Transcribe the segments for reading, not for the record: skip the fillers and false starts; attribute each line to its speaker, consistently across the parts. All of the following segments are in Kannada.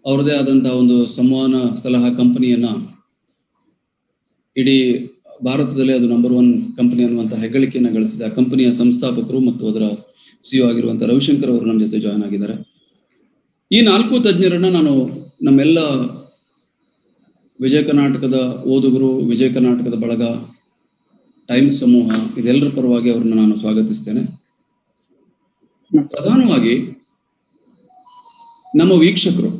Speaker 1: ಅವರದೇ ಆದಂತಹ ಒಂದು ಸಂವಹನ ಸಲಹಾ ಕಂಪನಿಯನ್ನ ಇಡೀ ಭಾರತದಲ್ಲಿ ಅದು ನಂಬರ್ 1 ಕಂಪನಿ ಅನ್ನುವಂತಹ ಹೆಗ್ಗಳಿಕೆಯನ್ನು ಗಳಿಸಿದ ಕಂಪನಿಯ ಸಂಸ್ಥಾಪಕರು ಮತ್ತು ಅದರ ಸಿಇಒ ಆಗಿರುವಂತಹ ರವಿಶಂಕರ್ ಅವರು ನಮ್ಮ ಜೊತೆ ಜಾಯ್ನ್ ಆಗಿದ್ದಾರೆ. ಈ 4 ತಜ್ಞರನ್ನ ನಾನು ನಮ್ಮೆಲ್ಲ ವಿಜಯ ಕರ್ನಾಟಕದ ಓದುಗರು, ವಿಜಯ ಕರ್ನಾಟಕದ ಬಳಗ, ಟೈಮ್ಸ್ ಸಮೂಹ ಇದೆಲ್ಲರ ಪರವಾಗಿ ಅವರನ್ನ ನಾನು ಸ್ವಾಗತಿಸ್ತೇನೆ. ಪ್ರಧಾನವಾಗಿ ನಮ್ಮ ವೀಕ್ಷಕರು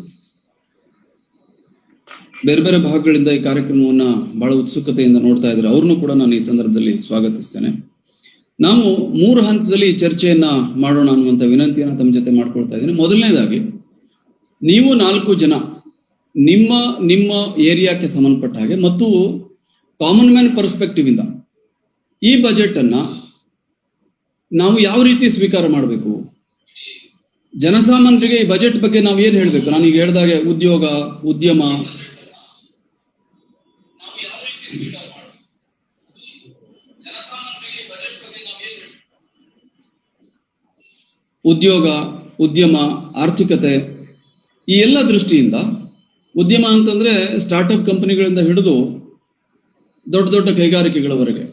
Speaker 1: ಬೇರೆ ಬೇರೆ ಭಾಗಗಳಿಂದ ಈ ಕಾರ್ಯಕ್ರಮವನ್ನ ಬಹಳ ಉತ್ಸುಕತೆಯಿಂದ ನೋಡ್ತಾ ಇದ್ದಾರೆ. ಅವ್ರನ್ನು ಕೂಡ ನಾನು ಈ ಸಂದರ್ಭದಲ್ಲಿ ಸ್ವಾಗತಿಸ್ತೇನೆ. ನಾವು 3 ಹಂತದಲ್ಲಿ ಚರ್ಚೆಯನ್ನ ಮಾಡೋಣ ಅನ್ನುವಂಥ ವಿನಂತಿಯನ್ನ ತಮ್ಮ ಜೊತೆ ಮಾಡ್ಕೊಳ್ತಾ ಇದ್ದೀನಿ. ಮೊದಲನೇದಾಗಿ, ನೀವು 4 ಜನ ನಿಮ್ಮ ಏರಿಯಾಕ್ಕೆ ಸಂಬಂಧಪಟ್ಟ ಹಾಗೆ ಮತ್ತು ಕಾಮನ್ ಮ್ಯಾನ್ ಪರ್ಸ್ಪೆಕ್ಟಿವ್ ಇಂದ ಈ ಬಜೆಟ್ ಅನ್ನ ನಾವು ಯಾವ ರೀತಿ ಸ್ವೀಕಾರ ಮಾಡಬೇಕು, ಜನಸಾಮಾನ್ಯರಿಗೆ ಈ ಬಜೆಟ್ ಬಗ್ಗೆ ನಾವು ಏನ್ ಹೇಳ್ಬೇಕು. ನಾನೀಗ ಹೇಳ್ದಾಗೆ ಉದ್ಯೋಗ, ಉದ್ಯಮ, ಆರ್ಥಿಕತೆ, ಈ ಎಲ್ಲ ದೃಷ್ಟಿಯಿಂದ ಉದ್ಯಮ ಅಂತಂದ್ರೆ ಸ್ಟಾರ್ಟ್ಅಪ್ ಕಂಪನಿಗಳಿಂದ ಹಿಡಿದು ದೊಡ್ಡ ದೊಡ್ಡ ಕೈಗಾರಿಕೆಗಳವರೆಗೆ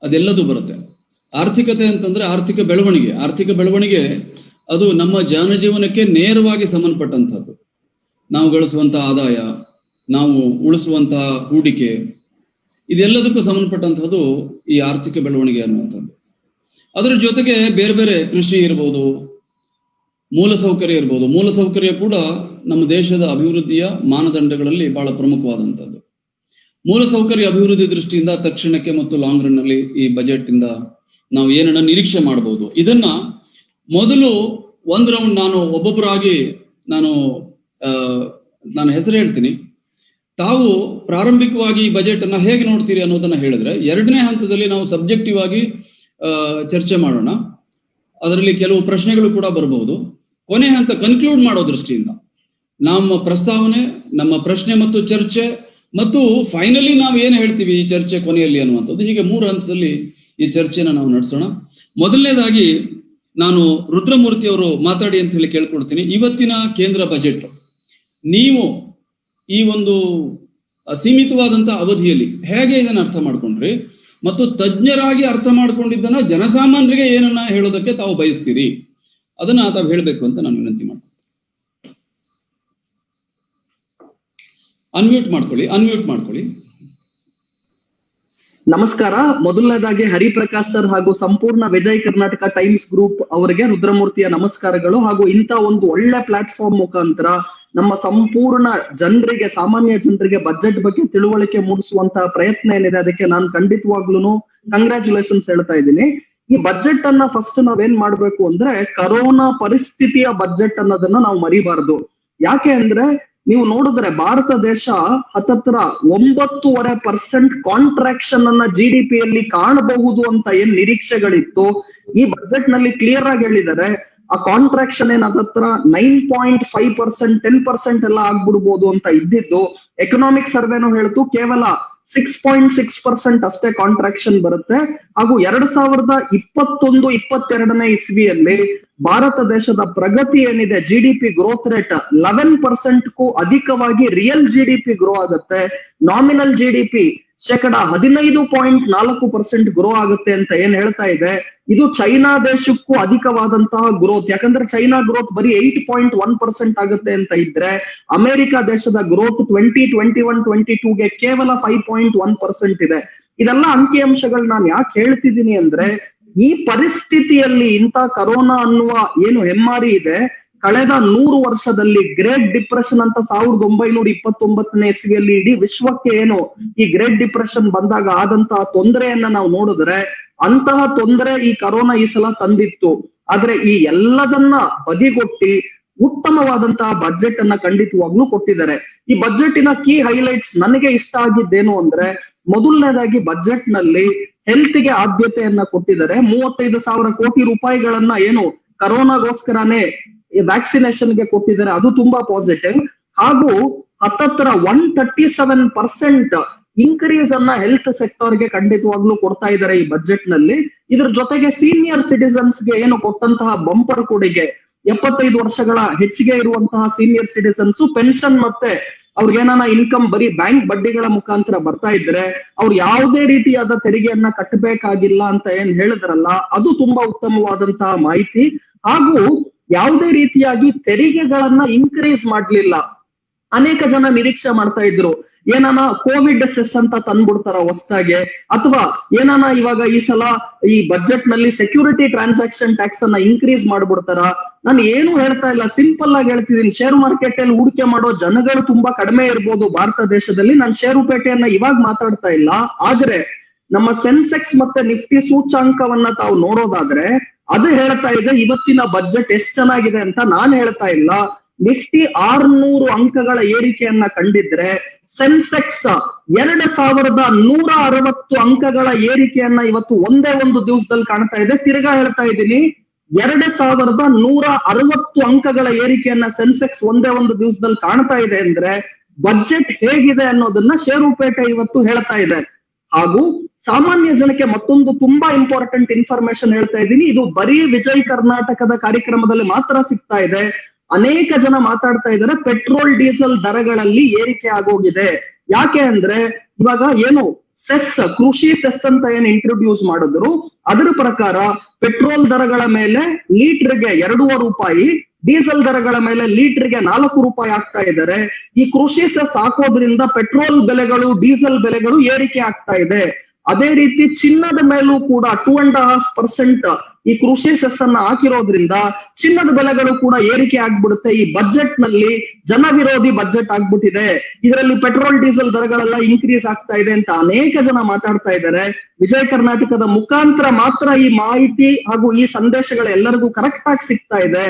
Speaker 1: ಅದೆಲ್ಲದೂ ಬರುತ್ತೆ. ಆರ್ಥಿಕತೆ ಅಂತಂದ್ರೆ ಆರ್ಥಿಕ ಬೆಳವಣಿಗೆ ಅದು ನಮ್ಮ ಜನಜೀವನಕ್ಕೆ ನೇರವಾಗಿ ಸಂಬಂಧಪಟ್ಟಂತಹದ್ದು. ನಾವು ಗಳಿಸುವಂತಹ ಆದಾಯ, ನಾವು ಉಳಿಸುವಂತಹ ಹೂಡಿಕೆ, ಇದೆಲ್ಲದಕ್ಕೂ ಸಂಬಂಧಪಟ್ಟಂತಹದ್ದು ಈ ಆರ್ಥಿಕ ಬೆಳವಣಿಗೆ ಅನ್ನುವಂಥದ್ದು. ಅದರ ಜೊತೆಗೆ ಬೇರೆ ಬೇರೆ ಕೃಷಿ ಇರ್ಬೋದು, ಮೂಲಸೌಕರ್ಯ ಕೂಡ ನಮ್ಮ ದೇಶದ ಅಭಿವೃದ್ಧಿಯ ಮಾನದಂಡಗಳಲ್ಲಿ ಬಹಳ ಪ್ರಮುಖವಾದಂಥದ್ದು. ಮೂಲಸೌಕರ್ಯ ಅಭಿವೃದ್ಧಿ ದೃಷ್ಟಿಯಿಂದ ತಕ್ಷಣಕ್ಕೆ ಮತ್ತು ಲಾಂಗ್ ರನ್ ನಲ್ಲಿ ಈ ಬಜೆಟ್ ಇಂದ ನಾವು ಏನನ್ನ ನಿರೀಕ್ಷೆ ಮಾಡಬಹುದು, ಇದನ್ನ ಮೊದಲು ಒಂದು ರೌಂಡ್ ನಾನು ಒಬ್ಬೊಬ್ಬರಾಗಿ ನಾನು ಹೆಸರು ಹೇಳ್ತೀನಿ. ತಾವು ಪ್ರಾರಂಭಿಕವಾಗಿ ಈ ಬಜೆಟ್ ಅನ್ನ ಹೇಗೆ ನೋಡ್ತೀರಿ ಅನ್ನೋದನ್ನ ಹೇಳಿದ್ರೆ, 2ನೇ ಹಂತದಲ್ಲಿ ನಾವು ಸಬ್ಜೆಕ್ಟಿವ್ ಆಗಿ ಚರ್ಚೆ ಮಾಡೋಣ. ಅದರಲ್ಲಿ ಕೆಲವು ಪ್ರಶ್ನೆಗಳು ಕೂಡ ಬರಬಹುದು. ಕೊನೆ ಹಂತ ಕನ್ಕ್ಲೂಡ್ ಮಾಡೋ ದೃಷ್ಟಿಯಿಂದ ನಮ್ಮ ಪ್ರಸ್ತಾವನೆ, ನಮ್ಮ ಪ್ರಶ್ನೆ ಮತ್ತು ಚರ್ಚೆ, ಮತ್ತು ಫೈನಲಿ ನಾವು ಏನ್ ಹೇಳ್ತೀವಿ ಈ ಚರ್ಚೆ ಕೊನೆಯಲ್ಲಿ ಅನ್ನುವಂಥದ್ದು, ಹೀಗೆ 3 ಹಂತದಲ್ಲಿ ಈ ಚರ್ಚೆನ ನಾವು ನಡೆಸೋಣ. ಮೊದಲನೇದಾಗಿ ನಾನು ರುದ್ರಮೂರ್ತಿ ಅವರು ಮಾತಾಡಿ ಅಂತ ಹೇಳಿ ಕೇಳ್ಕೊಡ್ತೀನಿ. ಇವತ್ತಿನ ಕೇಂದ್ರ ಬಜೆಟ್ ನೀವು ಈ ಒಂದು ಸೀಮಿತವಾದಂತಹ ಅವಧಿಯಲ್ಲಿ ಹೇಗೆ ಇದನ್ನ ಅರ್ಥ ಮಾಡ್ಕೊಂಡ್ರಿ, ಮತ್ತು ತಜ್ಞರಾಗಿ ಅರ್ಥ ಮಾಡ್ಕೊಂಡಿದ್ದನ್ನ ಜನಸಾಮಾನ್ಯರಿಗೆ ಏನನ್ನ ಹೇಳೋದಕ್ಕೆ ತಾವು ಬಯಸ್ತೀರಿ, ಅದನ್ನ ತಾವು ಹೇಳ್ಬೇಕು ಅಂತ ನಾನು ವಿನಂತಿ ಮಾಡ್ತೀನಿ. ಅನ್ಮ್ಯೂಟ್ ಮಾಡ್ಕೊಳ್ಳಿ.
Speaker 2: ನಮಸ್ಕಾರ. ಮೊದಲನೇದಾಗಿ ಹರಿಪ್ರಕಾಶ್ ಸರ್ ಹಾಗೂ ಸಂಪೂರ್ಣ ವಿಜಯ್ ಕರ್ನಾಟಕ ಟೈಮ್ಸ್ ಗ್ರೂಪ್ ಅವರಿಗೆ ರುದ್ರಮೂರ್ತಿಯ ನಮಸ್ಕಾರಗಳು. ಹಾಗೂ ಇಂಥ ಒಂದು ಒಳ್ಳೆ ಪ್ಲಾಟ್ಫಾರ್ಮ್ ಮುಖಾಂತರ ನಮ್ಮ ಸಂಪೂರ್ಣ ಜನರಿಗೆ, ಸಾಮಾನ್ಯ ಜನರಿಗೆ ಬಜೆಟ್ ಬಗ್ಗೆ ತಿಳುವಳಿಕೆ ಮೂಡಿಸುವಂತಹ ಪ್ರಯತ್ನ ಏನಿದೆ ಅದಕ್ಕೆ ನಾನು ಖಂಡಿತವಾಗ್ಲೂ ಕಂಗ್ರಾಚುಲೇಷನ್ಸ್ ಹೇಳ್ತಾ ಇದ್ದೀನಿ. ಈ ಬಜೆಟ್ ಅನ್ನ ಫಸ್ಟ್ ನಾವೇನ್ ಮಾಡ್ಬೇಕು ಅಂದ್ರೆ, ಕರೋನಾ ಪರಿಸ್ಥಿತಿಯ ಬಜೆಟ್ ಅನ್ನೋದನ್ನ ನಾವು ಮರಿಬಾರ್ದು. ಯಾಕೆ ಅಂದ್ರೆ, ನೀವು ನೋಡಿದ್ರೆ ಭಾರತ ದೇಶ ಹತ್ತತ್ರ 9.5% ಕಾಂಟ್ರಾಕ್ಷನ್ ಅನ್ನ GDP ಯಲ್ಲಿ ಕಾಣಬಹುದು ಅಂತ ಏನ್ ನಿರೀಕ್ಷೆಗಳಿತ್ತು, ಈ ಬಜೆಟ್ ನಲ್ಲಿ ಕ್ಲಿಯರ್ ಆಗಿ ಹೇಳಿದ್ದಾರೆ. ಆ ಕಾಂಟ್ರಾಕ್ಷನ್ ಏನ್ ಹತ್ತತ್ರ 9.5%, 10% ಎಲ್ಲ ಆಗ್ಬಿಡ್ಬೋದು ಅಂತ ಇದ್ದಿದ್ದು, ಎಕನಾಮಿಕ್ ಸರ್ವೆನೂ ಹೇಳ್ತು ಕೇವಲ 6.6% ಅಷ್ಟೇ ಕಾಂಟ್ರಾಕ್ಷನ್ ಬರುತ್ತೆ. ಹಾಗೂ 2021-22ನೇ ಇಸ್ವಿಯಲ್ಲಿ ಭಾರತ ದೇಶದ ಪ್ರಗತಿ ಏನಿದೆ, GDP ಗ್ರೋತ್ ರೇಟ್ 11%ಕ್ಕೂ ಅಧಿಕವಾಗಿ ರಿಯಲ್ GDP ಗ್ರೋ ಆಗುತ್ತೆ. ನಾಮಿನಲ್ GDP 15.4% ಗ್ರೋ ಆಗುತ್ತೆ ಅಂತ ಏನ್ ಹೇಳ್ತಾ ಇದೆ, ಇದು ಚೈನಾ ದೇಶಕ್ಕೂ ಅಧಿಕವಾದಂತಹ ಗ್ರೋತ್. ಯಾಕಂದ್ರೆ ಚೈನಾ ಗ್ರೋತ್ ಬರೀ 8.1% ಆಗುತ್ತೆ ಅಂತ ಇದ್ರೆ, ಅಮೆರಿಕ ದೇಶದ ಗ್ರೋತ್ 2021-22ಗೆ ಕೇವಲ 5.1% ಇದೆ. ಇದೆಲ್ಲ ಅಂಕಿಅಂಶಗಳು ನಾನು ಯಾಕೆ ಹೇಳ್ತಿದ್ದೀನಿ ಅಂದ್ರೆ, ಈ ಪರಿಸ್ಥಿತಿಯಲ್ಲಿ ಇಂಥ ಕರೋನಾ ಅನ್ನುವ ಏನು ಹೆಮ್ಮಾರಿ ಇದೆ, ಕಳೆದ 100 ವರ್ಷದಲ್ಲಿ ಗ್ರೇಟ್ ಡಿಪ್ರೆಷನ್ ಅಂತ 1929ನೇ ಇಸ್ವಿಯಲ್ಲಿ ಇಡೀ ವಿಶ್ವಕ್ಕೆ ಏನು ಈ ಗ್ರೇಟ್ ಡಿಪ್ರೆಷನ್ ಬಂದಾಗ ಆದಂತಹ ತೊಂದರೆಯನ್ನ ನಾವು ನೋಡಿದ್ರೆ, ಅಂತಹ ತೊಂದರೆ ಈ ಕರೋನಾ ಈ ಸಲ ತಂದಿತ್ತು. ಆದ್ರೆ ಈ ಎಲ್ಲದನ್ನ ಬದಿಗೊಟ್ಟಿ ಉತ್ತಮವಾದಂತಹ ಬಜೆಟ್ ಅನ್ನ ಖಂಡಿತವಾಗ್ಲೂ ಕೊಟ್ಟಿದ್ದಾರೆ. ಈ ಬಜೆಟಿನ ಕೀ ಹೈಲೈಟ್ಸ್ ನನಗೆ ಇಷ್ಟ ಆಗಿದ್ದೇನು ಅಂದ್ರೆ, ಮೊದಲನೇದಾಗಿ ಬಜೆಟ್ ನಲ್ಲಿ ಹೆಲ್ತ್ ಗೆ ಆದ್ಯತೆಯನ್ನ ಕೊಟ್ಟಿದ್ದಾರೆ. 35,000 ಕೋಟಿ ರೂಪಾಯಿಗಳನ್ನ ಏನು ಕರೋನಾಗೋಸ್ಕರನೇ ವ್ಯಾಕ್ಸಿನೇಷನ್ ಗೆ ಕೊಟ್ಟಿದ್ದಾರೆ, ಅದು ತುಂಬಾ ಪಾಸಿಟಿವ್. ಹಾಗೂ ಹತ್ತತ್ರ 137% ಇನ್ಕ್ರೀಸ್ ಅನ್ನ ಹೆಲ್ತ್ ಸೆಕ್ಟರ್ ಗೆ ಖಂಡಿತವಾಗ್ಲೂ ಕೊಡ್ತಾ ಇದ್ದಾರೆ ಈ ಬಜೆಟ್ ನಲ್ಲಿ. ಇದ್ರ ಜೊತೆಗೆ ಸೀನಿಯರ್ ಸಿಟಿಸನ್ಸ್ ಗೆ ಏನು ಕೊಟ್ಟಂತಹ ಬಂಪರ್ ಕೊಡುಗೆ 75 ವರ್ಷಗಳ ಹೆಚ್ಚಿಗೆ ಇರುವಂತಹ ಸೀನಿಯರ್ ಸಿಟಿಸನ್ಸ್ ಪೆನ್ಷನ್ ಮತ್ತೆ ಅವ್ರಿಗೇನಾನ ಇನ್ಕಮ್ ಬರೀ ಬ್ಯಾಂಕ್ ಬಡ್ಡಿಗಳ ಮುಖಾಂತರ ಬರ್ತಾ ಇದ್ರೆ ಅವ್ರು ಯಾವುದೇ ರೀತಿಯಾದ ತೆರಿಗೆಯನ್ನ ಕಟ್ಟಬೇಕಾಗಿಲ್ಲ ಅಂತ ಏನ್ ಹೇಳಿದ್ರಲ್ಲ, ಅದು ತುಂಬಾ ಉತ್ತಮವಾದಂತಹ ಮಾಹಿತಿ. ಹಾಗೂ ಯಾವುದೇ ರೀತಿಯಾಗಿ ತೆರಿಗೆಗಳನ್ನ ಇನ್ಕ್ರೀಸ್ ಮಾಡ್ಲಿಲ್ಲ. ಅನೇಕ ಜನ ನಿರೀಕ್ಷೆ ಮಾಡ್ತಾ ಇದ್ರು ಏನಾನ ಕೋವಿಡ್ ಸೆಸ್ ಅಂತ ತಂದ್ಬಿಡ್ತಾರ ಹೊಸದಾಗೆ, ಅಥವಾ ಏನಾನ ಇವಾಗ ಈ ಸಲ ಈ ಬಜೆಟ್ ನಲ್ಲಿ ಸೆಕ್ಯೂರಿಟಿ ಟ್ರಾನ್ಸಾಕ್ಷನ್ ಟ್ಯಾಕ್ಸ್ ಅನ್ನ ಇನ್ಕ್ರೀಸ್ ಮಾಡ್ಬಿಡ್ತಾರ. ನಾನು ಏನು ಹೇಳ್ತಾ ಇಲ್ಲ, ಸಿಂಪಲ್ ಆಗಿ ಹೇಳ್ತಿದ್ದೀನಿ. ಶೇರ್ ಮಾರ್ಕೆಟ್ ಅಲ್ಲಿ ಹೂಡಿಕೆ ಮಾಡೋ ಜನಗಳು ತುಂಬಾ ಕಡಿಮೆ ಇರ್ಬೋದು ಭಾರತ ದೇಶದಲ್ಲಿ. ನಾನು ಷೇರುಪೇಟೆಯನ್ನ ಇವಾಗ ಮಾತಾಡ್ತಾ ಇಲ್ಲ. ಆದ್ರೆ ನಮ್ಮ ಸೆನ್ಸೆಕ್ಸ್ ಮತ್ತೆ ನಿಫ್ಟಿ ಸೂಚ್ಯಾಂಕವನ್ನ ತಾವು ನೋಡೋದಾದ್ರೆ ಅದು ಹೇಳ್ತಾ ಇದೆ ಇವತ್ತಿನ ಬಜೆಟ್ ಎಷ್ಟ್ ಚೆನ್ನಾಗಿದೆ ಅಂತ. ನಾನ್ ಹೇಳ್ತಾ ಇಲ್ಲ. ನಿಫ್ಟಿ 600 ಅಂಕಗಳ ಏರಿಕೆಯನ್ನ ಕಂಡಿದ್ರೆ ಸೆನ್ಸೆಕ್ಸ್ 2160 ಅಂಕಗಳ ಏರಿಕೆಯನ್ನ ಇವತ್ತು ಒಂದೇ ಒಂದು ದಿವಸದಲ್ಲಿ ಕಾಣ್ತಾ ಇದೆ. ತಿರ್ಗಾ ಹೇಳ್ತಾ ಇದ್ದೀನಿ, 2160 ಅಂಕಗಳ ಏರಿಕೆಯನ್ನ ಸೆನ್ಸೆಕ್ಸ್ ಒಂದೇ ಒಂದು ದಿವಸದಲ್ಲಿ ಕಾಣ್ತಾ ಇದೆ ಅಂದ್ರೆ ಬಜೆಟ್ ಹೇಗಿದೆ ಅನ್ನೋದನ್ನ ಷೇರುಪೇಟೆ ಇವತ್ತು ಹೇಳ್ತಾ ಇದೆ. ಹಾಗೂ ಸಾಮಾನ್ಯ ಜನಕ್ಕೆ ಮತ್ತೊಂದು ತುಂಬಾ ಇಂಪಾರ್ಟೆಂಟ್ ಇನ್ಫಾರ್ಮೇಶನ್ ಹೇಳ್ತಾ ಇದ್ದೀನಿ. ಇದು ಬರೀ ವಿಜಯ್ ಕರ್ನಾಟಕದ ಕಾರ್ಯಕ್ರಮದಲ್ಲಿ ಮಾತ್ರ ಸಿಗ್ತಾ ಇದೆ. ಅನೇಕ ಜನ ಮಾತಾಡ್ತಾ ಇದ್ದಾರೆ ಪೆಟ್ರೋಲ್ ಡೀಸೆಲ್ ದರಗಳಲ್ಲಿ ಏರಿಕೆ ಆಗೋಗಿದೆ. ಯಾಕೆ ಅಂದ್ರೆ ಇವಾಗ ಏನು ಸೆಸ್, ಕೃಷಿ ಸೆಸ್ ಅಂತ ಏನ್ ಇಂಟ್ರೊಡ್ಯೂಸ್ ಮಾಡಿದ್ರು, ಅದರ ಪ್ರಕಾರ ಪೆಟ್ರೋಲ್ ದರಗಳ ಮೇಲೆ ಲೀಟರ್ಗೆ 2.5 ರೂಪಾಯಿ, ಡೀಸೆಲ್ ದರಗಳ ಮೇಲೆ ಲೀಟರ್ಗೆ 4 ರೂಪಾಯಿ ಆಗ್ತಾ ಇದ್ದಾರೆ. ಈ ಕೃಷಿ ಸೆಸ್ ಹಾಕೋದ್ರಿಂದ ಪೆಟ್ರೋಲ್ ಬೆಲೆಗಳು, ಡೀಸೆಲ್ ಬೆಲೆಗಳು ಏರಿಕೆ ಆಗ್ತಾ ಇದೆ. ಅದೇ ರೀತಿ ಚಿನ್ನದ ಮೇಲೂ ಕೂಡ 2.5% ಈ ಕೃಷಿ ಸೆಸ್ ಅನ್ನ ಹಾಕಿರೋದ್ರಿಂದ ಚಿನ್ನದ ಬೆಲೆಗಳು ಕೂಡ ಏರಿಕೆ ಆಗ್ಬಿಡುತ್ತೆ. ಈ ಬಜೆಟ್ ನಲ್ಲಿ ಜನ ವಿರೋಧಿ ಬಜೆಟ್ ಆಗ್ಬಿಟ್ಟಿದೆ, ಇದರಲ್ಲಿ ಪೆಟ್ರೋಲ್ ಡೀಸೆಲ್ ದರಗಳೆಲ್ಲ ಇನ್ಕ್ರೀಸ್ ಆಗ್ತಾ ಇದೆ ಅಂತ ಅನೇಕ ಜನ ಮಾತಾಡ್ತಾ ಇದ್ದಾರೆ. ವಿಜಯ್ ಕರ್ನಾಟಕದ ಮುಖಾಂತರ ಮಾತ್ರ ಈ ಮಾಹಿತಿ ಹಾಗೂ ಈ ಸಂದೇಶಗಳು ಎಲ್ಲರಿಗೂ ಕರೆಕ್ಟ್ ಆಗಿ ಸಿಗ್ತಾ ಇದೆ.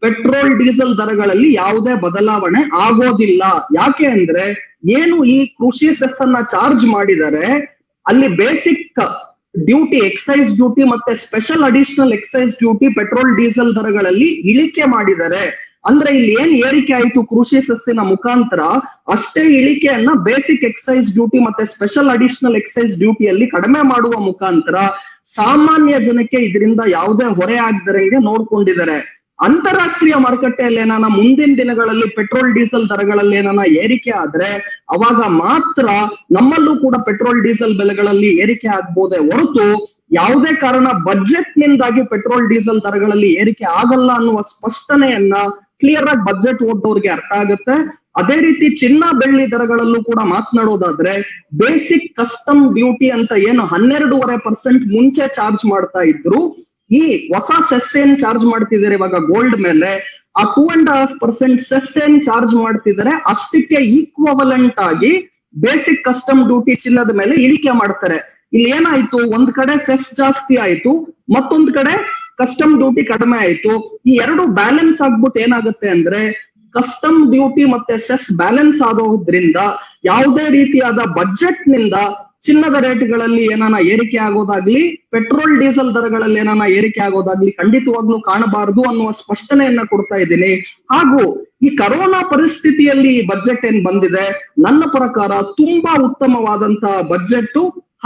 Speaker 2: ಪೆಟ್ರೋಲ್ ಡೀಸೆಲ್ ದರಗಳಲ್ಲಿ ಯಾವುದೇ ಬದಲಾವಣೆ ಆಗೋದಿಲ್ಲ. ಯಾಕೆ ಅಂದ್ರೆ ಏನು ಈ ಕೃಷಿ ಸೆಸ್ ಅನ್ನ ಚಾರ್ಜ್ ಮಾಡಿದರೆ ಅಲ್ಲಿ ಬೇಸಿಕ್ ಡ್ಯೂಟಿ, ಎಕ್ಸೈಸ್ ಡ್ಯೂಟಿ ಮತ್ತೆ special additional excise duty petrol diesel ದರಗಳಲ್ಲಿ ಇಳಿಕೆ ಮಾಡಿದ್ದಾರೆ. ಅಂದ್ರೆ ಇಲ್ಲಿ ಏನ್ ಏರಿಕೆ ಆಯ್ತು ಕೃಷಿ ಸೆಸ್ಸಿನ ಮುಖಾಂತರ, ಅಷ್ಟೇ ಇಳಿಕೆಯನ್ನ ಬೇಸಿಕ್ ಎಕ್ಸೈಸ್ ಡ್ಯೂಟಿ ಮತ್ತೆ ಸ್ಪೆಷಲ್ ಅಡಿಷನಲ್ ಎಕ್ಸೈಸ್ ಡ್ಯೂಟಿಯಲ್ಲಿ ಕಡಿಮೆ ಮಾಡುವ ಮುಖಾಂತರ ಸಾಮಾನ್ಯ ಜನಕ್ಕೆ ಇದರಿಂದ ಯಾವುದೇ ಹೊರೆ ಆಗದಂಗೆ ನೋಡ್ಕೊಂಡಿದ್ದಾರೆ. ಅಂತಾರಾಷ್ಟ್ರೀಯ ಮಾರುಕಟ್ಟೆಯಲ್ಲಿ ಏನಾನ ಮುಂದಿನ ದಿನಗಳಲ್ಲಿ ಪೆಟ್ರೋಲ್ ಡೀಸೆಲ್ ದರಗಳಲ್ಲಿ ಏನಾನ ಏರಿಕೆ ಆದ್ರೆ ಅವಾಗ ಮಾತ್ರ ನಮ್ಮಲ್ಲೂ ಕೂಡ ಪೆಟ್ರೋಲ್ ಡೀಸೆಲ್ ಬೆಲೆಗಳಲ್ಲಿ ಏರಿಕೆ ಆಗ್ಬೋದೇ ಹೊರತು ಯಾವುದೇ ಕಾರಣ ಬಜೆಟ್ ನಿಂದಾಗಿ ಪೆಟ್ರೋಲ್ ಡೀಸೆಲ್ ದರಗಳಲ್ಲಿ ಏರಿಕೆ ಆಗಲ್ಲ ಅನ್ನುವ ಸ್ಪಷ್ಟನೆಯನ್ನ ಕ್ಲಿಯರ್ ಆಗಿ ಬಜೆಟ್ ಓದೋರ್ಗೆ ಅರ್ಥ ಆಗುತ್ತೆ. ಅದೇ ರೀತಿ ಚಿನ್ನ ಬೆಳ್ಳಿ ದರಗಳಲ್ಲೂ ಕೂಡ ಮಾತನಾಡೋದಾದ್ರೆ ಬೇಸಿಕ್ ಕಸ್ಟಮ್ ಡ್ಯೂಟಿ ಅಂತ ಏನು 12.5% ಮುಂಚೆ ಚಾರ್ಜ್ ಮಾಡ್ತಾ ಇದ್ರು, ಈ ಹೊಸ ಸೆಸ್ ಏನ್ ಚಾರ್ಜ್ ಮಾಡ್ತಿದ್ದಾರೆ ಇವಾಗ ಗೋಲ್ಡ್ ಮೇಲೆ, ಆ 2.5% ಸೆಸ್ ಏನ್ ಚಾರ್ಜ್ ಮಾಡ್ತಿದ್ದಾರೆ ಅಷ್ಟಕ್ಕೆ ಈಕ್ವಲೆಂಟ್ ಆಗಿ ಬೇಸಿಕ್ ಕಸ್ಟಮ್ ಡ್ಯೂಟಿ ಚಿನ್ನದ ಮೇಲೆ ಇಳಿಕೆ ಮಾಡ್ತಾರೆ. ಇಲ್ಲಿ ಏನಾಯ್ತು, ಒಂದ್ ಕಡೆ ಸೆಸ್ ಜಾಸ್ತಿ ಆಯ್ತು, ಮತ್ತೊಂದ್ ಕಡೆ ಕಸ್ಟಮ್ ಡ್ಯೂಟಿ ಕಡಿಮೆ ಆಯ್ತು. ಈ ಎರಡು ಬ್ಯಾಲೆನ್ಸ್ ಆಗ್ಬಿಟ್ಟು ಏನಾಗುತ್ತೆ ಅಂದ್ರೆ ಕಸ್ಟಮ್ ಡ್ಯೂಟಿ ಮತ್ತೆ ಸೆಸ್ ಬ್ಯಾಲೆನ್ಸ್ ಆಗೋದ್ರಿಂದ ಯಾವುದೇ ರೀತಿಯಾದ ಬಜೆಟ್ ನಿಂದ ಚಿನ್ನದ ರೇಟ್ಗಳಲ್ಲಿ ಏನಾನ ಏರಿಕೆ ಆಗೋದಾಗ್ಲಿ, ಪೆಟ್ರೋಲ್ ಡೀಸೆಲ್ ದರಗಳಲ್ಲಿ ಏನಾನ ಏರಿಕೆ ಆಗೋದಾಗ್ಲಿ ಖಂಡಿತವಾಗ್ಲೂ ಕಾಣಬಾರದು ಅನ್ನುವ ಸ್ಪಷ್ಟನೆಯನ್ನ ಕೊಡ್ತಾ ಇದ್ದೀನಿ. ಹಾಗೂ ಈ ಕರೋನಾ ಪರಿಸ್ಥಿತಿಯಲ್ಲಿ ಈ ಬಜೆಟ್ ಏನ್ ಬಂದಿದೆ ನನ್ನ ಪ್ರಕಾರ ತುಂಬಾ ಉತ್ತಮವಾದಂತಹ ಬಜೆಟ್.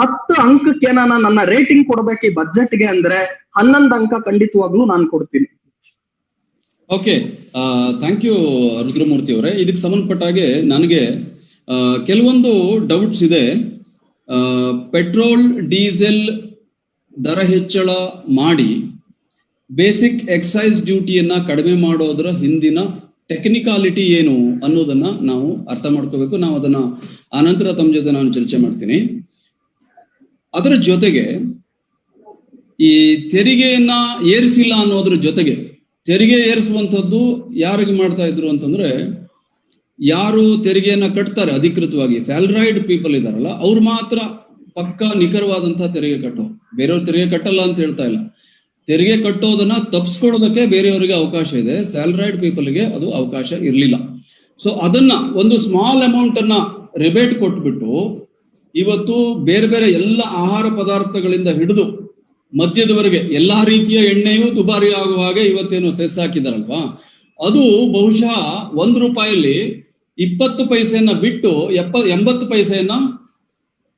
Speaker 2: 10 ಅಂಕಕ್ಕೆ ಏನಾನ ನನ್ನ ರೇಟಿಂಗ್ ಕೊಡ್ಬೇಕು ಈ ಬಜೆಟ್ಗೆ ಅಂದ್ರೆ 11 ಅಂಕ ಖಂಡಿತವಾಗ್ಲೂ ನಾನು ಕೊಡ್ತೀನಿ.
Speaker 1: ಓಕೆ, ಥ್ಯಾಂಕ್ ಯು ರುದ್ರಮೂರ್ತಿ ಅವರೇ. ಇದಕ್ಕೆ ಸಂಬಂಧಪಟ್ಟ ಹಾಗೆ ನನಗೆ ಕೆಲವೊಂದು ಡೌಟ್ಸ್ ಇದೆ. ಪೆಟ್ರೋಲ್ ಡೀಸೆಲ್ ದರ ಹೆಚ್ಚಳ ಮಾಡಿ ಬೇಸಿಕ್ ಎಕ್ಸೈಸ್ ಡ್ಯೂಟಿಯನ್ನ ಕಡಿಮೆ ಮಾಡೋದ್ರ ಹಿಂದಿನ ಟೆಕ್ನಿಕಾಲಿಟಿ ಏನು ಅನ್ನೋದನ್ನ ನಾವು ಅರ್ಥ ಮಾಡ್ಕೋಬೇಕು. ನಾವು ಅದನ್ನ ಆನಂತರ ತಮ್ಮ ಜೊತೆ ನಾನು ಚರ್ಚೆ ಮಾಡ್ತೀನಿ. ಅದರ ಜೊತೆಗೆ ಈ ತೆರಿಗೆಯನ್ನ ಏರಿಸಿಲ್ಲ ಅನ್ನೋದ್ರ ಜೊತೆಗೆ ತೆರಿಗೆ ಏರಿಸುವಂಥದ್ದು ಯಾರಿಗೆ ಮಾಡ್ತಾ ಇದ್ರು ಅಂತಂದ್ರೆ, ಯಾರು ತೆರಿಗೆಯನ್ನ ಕಟ್ತಾರೆ ಅಧಿಕೃತವಾಗಿ ಸ್ಯಾಲರೈಡ್ ಪೀಪಲ್ ಇದಾರಲ್ಲ ಅವ್ರು ಮಾತ್ರ ಪಕ್ಕ ನಿಖರವಾದಂತಹ ತೆರಿಗೆ ಕಟ್ಟೋರು. ಬೇರೆಯವ್ರು ತೆರಿಗೆ ಕಟ್ಟಲ್ಲ ಅಂತ ಹೇಳ್ತಾ ಇಲ್ಲ. ತೆರಿಗೆ ಕಟ್ಟೋದನ್ನ ತಪ್ಪಿಸ್ಕೊಡೋದಕ್ಕೆ ಬೇರೆಯವರಿಗೆ ಅವಕಾಶ ಇದೆ, ಸ್ಯಾಲರೈಡ್ ಪೀಪಲ್ಗೆ ಅದು ಅವಕಾಶ ಇರಲಿಲ್ಲ. ಸೊ ಅದನ್ನ ಒಂದು ಸ್ಮಾಲ್ ಅಮೌಂಟ್ ಅನ್ನ ರಿಬೇಟ್ ಕೊಟ್ಬಿಟ್ಟು ಇವತ್ತು ಬೇರೆ ಬೇರೆ ಎಲ್ಲ ಆಹಾರ ಪದಾರ್ಥಗಳಿಂದ ಹಿಡಿದು ಮದ್ಯದವರೆಗೆ ಎಲ್ಲಾ ರೀತಿಯ ಎಣ್ಣೆಯೂ ದುಬಾರಿ ಆಗುವ ಹಾಗೆ ಇವತ್ತೇನು ಸೆಸ್ ಹಾಕಿದಾರಲ್ವಾ, ಅದು ಬಹುಶಃ 1 ರೂಪಾಯಲ್ಲಿ 20 ಪೈಸೆಯನ್ನ ಬಿಟ್ಟು 80 ಪೈಸೆಯನ್ನ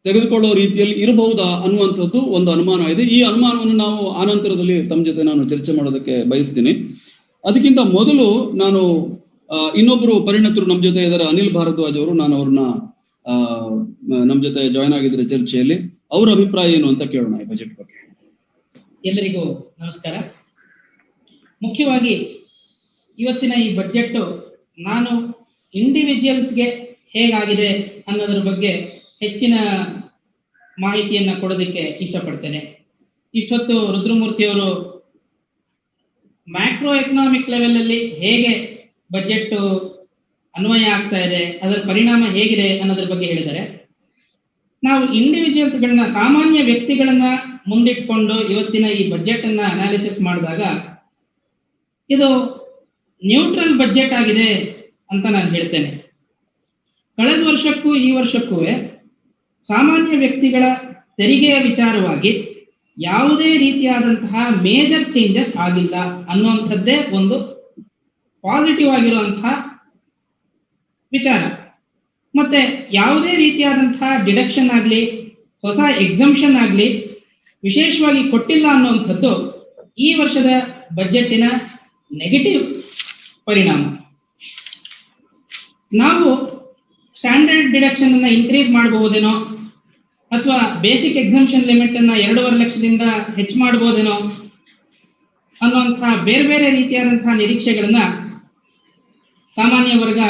Speaker 1: ತೆಗೆದುಕೊಳ್ಳೋ ರೀತಿಯಲ್ಲಿ ಇರಬಹುದಾ ಅನ್ನುವಂಥದ್ದು ಒಂದು ಅನುಮಾನ ಇದೆ. ಈ ಅನುಮಾನವನ್ನು ನಾವು ಆನಂತರದಲ್ಲಿ ತಮ್ಮ ಜೊತೆ ನಾನು ಚರ್ಚೆ ಮಾಡೋದಕ್ಕೆ ಬಯಸ್ತೀನಿ. ಅದಕ್ಕಿಂತ ಮೊದಲು ನಾನು ಇನ್ನೊಬ್ರು ಪರಿಣತರು ನಮ್ಮ ಜೊತೆ ಇದ್ದಾರೆ, ಅನಿಲ್ ಭಾರದ್ವಾಜ್ ಅವರು. ನಾನು ಅವ್ರನ್ನ ನಮ್ಮ ಜೊತೆ ಜಾಯ್ನ್ ಆಗಿದ್ರೆ ಚರ್ಚೆಯಲ್ಲಿ. ಅವ್ರ ಅಭಿಪ್ರಾಯ ಏನು ಅಂತ ಕೇಳೋಣ ಈ ಬಜೆಟ್ ಬಗ್ಗೆ.
Speaker 3: ಎಲ್ಲರಿಗೂ ನಮಸ್ಕಾರ. ಮುಖ್ಯವಾಗಿ ಇವತ್ತಿನ ಈ ಬಜೆಟ್ ನಾನು ಇಂಡಿವಿಜುವಲ್ಸ್ಗೆ ಹೇಗಾಗಿದೆ ಅನ್ನೋದ್ರ ಬಗ್ಗೆ ಹೆಚ್ಚಿನ ಮಾಹಿತಿಯನ್ನ ಕೊಡೋದಕ್ಕೆ ಇಷ್ಟಪಡ್ತೇನೆ. ಇಷ್ಟೊತ್ತು ರುದ್ರಮೂರ್ತಿಯವರು ಮ್ಯಾಕ್ರೋ ಎಕನಾಮಿಕ್ ಲೆವೆಲ್ ಅಲ್ಲಿ ಹೇಗೆ ಬಜೆಟ್ ಅನ್ವಯ ಆಗ್ತಾ ಇದೆ, ಅದರ ಪರಿಣಾಮ ಹೇಗಿದೆ ಅನ್ನೋದ್ರ ಬಗ್ಗೆ ಹೇಳಿದ್ದಾರೆ. ನಾವು ಇಂಡಿವಿಜುವಲ್ಸ್ಗಳನ್ನ, ಸಾಮಾನ್ಯ ವ್ಯಕ್ತಿಗಳನ್ನ ಮುಂದಿಟ್ಕೊಂಡು ಇವತ್ತಿನ ಈ ಬಜೆಟ್ ಅನ್ನ ಅನಾಲಿಸಿಸ್ ಮಾಡಿದಾಗ ಇದು ನ್ಯೂಟ್ರಲ್ ಬಜೆಟ್ ಆಗಿದೆ ಅಂತ ನಾನು ಹೇಳ್ತೇನೆ. ಕಳೆದ ವರ್ಷಕ್ಕೂ ಈ ವರ್ಷಕ್ಕೂ ಸಾಮಾನ್ಯ ವ್ಯಕ್ತಿಗಳ ತೆರಿಗೆಯ ವಿಚಾರವಾಗಿ ಯಾವುದೇ ರೀತಿಯಾದಂತಹ ಮೇಜರ್ ಚೇಂಜಸ್ ಆಗಿಲ್ಲ ಅನ್ನುವಂಥದ್ದೇ ಒಂದು ಪಾಸಿಟಿವ್ ಆಗಿರುವಂತಹ ವಿಚಾರ. ಮತ್ತೆ ಯಾವುದೇ ರೀತಿಯಾದಂತಹ ಡಿಡಕ್ಷನ್ ಆಗಲಿ, ಹೊಸ ಎಕ್ಸಂಪ್ಷನ್ ಆಗಲಿ ವಿಶೇಷವಾಗಿ ಕೊಟ್ಟಿಲ್ಲ ಅನ್ನುವಂಥದ್ದು ಈ ವರ್ಷದ ಬಜೆಟಿನ ನೆಗೆಟಿವ್ ಪರಿಣಾಮ. ನಾವು ಸ್ಟ್ಯಾಂಡರ್ಡ್ ಡಿಡಕ್ಷನ್ ಅನ್ನ ಇನ್ಕ್ರೀಸ್ ಮಾಡಬಹುದೇನೋ, ಅಥವಾ ಬೇಸಿಕ್ ಎಕ್ಸಂಪ್ಷನ್ ಲಿಮಿಟ್ ಅನ್ನ 2.5 ಲಕ್ಷದಿಂದ ಹೆಚ್ಚು ಮಾಡಬಹುದೇನೋ ಅನ್ನುವಂತಹ ಬೇರೆ ಬೇರೆ ರೀತಿಯಾದಂತಹ ನಿರೀಕ್ಷೆಗಳನ್ನ ಸಾಮಾನ್ಯ ವರ್ಗ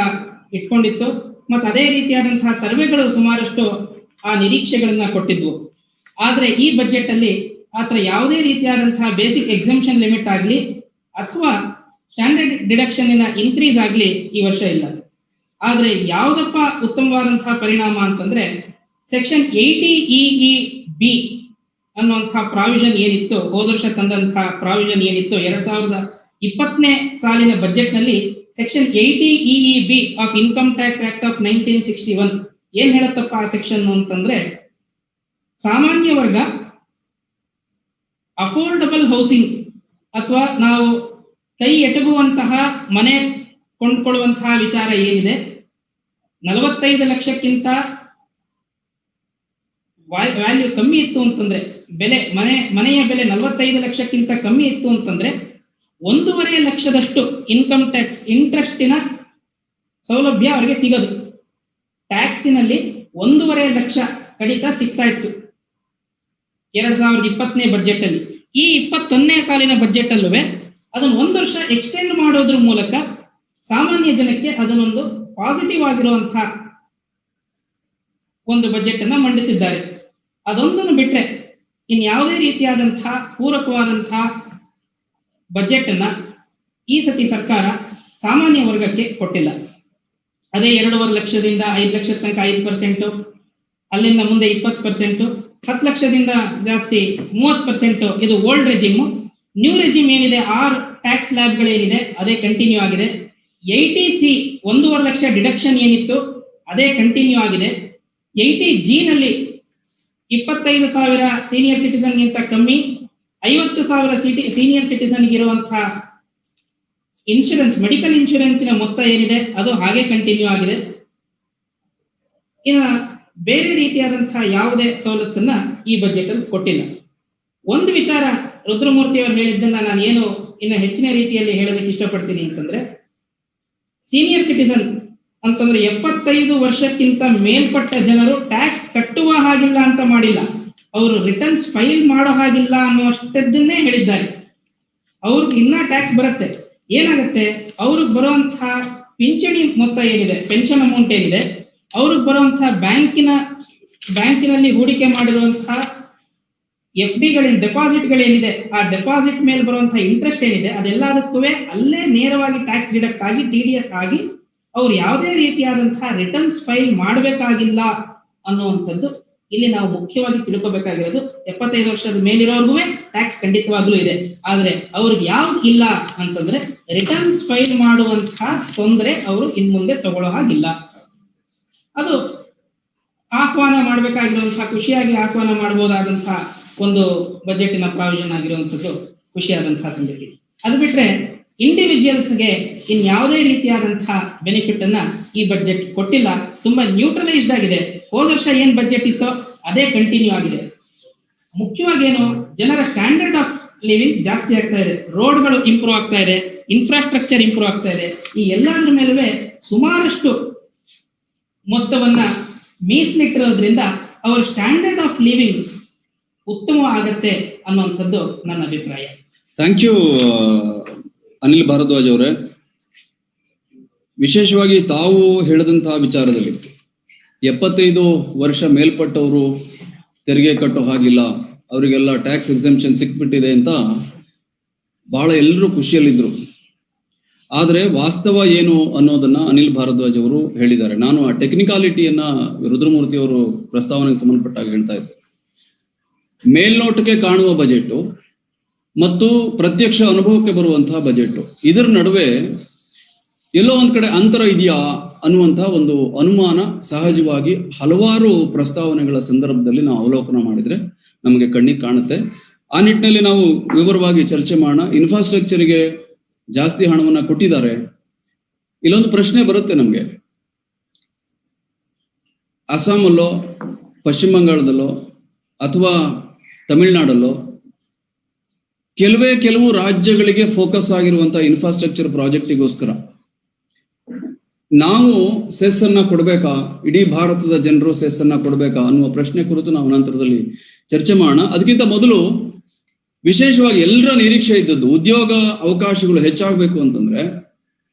Speaker 3: ಇಟ್ಕೊಂಡಿತ್ತು. ಮತ್ತು ಅದೇ ರೀತಿಯಾದಂತಹ ಸರ್ವೆಗಳು ಸುಮಾರಷ್ಟು ಆ ನಿರೀಕ್ಷೆಗಳನ್ನ ಕೊಟ್ಟಿದ್ವು. ಆದರೆ ಈ ಬಜೆಟ್ ಅಲ್ಲಿ ಆತರ ಯಾವುದೇ ರೀತಿಯಾದಂತಹ ಬೇಸಿಕ್ ಎಕ್ಸಂಪ್ಷನ್ ಲಿಮಿಟ್ ಆಗಲಿ ಅಥವಾ ಸ್ಟ್ಯಾಂಡರ್ಡ್ ಡಿಡಕ್ಷನ್ ಇನ್ಕ್ರೀಸ್ ಆಗಲಿ ಈ ವರ್ಷ ಇಲ್ಲ. ಆದರೆ ಯಾವುದಪ್ಪ ಉತ್ತಮವಾದಂತಹ ಪರಿಣಾಮ ಅಂತಂದ್ರೆ, ಸೆಕ್ಷನ್ 80EEB ಅನ್ನುವಂತಹ ಪ್ರಾವಿಷನ್ ಏನಿತ್ತು, ಹೋದ ವರ್ಷ ತಂದಂತಹ ಪ್ರಾವಿಷನ್ ಏನಿತ್ತು 2020ನೇ ಸಾಲಿನ ಬಜೆಟ್ ನಲ್ಲಿ section 80EEB of income tax act of 1961 ಏನ್ ಹೇಳತ್ತಪ್ಪ ಆ ಸೆಕ್ಷನ್ ಅಂತಂದ್ರೆ, ಸಾಮಾನ್ಯ ವರ್ಗ ಅಫೋರ್ಡಬಲ್ ಹೌಸಿಂಗ್ ಅಥವಾ ನಾವು ಕೈ ಎಟಗುವಂತಹ ಮನೆ ಕೊಂಡ್ಕೊಳ್ಳುವಂತಹ ವಿಚಾರ ಏನಿದೆ, 45 ಲಕ್ಷಕ್ಕಿಂತ ವ್ಯಾಲ್ಯೂ ಕಮ್ಮಿ ಇತ್ತು ಅಂತಂದ್ರೆ, ಬೆಲೆ ಮನೆಯ ಬೆಲೆ 45 ಲಕ್ಷಕ್ಕಿಂತ ಕಮ್ಮಿ ಇತ್ತು ಅಂತಂದ್ರೆ 1.5 ಲಕ್ಷದಷ್ಟು ಇನ್ಕಮ್ ಟ್ಯಾಕ್ಸ್ ಇಂಟ್ರೆಸ್ಟಿನ ಸೌಲಭ್ಯ ಅವರಿಗೆ ಸಿಗೋದು. ಟ್ಯಾಕ್ಸಿನಲ್ಲಿ 1.5 ಲಕ್ಷ ಕಡಿತ ಸಿಗ್ತಾ ಇತ್ತು 2020ನೇ ಬಜೆಟ್ ಅಲ್ಲಿ. ಈ 21ನೇ ಸಾಲಿನ ಬಜೆಟ್ ಅಲ್ಲೂ ಅದನ್ನು 1 ವರ್ಷ ಎಕ್ಸ್ಟೆಂಡ್ ಮಾಡೋದ್ರ ಮೂಲಕ ಸಾಮಾನ್ಯ ಜನಕ್ಕೆ ಅದನ್ನೊಂದು ಪಾಸಿಟಿವ್ ಆಗಿರುವಂತಹ ಒಂದು ಬಜೆಟ್ ಅನ್ನ ಮಂಡಿಸಿದ್ದಾರೆ. ಅದೊಂದನ್ನು ಬಿಟ್ರೆ ಇನ್ಯಾವುದೇ ರೀತಿಯಾದಂತಹ ಪೂರಕವಾದಂತಹ ಬಜೆಟ್ ಅನ್ನ ಈ ಸತಿ ಸರ್ಕಾರ ಸಾಮಾನ್ಯ ವರ್ಗಕ್ಕೆ ಕೊಟ್ಟಿಲ್ಲ. ಅದೇ 2.5 ಲಕ್ಷದಿಂದ 5 ಲಕ್ಷದ ತನಕ 5%, ಅಲ್ಲಿಂದ ಮುಂದೆ 20%, 10 ಲಕ್ಷದಿಂದ ಜಾಸ್ತಿ 30%. ಇದು ಓಲ್ಡ್ ರೆಜಿಮ್. ನ್ಯೂ ರೆಜಿಮ್ ಏನಿದೆ, 6 ಟ್ಯಾಕ್ಸ್ ಲ್ಯಾಬ್ಗಳೇನಿದೆ ಅದೇ ಕಂಟಿನ್ಯೂ ಆಗಿದೆ. 80C 1.5 ಲಕ್ಷ ಡಿಡಕ್ಷನ್ ಏನಿತ್ತು ಅದೇ ಕಂಟಿನ್ಯೂ ಆಗಿದೆ. 80G ನಲ್ಲಿ 25,000 ಸೀನಿಯರ್ ಸಿಟಿಸನ್ಗಿಂತ ಕಮ್ಮಿ 50,000 ಸೀನಿಯರ್ ಸಿಟಿಸನ್ಗೆ ಇರುವಂತಹ ಇನ್ಶೂರೆನ್ಸ್, ಮೆಡಿಕಲ್ ಇನ್ಶೂರೆನ್ಸಿನ ಮೊತ್ತ ಏನಿದೆ ಅದು ಹಾಗೆ ಕಂಟಿನ್ಯೂ ಆಗಿದೆ. ಇನ್ನು ಬೇರೆ ರೀತಿಯಾದಂತಹ ಯಾವುದೇ ಸವಲತ್ತನ್ನ ಈ ಬಜೆಟ್ ಅಲ್ಲಿ ಕೊಟ್ಟಿಲ್ಲ. ಒಂದು ವಿಚಾರ ರುದ್ರಮೂರ್ತಿ ಅವರು ಹೇಳಿದ್ದನ್ನ ನಾನು ಏನು ಇನ್ನು ಹೆಚ್ಚಿನ ರೀತಿಯಲ್ಲಿ ಹೇಳೋದಕ್ಕೆ ಇಷ್ಟಪಡ್ತೀನಿ ಅಂತಂದ್ರೆ, ಸೀನಿಯರ್ ಸಿಟಿಸನ್ ಅಂತಂದ್ರೆ 75 ವರ್ಷಕ್ಕಿಂತ ಮೇಲ್ಪಟ್ಟ ಜನರು ಟ್ಯಾಕ್ಸ್ ಕಟ್ಟುವ ಹಾಗಿಲ್ಲ ಅಂತ ಮಾಡಿಲ್ಲ, ಅವರು ರಿಟರ್ನ್ಸ್ ಫೈಲ್ ಮಾಡೋ ಹಾಗಿಲ್ಲ ಅನ್ನುವಷ್ಟನ್ನೇ ಹೇಳಿದ್ದಾರೆ. ಅವ್ರಿಗೆ ಇನ್ನ ಟ್ಯಾಕ್ಸ್ ಬರುತ್ತೆ. ಏನಾಗುತ್ತೆ, ಅವ್ರಿಗೆ ಬರುವಂತಹ ಪಿಂಚಣಿ ಮೊತ್ತ ಏನಿದೆ, ಪೆನ್ಷನ್ ಅಮೌಂಟ್ ಏನಿದೆ, ಅವ್ರಿಗೆ ಬರುವಂತಹ ಬ್ಯಾಂಕಿನಲ್ಲಿ ಹೂಡಿಕೆ ಮಾಡಿರುವಂತಹ FDಗಳೇನು, ಡೆಪಾಸಿಟ್ಗಳೇನಿದೆ, ಆ ಡೆಪಾಸಿಟ್ ಮೇಲೆ ಬರುವಂತಹ ಇಂಟ್ರೆಸ್ಟ್ ಏನಿದೆ ಅದೆಲ್ಲದಕ್ಕೂ ಅಲ್ಲೇ ನೇರವಾಗಿ ಟ್ಯಾಕ್ಸ್ ಡಿಡಕ್ಟ್ ಆಗಿ TDS ಆಗಿ ಅವ್ರು ಯಾವುದೇ ರೀತಿಯಾದಂತಹ ರಿಟರ್ನ್ಸ್ ಫೈಲ್ ಮಾಡಬೇಕಾಗಿಲ್ಲ ಅನ್ನುವಂಥದ್ದು ಇಲ್ಲಿ ನಾವು ಮುಖ್ಯವಾಗಿ ತಿಳ್ಕೋಬೇಕಾಗಿರೋದು. 75 ವರ್ಷದ ಮೇಲಿರೋರ್ಗೂ ಟ್ಯಾಕ್ಸ್ ಖಂಡಿತವಾಗ್ಲೂ ಇದೆ. ಆದ್ರೆ ಅವ್ರಿಗೆ ಯಾವ್ದು ಇಲ್ಲ ಅಂತಂದ್ರೆ ರಿಟರ್ನ್ಸ್ ಫೈಲ್ ಮಾಡುವಂತಹ ತೊಂದರೆ ಅವರು ಇನ್ ಮುಂದೆ ತಗೊಳ್ಳೋ ಹಾಗಿಲ್ಲ. ಅದು ಆಹ್ವಾನ ಮಾಡಬೇಕಾಗಿರುವಂತಹ, ಖುಷಿಯಾಗಿ ಆಹ್ವಾನ ಮಾಡಬಹುದಾದಂತಹ ಒಂದು ಬಜೆಟಿನ ಪ್ರಾವಿಷನ್ ಆಗಿರುವಂಥದ್ದು ಖುಷಿಯಾದಂತಹ ಸಂಗತಿ. ಅದು ಬಿಟ್ರೆ ಇಂಡಿವಿಜುವಲ್ಸ್ಗೆ ಇನ್ಯಾವುದೇ ರೀತಿಯಾದಂತಹ ಬೆನಿಫಿಟ್ ಅನ್ನ ಈ ಬಜೆಟ್ ಕೊಟ್ಟಿಲ್ಲ. ತುಂಬಾ ನ್ಯೂಟ್ರಲೈಸ್ಡ್ ಆಗಿದೆ. ಹೋದ ವರ್ಷ ಏನ್ ಬಜೆಟ್ ಇತ್ತೋ ಅದೇ ಕಂಟಿನ್ಯೂ ಆಗಿದೆ. ಮುಖ್ಯವಾಗಿ ಏನು, ಜನರ ಸ್ಟ್ಯಾಂಡರ್ಡ್ ಆಫ್ ಲಿವಿಂಗ್ ಜಾಸ್ತಿ ಆಗ್ತಾ ಇದೆ, ರೋಡ್ಗಳು ಇಂಪ್ರೂವ್ ಆಗ್ತಾ ಇದೆ, ಇನ್ಫ್ರಾಸ್ಟ್ರಕ್ಚರ್ ಇಂಪ್ರೂವ್ ಆಗ್ತಾ ಇದೆ. ಈ ಎಲ್ಲಾದ್ರ ಮೇಲೂ ಸುಮಾರಷ್ಟು ಮೊತ್ತವನ್ನ ಮೀಸಲಿಟ್ಟಿರೋದ್ರಿಂದ ಅವರ ಸ್ಟ್ಯಾಂಡರ್ಡ್ ಆಫ್ ಲಿವಿಂಗ್ ಉತ್ತಮವಾಗತ್ತೆ ಅನ್ನುವಂಥದ್ದು ನನ್ನ ಅಭಿಪ್ರಾಯ.
Speaker 1: ಥ್ಯಾಂಕ್ ಯು ಅನಿಲ್ ಭಾರದ್ವಾಜ್ ಅವರೇ. ವಿಶೇಷವಾಗಿ ತಾವು ಹೇಳಿದಂತಹ ವಿಚಾರದಲ್ಲಿ 75 ವರ್ಷ ಮೇಲ್ಪಟ್ಟವರು ತೆರಿಗೆ ಕಟ್ಟೋ ಹಾಗಿಲ್ಲ, ಅವರಿಗೆಲ್ಲ ಟ್ಯಾಕ್ಸ್ ಎಕ್ಸೆಂಪ್ಷನ್ ಸಿಕ್ಬಿಟ್ಟಿದೆ ಅಂತ ಬಹಳ ಎಲ್ಲರೂ ಖುಷಿಯಲ್ಲಿದ್ರು. ಆದರೆ ವಾಸ್ತವ ಏನು ಅನ್ನೋದನ್ನ ಅನಿಲ್ ಭಾರದ್ವಾಜ್ ಅವರು ಹೇಳಿದ್ದಾರೆ. ನಾನು ಆ ಟೆಕ್ನಿಕಾಲಿಟಿಯನ್ನ ರುದ್ರಮೂರ್ತಿ ಅವರು ಪ್ರಸ್ತಾವನೆಗೆ ಸಂಬಂಧಪಟ್ಟಾಗ ಹೇಳ್ತಾ ಇದ್ದೆ. ಮೇಲ್ನೋಟಕ್ಕೆ ಕಾಣುವ ಬಜೆಟ್ ಮತ್ತು ಪ್ರತ್ಯಕ್ಷ ಅನುಭವಕ್ಕೆ ಬರುವಂತಹ ಬಜೆಟ್, ಇದರ ನಡುವೆ ಎಲ್ಲೋ ಒಂದ್ ಕಡೆ ಅಂತರ ಇದೆಯಾ ಅನ್ನುವಂತಹ ಒಂದು ಅನುಮಾನ ಸಹಜವಾಗಿ ಹಲವಾರು ಪ್ರಸ್ತಾವನೆಗಳ ಸಂದರ್ಭದಲ್ಲಿ ನಾವು ಅವಲೋಕನ ಮಾಡಿದ್ರೆ ನಮಗೆ ಕಣ್ಣಿಗೆ ಕಾಣುತ್ತೆ. ಆ ನಿಟ್ಟಿನಲ್ಲಿ ನಾವು ವಿವರವಾಗಿ ಚರ್ಚೆ ಮಾಡೋಣ. ಇನ್ಫ್ರಾಸ್ಟ್ರಕ್ಚರ್ಗೆ ಜಾಸ್ತಿ ಹಣವನ್ನ ಕೊಟ್ಟಿದ್ದಾರೆ. ಇಲ್ಲೊಂದು ಪ್ರಶ್ನೆ ಬರುತ್ತೆ ನಮ್ಗೆ, ಅಸ್ಸಾಮಲ್ಲೋ ಪಶ್ಚಿಮ ಬಂಗಾಳದಲ್ಲೋ ಅಥವಾ ತಮಿಳುನಾಡಲ್ಲೋ ಕೆಲವು ರಾಜ್ಯಗಳಿಗೆ ಫೋಕಸ್ ಆಗಿರುವಂತಹ ಇನ್ಫ್ರಾಸ್ಟ್ರಕ್ಚರ್ ಪ್ರಾಜೆಕ್ಟಿಗೋಸ್ಕರ ನಾವು ಸೆಸ್ ಅನ್ನ ಕೊಡ್ಬೇಕಾ, ಇಡೀ ಭಾರತದ ಜನರು ಸೆಸ್ ಅನ್ನ ಕೊಡ್ಬೇಕಾ ಅನ್ನುವ ಪ್ರಶ್ನೆ ಕುರಿತು ನಾವು ನಂತರದಲ್ಲಿ ಚರ್ಚೆ ಮಾಡೋಣ. ಅದಕ್ಕಿಂತ ಮೊದಲು ವಿಶೇಷವಾಗಿ ಎಲ್ಲರ ನಿರೀಕ್ಷೆ ಇದ್ದದ್ದು ಉದ್ಯೋಗ ಅವಕಾಶಗಳು ಹೆಚ್ಚಾಗಬೇಕು ಅಂತಂದ್ರೆ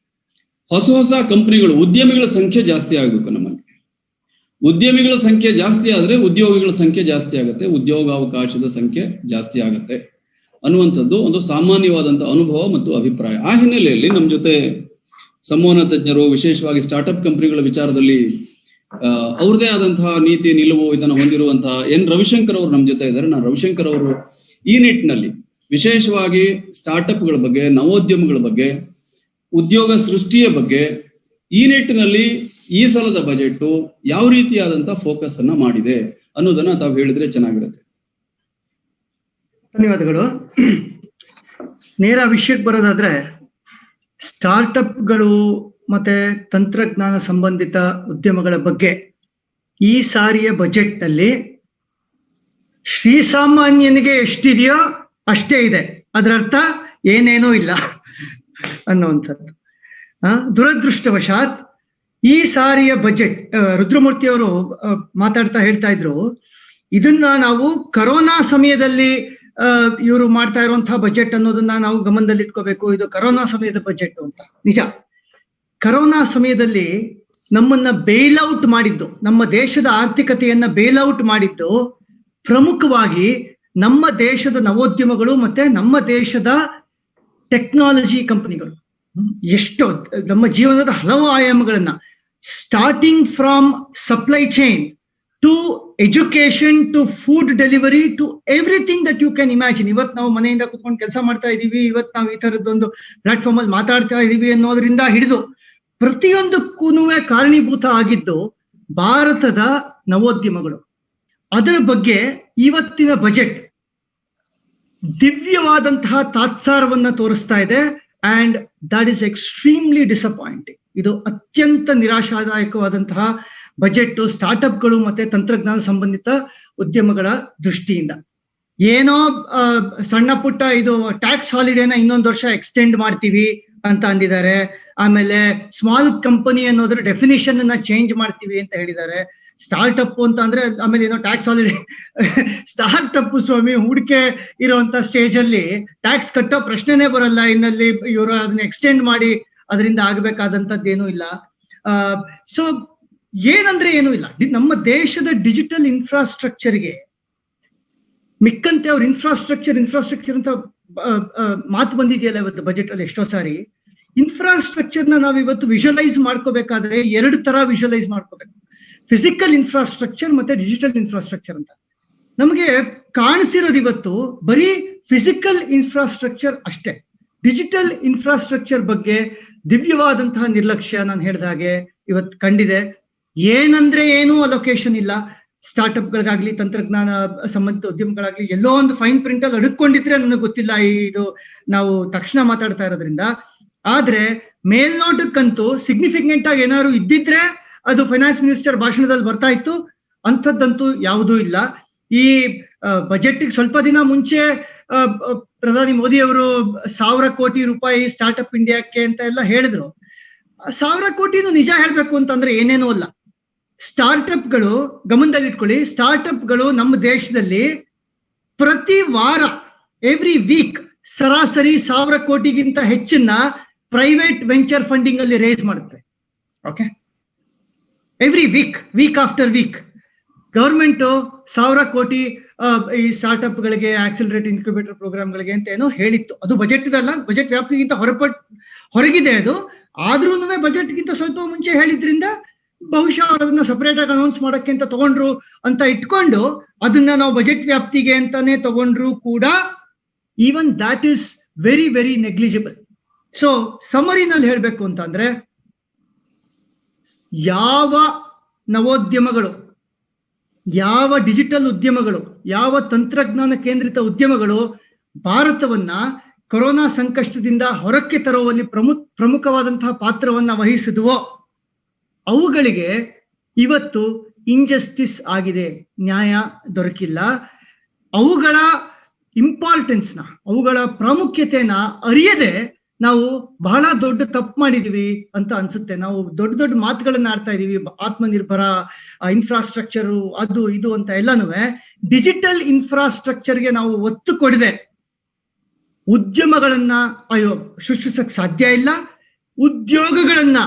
Speaker 1: ಹೊಸ ಕಂಪನಿಗಳು, ಉದ್ಯಮಿಗಳ ಸಂಖ್ಯೆ ಜಾಸ್ತಿ ಆಗ್ಬೇಕು. ನಮ್ಮಲ್ಲಿ ಉದ್ಯಮಿಗಳ ಸಂಖ್ಯೆ ಜಾಸ್ತಿ ಆದ್ರೆ ಉದ್ಯೋಗಿಗಳ ಸಂಖ್ಯೆ ಜಾಸ್ತಿ ಆಗುತ್ತೆ, ಉದ್ಯೋಗಾವಕಾಶದ ಸಂಖ್ಯೆ ಜಾಸ್ತಿ ಆಗತ್ತೆ ಅನ್ನುವಂಥದ್ದು ಒಂದು ಸಾಮಾನ್ಯವಾದಂತ ಅನುಭವ ಮತ್ತು ಅಭಿಪ್ರಾಯ. ಆ ಹಿನ್ನೆಲೆಯಲ್ಲಿ ನಮ್ಮ ಜೊತೆ ಸಂವಹನ ತಜ್ಞರು, ವಿಶೇಷವಾಗಿ ಸ್ಟಾರ್ಟ್ಅಪ್ ಕಂಪನಿಗಳ ವಿಚಾರದಲ್ಲಿ ಅವ್ರದೇ ಆದಂತಹ ನೀತಿ ನಿಲುವು ಇದನ್ನು ಹೊಂದಿರುವಂತಹ ಎನ್ ರವಿಶಂಕರ್ ಅವರು ನಮ್ಮ ಜೊತೆ ಇದ್ದಾರೆ. ನಾನು ರವಿಶಂಕರ್ ಅವರು ಈ ನಿಟ್ಟಿನಲ್ಲಿ ವಿಶೇಷವಾಗಿ ಸ್ಟಾರ್ಟ್ಅಪ್ಗಳ ಬಗ್ಗೆ, ನವೋದ್ಯಮಗಳ ಬಗ್ಗೆ, ಉದ್ಯೋಗ ಸೃಷ್ಟಿಯ ಬಗ್ಗೆ ಈ ನಿಟ್ಟಿನಲ್ಲಿ ಈ ಸಲದ ಬಜೆಟ್ ಯಾವ ರೀತಿಯಾದಂತಹ ಫೋಕಸ್ ಅನ್ನ ಮಾಡಿದೆ ಅನ್ನೋದನ್ನ ತಾವು ಹೇಳಿದ್ರೆ ಚೆನ್ನಾಗಿರುತ್ತೆ.
Speaker 4: ಧನ್ಯವಾದಗಳು. ನೇರ ವಿಷಯಕ್ಕೆ ಬರೋದಾದ್ರೆ, ಸ್ಟಾರ್ಟ್ಅಪ್ಗಳು ಮತ್ತೆ ತಂತ್ರಜ್ಞಾನ ಸಂಬಂಧಿತ ಉದ್ಯಮಗಳ ಬಗ್ಗೆ ಈ ಸಾರಿಯ ಬಜೆಟ್ ನಲ್ಲಿ ಶ್ರೀಸಾಮಾನ್ಯನಿಗೆ ಎಷ್ಟಿದೆಯೋ ಅಷ್ಟೇ ಇದೆ, ಅದರ ಅರ್ಥ ಏನೇನೂ ಇಲ್ಲ ಅನ್ನುವಂಥದ್ದು. ದುರದೃಷ್ಟವಶಾತ್ ಈ ಸಾರಿಯ ಬಜೆಟ್, ರುದ್ರಮೂರ್ತಿ ಅವರು ಮಾತಾಡ್ತಾ ಹೇಳ್ತಾ ಇದ್ರು, ಇದನ್ನ ನಾವು ಕರೋನಾ ಸಮಯದಲ್ಲಿ ಇವರು ಮಾಡ್ತಾ ಇರುವಂತಹ ಬಜೆಟ್ ಅನ್ನೋದನ್ನ ನಾವು ಗಮನದಲ್ಲಿ ಇಟ್ಕೋಬೇಕು. ಇದು ಕರೋನಾ ಸಮಯದ ಬಜೆಟ್ ಅಂತ. ನಿಜ, ಕರೋನಾ ಸಮಯದಲ್ಲಿ ನಮ್ಮನ್ನ ಬೇಲ್ಔಟ್ ಮಾಡಿದ್ದು, ನಮ್ಮ ದೇಶದ ಆರ್ಥಿಕತೆಯನ್ನ ಬೇಲ್ಔಟ್ ಮಾಡಿದ್ದು ಪ್ರಮುಖವಾಗಿ ನಮ್ಮ ದೇಶದ ನವೋದ್ಯಮಗಳು ಮತ್ತೆ ನಮ್ಮ ದೇಶದ ಟೆಕ್ನಾಲಜಿ ಕಂಪನಿಗಳು. ಎಷ್ಟೋ ನಮ್ಮ ಜೀವನದ ಹಲವು ಆಯಾಮಗಳನ್ನ, starting from supply chain to education to food delivery to everything that you can imagine. ಇವತ್ತು ನಾವು ಮನೆಯಿಂದ ಕುತ್ಕೊಂಡು ಕೆಲಸ ಮಾಡ್ತಾ ಇದೀವಿ, ಇವತ್ತು ನಾವು ಈ ತರದೊಂದು ಪ್ಲಾಟ್ಫಾರ್ಮ್ ಅಲ್ಲಿ ಮಾತಾಡ್ತಾ ಇದೀವಿ ಅನ್ನೋದ್ರಿಂದ ಹಿಡಿದು ಪ್ರತಿಯೊಂದಕ್ಕೂ ಕಾರಣೀಭೂತ ಆಗಿದ್ದು ಭಾರತದ ನವೋದ್ಯಮಗಳು. ಅದರ ಬಗ್ಗೆ ಇವತ್ತಿನ ಬಜೆಟ್ ದಿವ್ಯವಾದಂತಹ ತಾತ್ಸಾರವನ್ನ ತೋರಿಸ್ತಾ ಇದೆ. And that is extremely disappointing. ಇದು ಅತ್ಯಂತ ನಿರಾಶಾದಾಯಕವಾದಂತಹ ಬಜೆಟ್ ಸ್ಟಾರ್ಟ್ಅಪ್ಗಳು ಮತ್ತೆ ತಂತ್ರಜ್ಞಾನ ಸಂಬಂಧಿತ ಉದ್ಯಮಗಳ ದೃಷ್ಟಿಯಿಂದ. ಏನೋ ಸಣ್ಣ ಪುಟ್ಟ ಇದು ಟ್ಯಾಕ್ಸ್ ಹಾಲಿಡೇನ ಇನ್ನೊಂದು ವರ್ಷ ಎಕ್ಸ್ಟೆಂಡ್ ಮಾಡ್ತೀವಿ ಅಂತ ಅಂದಿದ್ದಾರೆ. ಆಮೇಲೆ ಸ್ಮಾಲ್ ಕಂಪನಿ ಅನ್ನೋದ್ರ ಡೆಫಿನಿಷನ್ ಅನ್ನ ಚೇಂಜ್ ಮಾಡ್ತೀವಿ ಅಂತ ಹೇಳಿದ್ದಾರೆ. ಸ್ಟಾರ್ಟ್ಅಪ್ ಅಂತ ಅಂದ್ರೆ ಆಮೇಲೆ ಏನೋ ಟ್ಯಾಕ್ಸ್ ಹಾಲಿಡೇ. ಸ್ಟಾರ್ಟ್ಅಪ್ ಸ್ವಾಮಿ, ಹೂಡಿಕೆ ಇರುವಂತ ಸ್ಟೇಜ್ ಅಲ್ಲಿ ಟ್ಯಾಕ್ಸ್ ಕಟ್ಟೋ ಪ್ರಶ್ನೆನೇ ಬರಲ್ಲ. ಇನ್ನಲ್ಲಿ ಇವರು ಅದನ್ನ ಎಕ್ಸ್ಟೆಂಡ್ ಮಾಡಿ ಅದರಿಂದ ಆಗ್ಬೇಕಾದಂತದ್ದೇನೂ ಇಲ್ಲ. ಸೊ ಏನಂದ್ರೆ ಏನೂ ಇಲ್ಲ. ನಮ್ಮ ದೇಶದ ಡಿಜಿಟಲ್ ಇನ್ಫ್ರಾಸ್ಟ್ರಕ್ಚರ್ಗೆ ಮಿಕ್ಕಂತೆ ಅವ್ರ ಇನ್ಫ್ರಾಸ್ಟ್ರಕ್ಚರ್ ಅಂತ ಮಾತು ಬಂದಿದೆಯಲ್ಲ ಇವತ್ತು ಬಜೆಟ್ ಅಲ್ಲಿ ಎಷ್ಟೋ ಸಾರಿ. ಇನ್ಫ್ರಾಸ್ಟ್ರಕ್ಚರ್ನ ನಾವು ಇವತ್ತು ವಿಜುವಲೈಸ್ ಮಾಡ್ಕೋಬೇಕಾದ್ರೆ 2 ತರ ವಿಜುವಲೈಸ್ ಮಾಡ್ಕೋಬೇಕು. ಫಿಸಿಕಲ್ ಇನ್ಫ್ರಾಸ್ಟ್ರಕ್ಚರ್ ಮತ್ತೆ ಡಿಜಿಟಲ್ ಇನ್ಫ್ರಾಸ್ಟ್ರಕ್ಚರ್ ಅಂತ. ನಮಗೆ ಕಾಣಿಸಿರೋದು ಇವತ್ತು ಬರೀ ಫಿಸಿಕಲ್ ಇನ್ಫ್ರಾಸ್ಟ್ರಕ್ಚರ್ ಅಷ್ಟೇ. ಡಿಜಿಟಲ್ ಇನ್ಫ್ರಾಸ್ಟ್ರಕ್ಚರ್ ಬಗ್ಗೆ ದಿವ್ಯವಾದಂತಹ ನಿರ್ಲಕ್ಷ್ಯ ನಾನು ಹೇಳಿದ ಹಾಗೆ ಇವತ್ತು ಕಂಡಿದೆ. ಏನಂದ್ರೆ ಏನೂ ಅಲೋಕೇಶನ್ ಇಲ್ಲ. ಸ್ಟಾರ್ಟ್ಅಪ್ಗಳಿಗಾಗ್ಲಿ ತಂತ್ರಜ್ಞಾನ ಸಂಬಂಧಿತ ಉದ್ಯಮಗಳಾಗ್ಲಿ ಎಲ್ಲೋ ಒಂದು ಫೈನ್ ಪ್ರಿಂಟ್ ಅಲ್ಲಿ ಅಡುಕೊಂಡಿದ್ರೆ ನನಗೆ ಗೊತ್ತಿಲ್ಲ, ಇದು ನಾವು ತಕ್ಷಣ ಮಾತಾಡ್ತಾ ಇರೋದ್ರಿಂದ. ಆದ್ರೆ ಮೇಲ್ನೋಟಕ್ಕಂತೂ ಸಿಗ್ನಿಫಿಕೆಂಟ್ ಆಗಿ ಏನಾದ್ರು ಇದ್ದಿದ್ರೆ ಅದು ಫೈನಾನ್ಸ್ ಮಿನಿಸ್ಟರ್ ಭಾಷಣದಲ್ಲಿ ಬರ್ತಾ ಇತ್ತು. ಅಂಥದ್ದಂತೂ ಯಾವುದೂ ಇಲ್ಲ. ಈ ಬಜೆಟ್ ಸ್ವಲ್ಪ ದಿನ ಮುಂಚೆ ಪ್ರಧಾನಿ ಮೋದಿ ಅವರು 1,000 ಕೋಟಿ ರೂಪಾಯಿ ಸ್ಟಾರ್ಟ್ಅಪ್ ಇಂಡಿಯಾಕ್ಕೆ ಅಂತ ಎಲ್ಲ ಹೇಳಿದ್ರು. 1,000 ಕೋಟಿನೂ ನಿಜ ಹೇಳ್ಬೇಕು ಅಂತಂದ್ರೆ ಏನೇನೂ ಅಲ್ಲ. ಸ್ಟಾರ್ಟ್ಅಪ್ಗಳು, ಗಮನದಲ್ಲಿಟ್ಕೊಳ್ಳಿ, ಸ್ಟಾರ್ಟ್ಅಪ್ಗಳು ನಮ್ಮ ದೇಶದಲ್ಲಿ ಪ್ರತಿ ವಾರ, ಎವ್ರಿ ವೀಕ್ ಸರಾಸರಿ 1,000 ಕೋಟಿಗಿಂತ ಹೆಚ್ಚನ್ನ ಪ್ರೈವೇಟ್ ವೆಂಚರ್ ಫಂಡಿಂಗ್ ಅಲ್ಲಿ ರೇಸ್ ಮಾಡುತ್ತೆ. Okay, every week after week government 1,000 crore ಈ ಸ್ಟಾರ್ಟ್ಅಪ್ ಗಳಿಗೆ, ಆಕ್ಸಿಲರೇಟ್ ಇನ್ಕ್ಯುಬೇಟರ್ ಪ್ರೋಗ್ರಾಮ್ಗಳಿಗೆ ಅಂತ ಏನೋ ಹೇಳಿತ್ತು. ಅದು ಬಜೆಟ್ ಇದಲ್ಲ, ಬಜೆಟ್ ವ್ಯಾಪ್ತಿಗಿಂತ ಹೊರಗಿದೆ ಅದು. ಆದ್ರೂ ಬಜೆಟ್ ಗಿಂತ ಸ್ವಲ್ಪ ಮುಂಚೆ ಹೇಳಿದ್ರಿಂದ ಬಹುಶಃ ಅದನ್ನ ಸಪರೇಟ್ ಆಗಿ ಅನೌನ್ಸ್ ಮಾಡಕ್ಕೆ ಅಂತ ತಗೊಂಡ್ರು ಅಂತ ಇಟ್ಕೊಂಡು ಅದನ್ನ ನಾವು ಬಜೆಟ್ ವ್ಯಾಪ್ತಿಗೆ ಅಂತಾನೆ ತಗೊಂಡ್ರು ಕೂಡ even that is very very negligible. So ಸಮರಿನಲ್ಲಿ ಹೇಳ್ಬೇಕು ಅಂತಂದ್ರೆ, ಯಾವ ನವೋದ್ಯಮಗಳು, ಯಾವ ಡಿಜಿಟಲ್ ಉದ್ಯಮಗಳು, ಯಾವ ತಂತ್ರಜ್ಞಾನ ಕೇಂದ್ರಿತ ಉದ್ಯಮಗಳು ಭಾರತವನ್ನ ಕೊರೋನಾ ಸಂಕಷ್ಟದಿಂದ ಹೊರಕ್ಕೆ ತರುವಲ್ಲಿ ಪ್ರಮುಖವಾದಂತಹ ಪಾತ್ರವನ್ನ ವಹಿಸಿದ್ವೋ ಅವುಗಳಿಗೆ ಇವತ್ತು ಇಂಜಸ್ಟಿಸ್ ಆಗಿದೆ, ನ್ಯಾಯ ದೊರಕಿಲ್ಲ. ಅವುಗಳ ಇಂಪಾರ್ಟೆನ್ಸ್ನ, ಅವುಗಳ ಪ್ರಾಮುಖ್ಯತೆನ ಅರಿಯದೆ ನಾವು ಬಹಳ ದೊಡ್ಡ ತಪ್ಪು ಮಾಡಿದೀವಿ ಅಂತ ಅನ್ಸುತ್ತೆ. ನಾವು ದೊಡ್ಡ ದೊಡ್ಡ ಮಾತುಗಳನ್ನ ಆಡ್ತಾ ಇದೀವಿ, ಆತ್ಮನಿರ್ಭರ ಇನ್ಫ್ರಾಸ್ಟ್ರಕ್ಚರ್, ಅದು ಇದು ಅಂತ ಎಲ್ಲಾನು. ಡಿಜಿಟಲ್ ಇನ್ಫ್ರಾಸ್ಟ್ರಕ್ಚರ್ಗೆ ನಾವು ಒತ್ತು ಕೊಡದೆ ಉದ್ಯಮಗಳನ್ನ ಸೃಷ್ಟಿಸಕ್ ಸಾಧ್ಯ ಇಲ್ಲ, ಉದ್ಯೋಗಗಳನ್ನ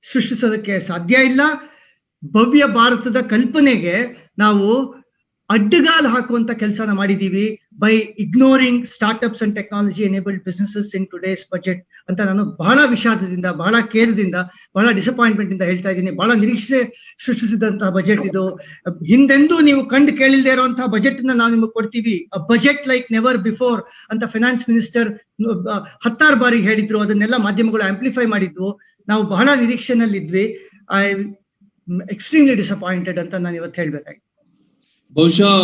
Speaker 4: ಸೃಷ್ಟಿಸೋದಕ್ಕೆ ಸಾಧ್ಯ ಇಲ್ಲ. ಭವ್ಯ ಭಾರತದ ಕಲ್ಪನೆಗೆ ನಾವು ಅಡ್ಡಗಾಲು ಹಾಕುವಂತ ಕೆಲಸನ ಮಾಡಿದೀವಿ by ignoring startups and technology enabled businesses in today's budget ಅಂತ ನಾನು ಬಹಳ ವಿಷಾದದಿಂದ, ಬಹಳ ಖೇದದಿಂದ, ಬಹಳ ಡಿಸಪಾಯಿಂಟ್ಮೆಂಟ್ ಇಂದ ಹೇಳ್ತಾ ಇದ್ದೀನಿ. ಬಹಳ ನಿರೀಕ್ಷೆ ಸೃಷ್ಟಿಸಿದಂತಹ ಬಜೆಟ್ ಇದು. ಹಿಂದೆಂದೂ ನೀವು ಕಂಡು ಕೇಳಿಲ್ದೇ ಇರುವಂತಹ ಬಜೆಟ್ ನ ನಾವು ನಿಮಗೆ ಕೊಡ್ತೀವಿ, ಬಜೆಟ್ ಲೈಕ್ ನೆವರ್ ಬಿಫೋರ್ ಅಂತ ಫೈನಾನ್ಸ್ ಮಿನಿಸ್ಟರ್ 10 ಬಾರಿ ಹೇಳಿದ್ರು. ಅದನ್ನೆಲ್ಲ ಮಾಧ್ಯಮಗಳು ಆಂಪ್ಲಿಫೈ ಮಾಡಿದ್ವು. ನಾವು ಬಹಳ ನಿರೀಕ್ಷೆನಲ್ಲಿದ್ವಿ. ಐ ಎಕ್ಸ್ಟ್ರೀಮ್ಲಿ ಡಿಸಪಾಯಿಂಟೆಡ್ ಅಂತ ನಾನು ಇವತ್ತು ಹೇಳ್ಬೇಕಾಗಿ.
Speaker 1: ಬಹುಶಃ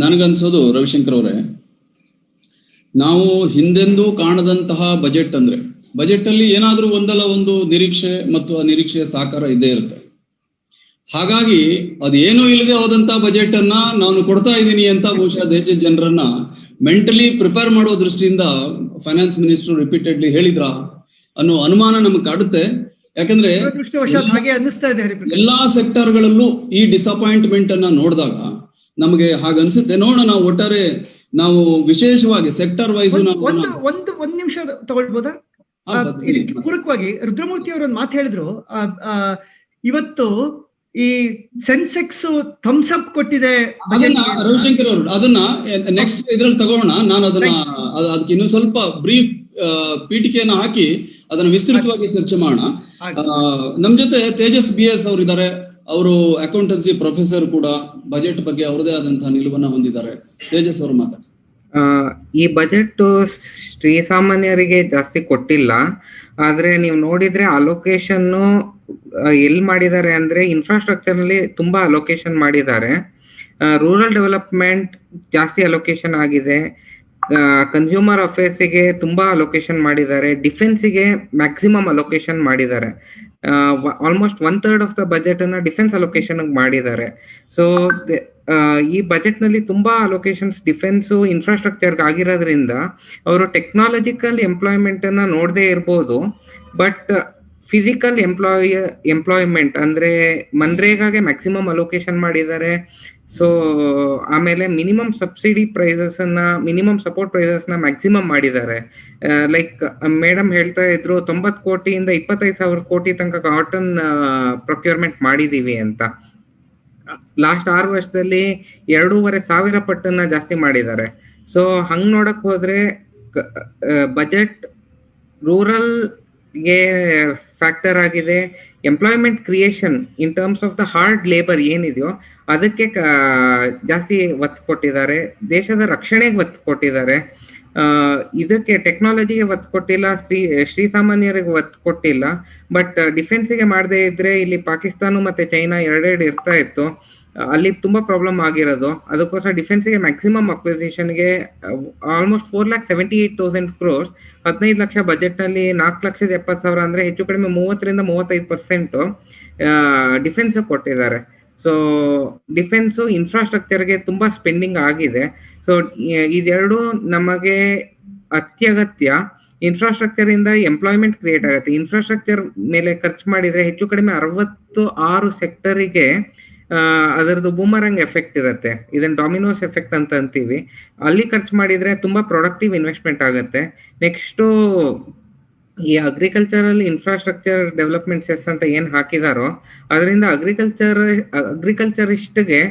Speaker 1: ನನಗನ್ಸೋದು ರವಿಶಂಕರ್ ಅವರೇ, ನಾವು ಹಿಂದೆಂದೂ ಕಾಣದಂತಹ ಬಜೆಟ್ ಅಂದ್ರೆ, ಬಜೆಟ್ ಅಲ್ಲಿ ಏನಾದ್ರೂ ಒಂದಲ್ಲ ಒಂದು ನಿರೀಕ್ಷೆ ಮತ್ತು ಆ ನಿರೀಕ್ಷೆಯ ಸಾಕಾರ ಇದ್ದೇ ಇರುತ್ತೆ. ಹಾಗಾಗಿ ಅದೇನೂ ಇಲ್ಲದೆ ಹೋದಂತಹ ಬಜೆಟ್ ಅನ್ನ ನಾನು ಕೊಡ್ತಾ ಇದ್ದೀನಿ ಅಂತ ಬಹುಶಃ ದೇಶದ ಜನರನ್ನ ಮೆಂಟಲಿ ಪ್ರಿಪೇರ್ ಮಾಡೋ ದೃಷ್ಟಿಯಿಂದ ಫೈನಾನ್ಸ್ ಮಿನಿಸ್ಟರ್ ರಿಪೀಟೆಡ್ಲಿ ಹೇಳಿದ್ರ ಅನ್ನೋ ಅನುಮಾನ ನಮಗೆ ಕಾಡುತ್ತೆ. ಯಾಕಂದ್ರೆ ಎಲ್ಲಾ ಸೆಕ್ಟರ್ಗಳಲ್ಲೂ ಈ ಡಿಸಪಾಯಿಂಟ್ಮೆಂಟ್ ಅನ್ನ ನೋಡಿದಾಗ ನಮಗೆ ಹಾಗನ್ಸುತ್ತೆ. ನೋಡೋಣ, ನಾವು ಒಟ್ಟಾರೆ ನಾವು ವಿಶೇಷವಾಗಿ ಸೆಕ್ಟರ್ ವೈಸ್
Speaker 4: ಒಂದ್ ನಿಮಿಷ ತಗೊಳ್ಬೋದಾ? ಪೂರಕವಾಗಿ ರುದ್ರಮೂರ್ತಿ ಅವರು ಒಂದು ಮಾತು ಹೇಳಿದ್ರು. ಇವತ್ತು ಈ ಸೆನ್ಸೆಕ್ಸ್ ಥಮ್ಸ್ ಅಪ್ ಕೊಟ್ಟಿದೆ.
Speaker 1: ರವಿಶಂಕರ್ ಅವರು ಅದನ್ನ ನೆಕ್ಸ್ಟ್ ಇದ್ರಲ್ಲಿ ತಗೋಣ. ನಾನು ಅದನ್ನ ಅದಕ್ಕೆ ಇನ್ನೂ ಸ್ವಲ್ಪ ಬ್ರೀಫ್ ಪೀಠಿಕೆಯನ್ನ ಹಾಕಿ ಅದನ್ನ ವಿಸ್ತೃತವಾಗಿ ಚರ್ಚೆ ಮಾಡೋಣ. ನಮ್ ಜೊತೆ ತೇಜಸ್ BS ಅವರು ಇದ್ದಾರೆ. ಅವರು ಅಕೌಂಟೆನ್ಸಿ ಪ್ರೊಫೆಸರ್ ಕೂಡ, ಬಜೆಟ್ ಬಗ್ಗೆ ಅವರದೇ ಆದಂತಹ ನಿಲುವನ್ನ ಹೊಂದಿದ್ದಾರೆ. ತೇಜಸ್ ಅವರು ಮಾತಾಡಿ.
Speaker 5: ಈ ಬಜೆಟ್ ಶ್ರೀಸಾಮಾನ್ಯರಿಗೆ ಜಾಸ್ತಿ ಕೊಟ್ಟಿಲ್ಲ. ಆದ್ರೆ ನೀವು ನೋಡಿದ್ರೆ ಅಲೋಕೇಶನ್ ಎಲ್ಲಿ ಮಾಡಿದ್ದಾರೆ ಅಂದ್ರೆ ಇನ್ಫ್ರಾಸ್ಟ್ರಕ್ಚರ್ ನಲ್ಲಿ ತುಂಬಾ ಅಲೋಕೇಶನ್ ಮಾಡಿದ್ದಾರೆ. ರೂರಲ್ ಡೆವಲಪ್ಮೆಂಟ್ ಜಾಸ್ತಿ ಅಲೋಕೇಶನ್ ಆಗಿದೆ. ಕನ್ಸ್ಯೂಮರ್ ಅಫೇರ್ಸ್ಗೆ ತುಂಬಾ ಅಲೋಕೇಶನ್ ಮಾಡಿದ್ದಾರೆ. ಡಿಫೆನ್ಸ್ಗೆ ಮ್ಯಾಕ್ಸಿಮಮ್ ಅಲೋಕೇಶನ್ ಮಾಡಿದ್ದಾರೆ. ಆಲ್ಮೋಸ್ಟ್ 1/3 ಆಫ್ ದ ಬಜೆಟ್ ಅನ್ನ ಡಿಫೆನ್ಸ್ ಅಲೋಕೇಶನ್ ಮಾಡಿದ್ದಾರೆ. ಸೊ ಈ ಬಜೆಟ್ ನಲ್ಲಿ ತುಂಬಾ ಅಲೋಕೇಶನ್ಸ್ ಡಿಫೆನ್ಸ್ ಇನ್ಫ್ರಾಸ್ಟ್ರಕ್ಚರ್ ಆಗಿರೋದ್ರಿಂದ ಅವರು ಟೆಕ್ನಾಲಜಿಕಲ್ ಎಂಪ್ಲಾಯ್ಮೆಂಟ್ ಅನ್ನ ನೋಡದೇ ಇರ್ಬೋದು, ಬಟ್ ಫಿಸಿಕಲ್ ಎಂಪ್ಲಾಯ್ಮೆಂಟ್ ಅಂದ್ರೆ ಮನ್ರೇಗಾಗೆ ಮ್ಯಾಕ್ಸಿಮಮ್ ಅಲೋಕೇಶನ್ ಮಾಡಿದ್ದಾರೆ. ಸೊ ಆಮೇಲೆ ಮಿನಿಮಮ್ ಸಬ್ಸಿಡಿ ಪ್ರೈಸಸ್ ಅನ್ನ, ಮಿನಿಮಮ್ ಸಪೋರ್ಟ್ ಪ್ರೈಸಸ್ ನ ಮ್ಯಾಕ್ಸಿಮಮ್ ಮಾಡಿದ್ದಾರೆ. ಲೈಕ್ ಮೇಡಮ್ ಹೇಳ್ತಾ ಇದ್ರು 90 ಕೋಟಿಯಿಂದ 25,000 ಕೋಟಿ ತನಕ ಕಾಟನ್ ಪ್ರೊಕ್ಯೂರ್ಮೆಂಟ್ ಮಾಡಿದೀವಿ ಅಂತ. ಲಾಸ್ಟ್ 6 ವರ್ಷದಲ್ಲಿ 2,500 ಪಟ್ಟನ್ನ ಜಾಸ್ತಿ ಮಾಡಿದ್ದಾರೆ. ಸೊ ಹಂಗ್ ನೋಡಕ್ ಹೋದ್ರೆ ಬಜೆಟ್ ರೂರಲ್ ಗೆ ಫ್ಯಾಕ್ಟರ್ ಆಗಿದೆ. Employment creation in terms of the hard labour ಏನಿದೆಯೋ ಅದಕ್ಕೆ ಜಾಸ್ತಿ ಒತ್ತು ಕೊಟ್ಟಿದ್ದಾರೆ. ದೇಶದ ರಕ್ಷಣೆಗೆ ಒತ್ತು ಕೊಟ್ಟಿದ್ದಾರೆ. ಇದಕ್ಕೆ ಟೆಕ್ನಾಲಜಿಗೆ ಒತ್ತು ಕೊಟ್ಟಿಲ್ಲ, ಶ್ರೀಸಾಮಾನ್ಯರಿಗೆ ಒತ್ತು ಕೊಟ್ಟಿಲ್ಲ. ಬಟ್ ಡಿಫೆನ್ಸ್ಗೆ ಮಾಡದೇ ಇದ್ರೆ ಇಲ್ಲಿ ಪಾಕಿಸ್ತಾನ ಮತ್ತೆ ಚೈನಾ ಎರಡೆರಡು ಇರ್ತಾ ಇತ್ತು, ಅಲ್ಲಿ ತುಂಬಾ ಪ್ರಾಬ್ಲಮ್ ಆಗಿರೋದು. ಅದಕ್ಕೋಸ್ಕರ ಡಿಫೆನ್ಸ್ಗೆ ಮ್ಯಾಕ್ಸಿಮಮ್ ಅಕ್ವಿಸಿಷನ್ಗೆ ಆಲ್ಮೋಸ್ಟ್ 4,78,000 crores, 15 ಲಕ್ಷ ಬಜೆಟ್ ನಲ್ಲಿ 4,70,000 ಅಂದ್ರೆ ಹೆಚ್ಚು ಕಡಿಮೆ 30-35% ಡಿಫೆನ್ಸ್ ಕೊಟ್ಟಿದ್ದಾರೆ. ಸೊ ಡಿಫೆನ್ಸ್ ಇನ್ಫ್ರಾಸ್ಟ್ರಕ್ಚರ್ಗೆ ತುಂಬಾ ಸ್ಪೆಂಡಿಂಗ್ ಆಗಿದೆ. ಸೊ ಇದೆರಡು ನಮಗೆ ಅತ್ಯಗತ್ಯ. ಇನ್ಫ್ರಾಸ್ಟ್ರಕ್ಚರ್ ಇಂದ ಎಂಪ್ಲಾಯ್ಮೆಂಟ್ ಕ್ರಿಯೇಟ್ ಆಗುತ್ತೆ. ಇನ್ಫ್ರಾಸ್ಟ್ರಕ್ಚರ್ ಮೇಲೆ ಖರ್ಚು ಮಾಡಿದ್ರೆ ಹೆಚ್ಚು ಕಡಿಮೆ 66 ಸೆಕ್ಟರಿಗೆ ಅದರದ್ದು ಬೂಮರಂಗ್ ಎಫೆಕ್ಟ್ ಇರುತ್ತೆ. ಇದನ್ನ ಡಾಮಿನೋಸ್ ಎಫೆಕ್ಟ್ ಅಂತ ಅಂತೀವಿ. ಅಲ್ಲಿ ಖರ್ಚು ಮಾಡಿದ್ರೆ ತುಂಬಾ ಪ್ರೊಡಕ್ಟಿವ್ ಇನ್ವೆಸ್ಟ್ಮೆಂಟ್ ಆಗುತ್ತೆ. ನೆಕ್ಸ್ಟು ಈ ಅಗ್ರಿಕಲ್ಚರಲ್ ಇನ್ಫ್ರಾಸ್ಟ್ರಕ್ಚರ್ ಡೆವಲಪ್ಮೆಂಟ್ ಸೆಸ್ ಅಂತ ಏನ್ ಹಾಕಿದಾರೋ ಅದರಿಂದ ಅಗ್ರಿಕಲ್ಚರಿಸ್ಟ್ಗೆ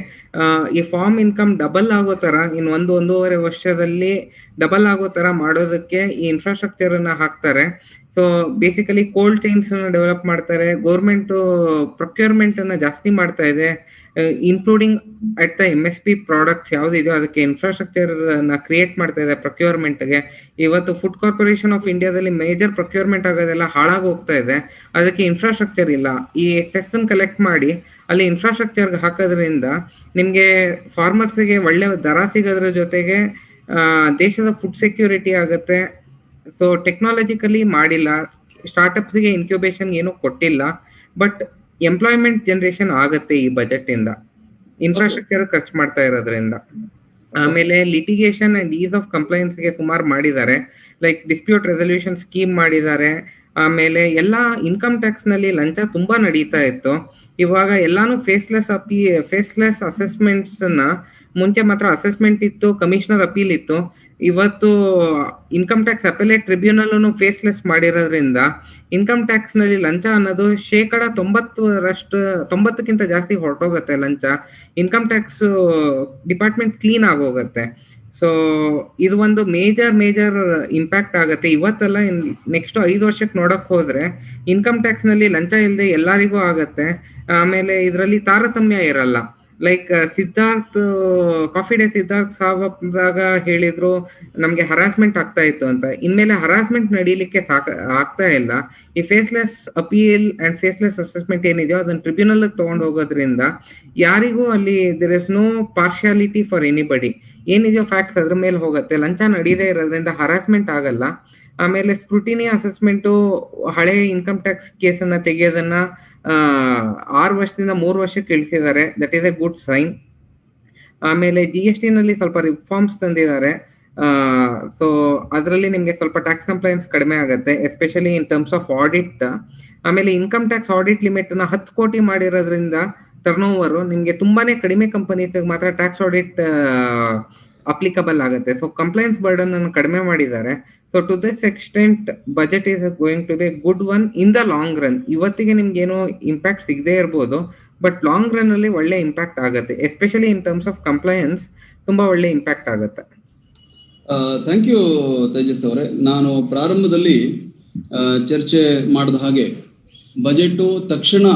Speaker 5: ಈ ಫಾರ್ಮ್ ಇನ್ಕಮ್ ಡಬಲ್ ಆಗೋ ತರ ಇನ್ 1-1.5 ವರ್ಷದಲ್ಲಿ ಡಬಲ್ ಆಗೋ ತರ ಮಾಡೋದಕ್ಕೆ ಈ ಇನ್ಫ್ರಾಸ್ಟ್ರಕ್ಚರ್ ಅನ್ನ ಹಾಕ್ತಾರೆ. So basically cold chains develop ಮಾಡ್ತಾರೆ. ಗೌರ್ಮೆಂಟ್ ಪ್ರೊಕ್ಯೂರ್ಮೆಂಟ್ ಅನ್ನ ಜಾಸ್ತಿ ಮಾಡ್ತಾ ಇದೆ, including at the MSP products ಯಾವ್ದಿದೆಯೋ ಅದಕ್ಕೆ ಇನ್ಫ್ರಾಸ್ಟ್ರಕ್ಚರ್ ನ ಕ್ರಿಯೇಟ್ ಮಾಡ್ತಾ ಇದೆ ಪ್ರೊಕ್ಯೂರ್ಮೆಂಟ್ಗೆ. ಇವತ್ತು ಫುಡ್ ಕಾರ್ಪೊರೇಷನ್ ಆಫ್ ಇಂಡಿಯಾದಲ್ಲಿ ಮೇಜರ್ ಪ್ರೊಕ್ಯೂರ್ಮೆಂಟ್ ಆಗೋದೆಲ್ಲ ಹಾಳಾಗಿ ಹೋಗ್ತಾ ಇದೆ, ಅದಕ್ಕೆ ಇನ್ಫ್ರಾಸ್ಟ್ರಕ್ಚರ್ ಇಲ್ಲ. ಈ ಸೆಸ್ ಕಲೆಕ್ಟ್ ಮಾಡಿ ಅಲ್ಲಿ ಇನ್ಫ್ರಾಸ್ಟ್ರಕ್ಚರ್ ಹಾಕೋದ್ರಿಂದ ನಿಮ್ಗೆ ಫಾರ್ಮರ್ಸ್ಗೆ ಒಳ್ಳೆ ದರ ಸಿಗೋದ್ರ ಜೊತೆಗೆ ದೇಶದ ಫುಡ್ ಸೆಕ್ಯೂರಿಟಿ ಆಗುತ್ತೆ. ಸೊ ಟೆಕ್ನಾಲಜಿಕಲಿ ಮಾಡಿಲ್ಲ, ಸ್ಟಾರ್ಟ್ಅಪ್ಸ್ಗೆ ಇನ್ಕ್ಯುಬೇಷನ್ ಏನು ಕೊಟ್ಟಿಲ್ಲ, ಬಟ್ ಎಂಪ್ಲಾಯ್ಮೆಂಟ್ ಜನರೇಷನ್ ಆಗತ್ತೆ ಈ ಬಜೆಟ್ ಇಂದ, ಇನ್ಫ್ರಾಸ್ಟ್ರಕ್ಚರ್ ಖರ್ಚು ಮಾಡ್ತಾ ಇರೋದ್ರಿಂದ. ಆಮೇಲೆ litigation and is of compliance ಗೆ ಸುಮಾರು ಮಾಡಿದ್ದಾರೆ, ಲೈಕ್ ಡಿಸ್ಪ್ಯೂಟ್ ರೆಸಲ್ಯೂಷನ್ ಸ್ಕೀಮ್ ಮಾಡಿದ್ದಾರೆ. ಆಮೇಲೆ ಎಲ್ಲಾ ಇನ್ಕಮ್ ಟ್ಯಾಕ್ಸ್ ನಲ್ಲಿ ಲಂಚ ತುಂಬಾ ನಡೀತಾ ಇತ್ತು. ಇವಾಗ ಎಲ್ಲಾನು ಫೇಸ್ಲೆಸ್ ಅಸೆಸ್ಮೆಂಟ್ಸ್ ನ, ಮುಂಚೆ ಮಾತ್ರ ಅಸೆಸ್ಮೆಂಟ್ ಇತ್ತು, ಕಮಿಷನರ್ ಅಪೀಲ್ ಇತ್ತು. ಇವತ್ತು income tax appellate tribunal faceless ಮಾಡಿರೋದ್ರಿಂದ ಇನ್ಕಮ್ ಟ್ಯಾಕ್ಸ್ ನಲ್ಲಿ ಲಂಚ ಅನ್ನೋದು 90% ಜಾಸ್ತಿ ಹೊರಟೋಗುತ್ತೆ ಲಂಚ. ಇನ್ಕಮ್ ಟ್ಯಾಕ್ಸ್ ಡಿಪಾರ್ಟ್ಮೆಂಟ್ ಕ್ಲೀನ್ ಆಗೋಗತ್ತೆ. ಸೊ ಇದು ಒಂದು ಮೇಜರ್ ಇಂಪ್ಯಾಕ್ಟ್ ಆಗುತ್ತೆ. ಇವತ್ತೆಲ್ಲ ನೆಕ್ಸ್ಟ್ 5 ವರ್ಷಕ್ಕೆ ನೋಡಕ್ ಹೋದ್ರೆ ಇನ್ಕಮ್ ಟ್ಯಾಕ್ಸ್ ನಲ್ಲಿ ಲಂಚ ಇಲ್ಲದೆ ಎಲ್ಲರಿಗೂ ಆಗತ್ತೆ. ಆಮೇಲೆ ಇದರಲ್ಲಿ ತಾರತಮ್ಯ ಇರಲ್ಲ. ಲೈಕ್ ಕಾಫಿ ಡೇ ಸಿದ್ಧಾರ್ಥ್ ಸಾವಾಗ ಹೇಳಿದ್ರು ನಮ್ಗೆ ಹರಾಸ್ಮೆಂಟ್ ಆಗ್ತಾ ಇತ್ತು ಅಂತ. ಇನ್ಮೇಲೆ ಹರಾಸ್ಮೆಂಟ್ ನಡೀಲಿಕ್ಕೆ ಆಗ್ತಾ ಇಲ್ಲ. ಈ faceless appeal and faceless assessment ಏನಿದೆಯೋ ಅದನ್ನ ಟ್ರಿಬ್ಯುನಲ್ ತಗೊಂಡು ಹೋಗೋದ್ರಿಂದ ಯಾರಿಗೂ ಅಲ್ಲಿ there is no partiality for anybody. ಏನಿದೆಯೋ ಫ್ಯಾಕ್ಟ್ಸ್ ಅದ್ರ ಮೇಲೆ ಹೋಗುತ್ತೆ. ಲಂಚ ನಡೀದೇ ಇರೋದ್ರಿಂದ ಹರಾಸ್ಮೆಂಟ್ ಆಗಲ್ಲ. ಆಮೇಲೆ ಸ್ಕ್ರೂಟಿನಿ ಅಸೆಸ್ಮೆಂಟು ಹಳೆ ಇನ್ಕಮ್ ಟ್ಯಾಕ್ಸ್ ಕೇಸನ್ನ ತೆಗೆಯೋದನ್ನ 6 ವರ್ಷದಿಂದ 3 ವರ್ಷಕ್ಕೆ ಇಳಿಸಿದ್ದಾರೆ. That is a good sign. ಆಮೇಲೆ GST ನಲ್ಲಿ ಸ್ವಲ್ಪ ರಿಫಾರ್ಮ್ಸ್ ತಂದಿದ್ದಾರೆ. ಸೊ ಅದರಲ್ಲಿ ನಿಮ್ಗೆ ಸ್ವಲ್ಪ ಟ್ಯಾಕ್ಸ್ ಕಂಪ್ಲೈನ್ಸ್ ಕಡಿಮೆ ಆಗುತ್ತೆ, especially in terms of audit. ಆಮೇಲೆ ಇನ್ಕಮ್ ಟ್ಯಾಕ್ಸ್ ಆಡಿಟ್ ಲಿಮಿಟ್ ನ 10 ಕೋಟಿ ಮಾಡಿರೋದ್ರಿಂದ ಟರ್ನ್ ಓವರ್ ನಿಮ್ಗೆ ತುಂಬಾನೇ ಕಡಿಮೆ ಕಂಪನೀಸ್ ಮಾತ್ರ ಟ್ಯಾಕ್ಸ್ ಆಡಿಟ್ ಅಪ್ಲಿಕಬಲ್ ಆಗುತ್ತೆ. ಸೊ ಕಂಪ್ಲೈನ್ಸ್ ಬರ್ಡನ್ ಅನ್ನು ಕಡಿಮೆ ಮಾಡಿದ್ದಾರೆ. So to this extent budget is going to be good one in the long run. ಇವತ್ತಿಗೆ ನಿಮ್ಗೆ ಏನೋ ಇಂಪ್ಯಾಕ್ಟ್ ಸಿಗದೇ ಇರ್ಬೋದು, ಬಟ್ ಲಾಂಗ್ ರನ್ ಅಲ್ಲಿ ಒಳ್ಳೆ ಇಂಪ್ಯಾಕ್ಟ್ ಆಗುತ್ತೆ. Especially in terms of compliance ತುಂಬಾ ಒಳ್ಳೆ ಇಂಪ್ಯಾಕ್ಟ್ ಆಗುತ್ತೆ.
Speaker 1: ಥ್ಯಾಂಕ್ ಯು ತೇಜಸ್ ಅವರೇ. ನಾನು ಪ್ರಾರಂಭದಲ್ಲಿ ಚರ್ಚೆ ಮಾಡಿದ ಹಾಗೆ ಬಜೆಟ್ ತಕ್ಷಣ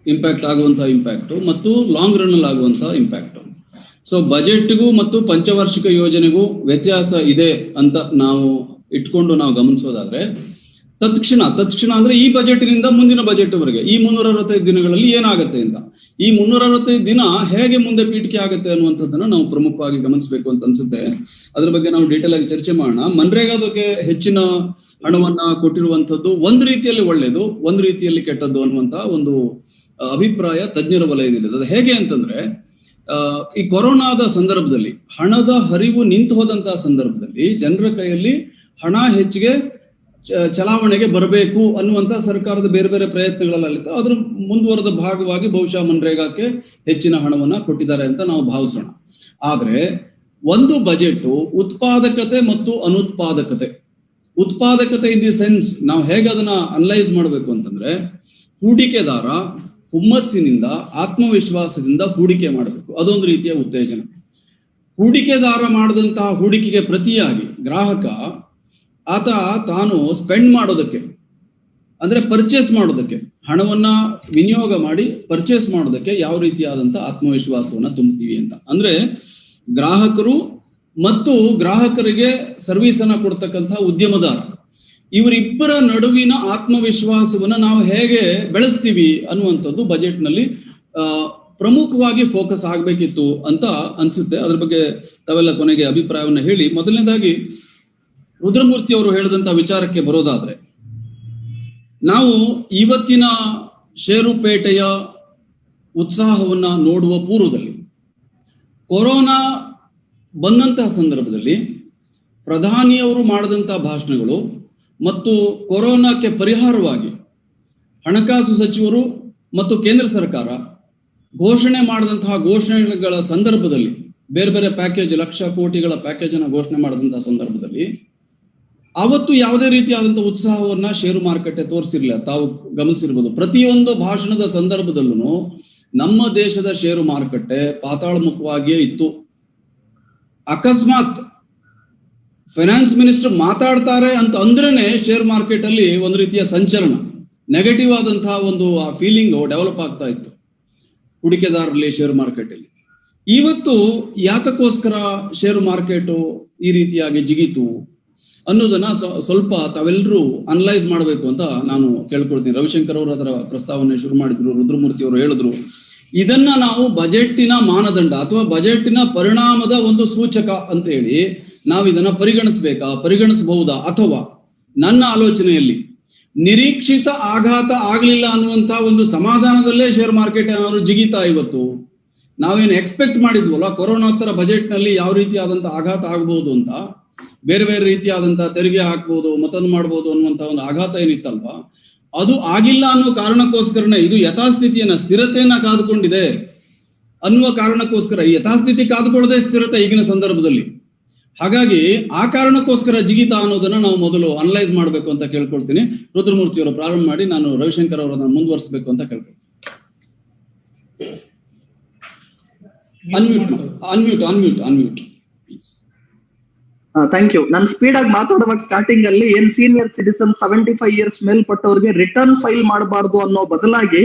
Speaker 1: ಇಂಪ್ಯಾಕ್ಟ್ ಆಗುವಂತಹ ಇಂಪ್ಯಾಕ್ಟ್ ಮತ್ತು ಲಾಂಗ್ ರನ್ ಅಲ್ಲಿ ಆಗುವಂತಹ ಇಂಪ್ಯಾಕ್ಟ್. ಸೊ ಬಜೆಟ್ಗೂ ಮತ್ತು ಪಂಚವಾರ್ಷಿಕ ಯೋಜನೆಗೂ ವ್ಯತ್ಯಾಸ ಇದೆ ಅಂತ ನಾವು ಇಟ್ಕೊಂಡು ನಾವು ಗಮನಿಸೋದಾದ್ರೆ, ತತ್ಕ್ಷಣ ಅಂದ್ರೆ ಈ ಬಜೆಟ್ನಿಂದ ಮುಂದಿನ ಬಜೆಟ್ ವರೆಗೆ ಈ 365 ದಿನಗಳಲ್ಲಿ ಏನಾಗುತ್ತೆ ಅಂತ, ಈ 365 ದಿನ ಹೇಗೆ ಮುಂದೆ ಪೀಠಿಕೆ ಆಗುತ್ತೆ ಅನ್ನುವಂಥದ್ದನ್ನ ನಾವು ಪ್ರಮುಖವಾಗಿ ಗಮನಿಸಬೇಕು ಅಂತ ಅನ್ಸುತ್ತೆ. ಅದ್ರ ಬಗ್ಗೆ ನಾವು ಡೀಟೇಲ್ ಆಗಿ ಚರ್ಚೆ ಮಾಡೋಣ. ಮನ್ರೇಗಾದಕ್ಕೆ ಹೆಚ್ಚಿನ ಹಣವನ್ನ ಕೊಟ್ಟಿರುವಂತದ್ದು ಒಂದು ರೀತಿಯಲ್ಲಿ ಒಳ್ಳೇದು, ಒಂದು ರೀತಿಯಲ್ಲಿ ಕೆಟ್ಟದ್ದು ಅನ್ನುವಂತ ಒಂದು ಅಭಿಪ್ರಾಯ ತಜ್ಞರ ವಲಯದಲ್ಲಿದೆ. ಅದು ಹೇಗೆ ಅಂತಂದ್ರೆ, ಈ ಕೊರೋನಾದ ಸಂದರ್ಭದಲ್ಲಿ ಹಣದ ಹರಿವು ನಿಂತು ಹೋದಂತಹ ಸಂದರ್ಭದಲ್ಲಿ ಜನರ ಕೈಯಲ್ಲಿ ಹಣ ಹೆಚ್ಚಿಗೆ ಚಲಾವಣೆಗೆ ಬರಬೇಕು ಅನ್ನುವಂತ ಸರ್ಕಾರದ ಬೇರೆ ಬೇರೆ ಪ್ರಯತ್ನಗಳಲ್ಲಿತ್ತು. ಅದ್ರ ಮುಂದುವರೆದ ಭಾಗವಾಗಿ ಬಹುಶಃ ಮನ್ರೇಗಾಕ್ಕೆ ಹೆಚ್ಚಿನ ಹಣವನ್ನ ಕೊಟ್ಟಿದ್ದಾರೆ ಅಂತ ನಾವು ಭಾವಿಸೋಣ. ಆದ್ರೆ ಒಂದು ಬಜೆಟ್ ಉತ್ಪಾದಕತೆ ಮತ್ತು ಉತ್ಪಾದಕತೆ ಇನ್ ದಿ ಸೆನ್ಸ್ ನಾವು ಹೇಗೆ ಅದನ್ನ ಅನಲೈಸ್ ಮಾಡಬೇಕು ಅಂತಂದ್ರೆ, ಹೂಡಿಕೆದಾರ ಹುಮ್ಮಸ್ಸಿನಿಂದ ಆತ್ಮವಿಶ್ವಾಸದಿಂದ ಹೂಡಿಕೆ ಮಾಡಬೇಕು. ಅದೊಂದು ರೀತಿಯ ಉತ್ತೇಜನ. ಹೂಡಿಕೆದಾರ ಮಾಡಿದಂತಹ ಹೂಡಿಕೆಗೆ ಪ್ರತಿಯಾಗಿ ಗ್ರಾಹಕ ತಾನು ಸ್ಪೆಂಡ್ ಮಾಡೋದಕ್ಕೆ ಅಂದ್ರೆ ಪರ್ಚೇಸ್ ಮಾಡೋದಕ್ಕೆ, ಹಣವನ್ನ ವಿನಿಯೋಗ ಮಾಡಿ ಪರ್ಚೇಸ್ ಮಾಡೋದಕ್ಕೆ ಯಾವ ರೀತಿಯಾದಂತಹ ಆತ್ಮವಿಶ್ವಾಸವನ್ನ ತುಂಬುತ್ತೀವಿ ಅಂತ. ಅಂದ್ರೆ ಗ್ರಾಹಕರು ಮತ್ತು ಗ್ರಾಹಕರಿಗೆ ಸರ್ವಿಸ್ ಅನ್ನ ಕೊಡ್ತಕ್ಕಂತಹ ಉದ್ಯಮದಾರ, ಇವರಿಬ್ಬರ ನಡುವಿನ ಆತ್ಮವಿಶ್ವಾಸವನ್ನ ನಾವು ಹೇಗೆ ಬೆಳೆಸ್ತೀವಿ ಅನ್ನುವಂಥದ್ದು ಬಜೆಟ್ ನಲ್ಲಿ ಪ್ರಮುಖವಾಗಿ ಫೋಕಸ್ ಆಗ್ಬೇಕಿತ್ತು ಅಂತ ಅನ್ಸುತ್ತೆ. ಅದ್ರ ಬಗ್ಗೆ ತಾವೆಲ್ಲ ಕೊನೆಗೆ ಅಭಿಪ್ರಾಯವನ್ನ ಹೇಳಿ. ಮೊದಲನೇದಾಗಿ ರುದ್ರಮೂರ್ತಿ ಅವರು ಹೇಳಿದಂತ ವಿಚಾರಕ್ಕೆ ಬರೋದಾದ್ರೆ, ನಾವು ಇವತ್ತಿನ ಷೇರುಪೇಟೆಯ ಉತ್ಸಾಹವನ್ನ ನೋಡುವ ಪೂರ್ವದಲ್ಲಿ ಕೊರೋನಾ ಬಂದಂತಹ ಸಂದರ್ಭದಲ್ಲಿ ಪ್ರಧಾನಿಯವರು ಮಾಡಿದಂಥ ಭಾಷಣಗಳು ಮತ್ತು ಕೊರೋನಾಕ್ಕೆ ಪರಿಹಾರವಾಗಿ ಹಣಕಾಸು ಸಚಿವರು ಮತ್ತು ಕೇಂದ್ರ ಸರ್ಕಾರ ಘೋಷಣೆ ಮಾಡಿದಂತಹ ಘೋಷಣೆಗಳ ಸಂದರ್ಭದಲ್ಲಿ, ಬೇರೆ ಬೇರೆ ಪ್ಯಾಕೇಜ್, ಲಕ್ಷ ಕೋಟಿಗಳ ಪ್ಯಾಕೇಜ್ ಅನ್ನು ಘೋಷಣೆ ಮಾಡಿದಂತಹ ಸಂದರ್ಭದಲ್ಲಿ ಅವತ್ತು ಯಾವುದೇ ರೀತಿಯಾದಂತಹ ಉತ್ಸಾಹವನ್ನ ಷೇರು ಮಾರುಕಟ್ಟೆ ತೋರಿಸಿರ್ಲಿಲ್ಲ. ತಾವು ಗಮನಿಸಿರ್ಬೋದು, ಪ್ರತಿಯೊಂದು ಭಾಷಣದ ಸಂದರ್ಭದಲ್ಲೂ ನಮ್ಮ ದೇಶದ ಷೇರು ಮಾರುಕಟ್ಟೆ ಪಾತಾಳಮುಖವಾಗಿಯೇ ಇತ್ತು. ಅಕಸ್ಮಾತ್ ಫೈನಾನ್ಸ್ ಮಿನಿಸ್ಟರ್ ಮಾತಾಡ್ತಾರೆ ಅಂತ ಅಂದ್ರೇನೆ ಶೇರ್ ಮಾರ್ಕೆಟ್ ಅಲ್ಲಿ ಒಂದು ರೀತಿಯ ಸಂಚಲನ, ನೆಗೆಟಿವ್ ಆದಂತಹ ಒಂದು ಆ ಫೀಲಿಂಗ್ ಡೆವಲಪ್ ಆಗ್ತಾ ಇತ್ತು ಹೂಡಿಕೆದಾರರಲ್ಲಿ ಷೇರು ಮಾರ್ಕೆಟ್ ಅಲ್ಲಿ. ಇವತ್ತು ಯಾತಕ್ಕೋಸ್ಕರ ಷೇರು ಮಾರ್ಕೆಟ್ ಈ ರೀತಿಯಾಗಿ ಜಿಗಿತು ಅನ್ನೋದನ್ನ ಸ್ವಲ್ಪ ತಾವೆಲ್ಲರೂ ಅನಲೈಸ್ ಮಾಡಬೇಕು ಅಂತ ನಾನು ಕೇಳ್ಕೊಳ್ತೀನಿ. ರವಿಶಂಕರ್ ಅವರು ಅದರ ಪ್ರಸ್ತಾವನೆ ಶುರು ಮಾಡಿದ್ರು, ರುದ್ರಮೂರ್ತಿ ಅವರು ಹೇಳಿದ್ರು, ಇದನ್ನ ನಾವು ಬಜೆಟ್ಟಿನ ಮಾನದಂಡ ಅಥವಾ ಬಜೆಟ್ಟಿನ ಪರಿಣಾಮದ ಒಂದು ಸೂಚಕ ಅಂತ ಹೇಳಿ ನಾವು ಇದನ್ನ ಪರಿಗಣಿಸಬಹುದಾ, ಅಥವಾ ನನ್ನ ಆಲೋಚನೆಯಲ್ಲಿ ನಿರೀಕ್ಷಿತ ಆಘಾತ ಆಗ್ಲಿಲ್ಲ ಅನ್ನುವಂತ ಒಂದು ಸಮಾಧಾನದಲ್ಲೇ ಶೇರ್ ಮಾರ್ಕೆಟ್ ಏನಾದ್ರು ಜಿಗಿತಾ ಇವತ್ತು? ನಾವೇನು ಎಕ್ಸ್ಪೆಕ್ಟ್ ಮಾಡಿದ್ವಲ್ಲ ಕೊರೋನೋತ್ತರ ಬಜೆಟ್ ನಲ್ಲಿ ಯಾವ ರೀತಿಯಾದಂತಹ ಆಘಾತ ಆಗಬಹುದು ಅಂತ, ಬೇರೆ ಬೇರೆ ರೀತಿಯಾದಂತಹ ತೆರಿಗೆ ಹಾಕ್ಬೋದು, ಮತ್ತೊಂದು ಮಾಡ್ಬೋದು ಅನ್ನುವಂತ ಒಂದು ಆಘಾತ ಏನಿತ್ತಲ್ವಾ, ಅದು ಆಗಿಲ್ಲ ಅನ್ನೋ ಕಾರಣಕ್ಕೋಸ್ಕರನೇ ಇದು ಯಥಾಸ್ಥಿತಿಯನ್ನ, ಸ್ಥಿರತೆಯನ್ನ ಕಾದುಕೊಂಡಿದೆ ಅನ್ನುವ ಕಾರಣಕ್ಕೋಸ್ಕರ, ಈ ಯಥಾಸ್ಥಿತಿ ಕಾದುಕೊಳ್ಳದೆ ಸ್ಥಿರತೆ ಈಗಿನ ಸಂದರ್ಭದಲ್ಲಿ. ಹಾಗಾಗಿ ಆ ಕಾರಣಕ್ಕೋಸ್ಕರ ಜಿಗಿತಾ ಅನ್ನೋದನ್ನ ನಾವು ಮೊದಲು ಅನಲೈಸ್ ಮಾಡಬೇಕು ಅಂತ ಕೇಳ್ಕೊಳ್ತೀನಿ. ರುದ್ರಮೂರ್ತಿ ಅವರು ಪ್ರಾರಂಭ ಮಾಡಿ, ನಾನು ರವಿಶಂಕರ್ ಅವರನ್ನ ಮುಂದುವರಿಸಬೇಕು ಅಂತ ಕೇಳ್ಕೊಳ್ತೀನಿ. ಅನ್ಮ್ಯೂಟ್.
Speaker 2: Thank you. ನಾನು ಸ್ಪೀಡ್ ಆಗಿ ಮಾತಾಡುವಾಗ ಸ್ಟಾರ್ಟಿಂಗ್ ಅಲ್ಲಿ ಏನ್ ಸೀನಿಯರ್ ಸಿಟಿಸನ್ 75 ಇಯರ್ಸ್ ಮೇಲ್ಪಟ್ಟವ್ರಿಗೆ ರಿಟರ್ನ್ ಫೈಲ್ ಮಾಡಬಾರ್ದು ಅನ್ನೋ ಬದಲಾಗಿ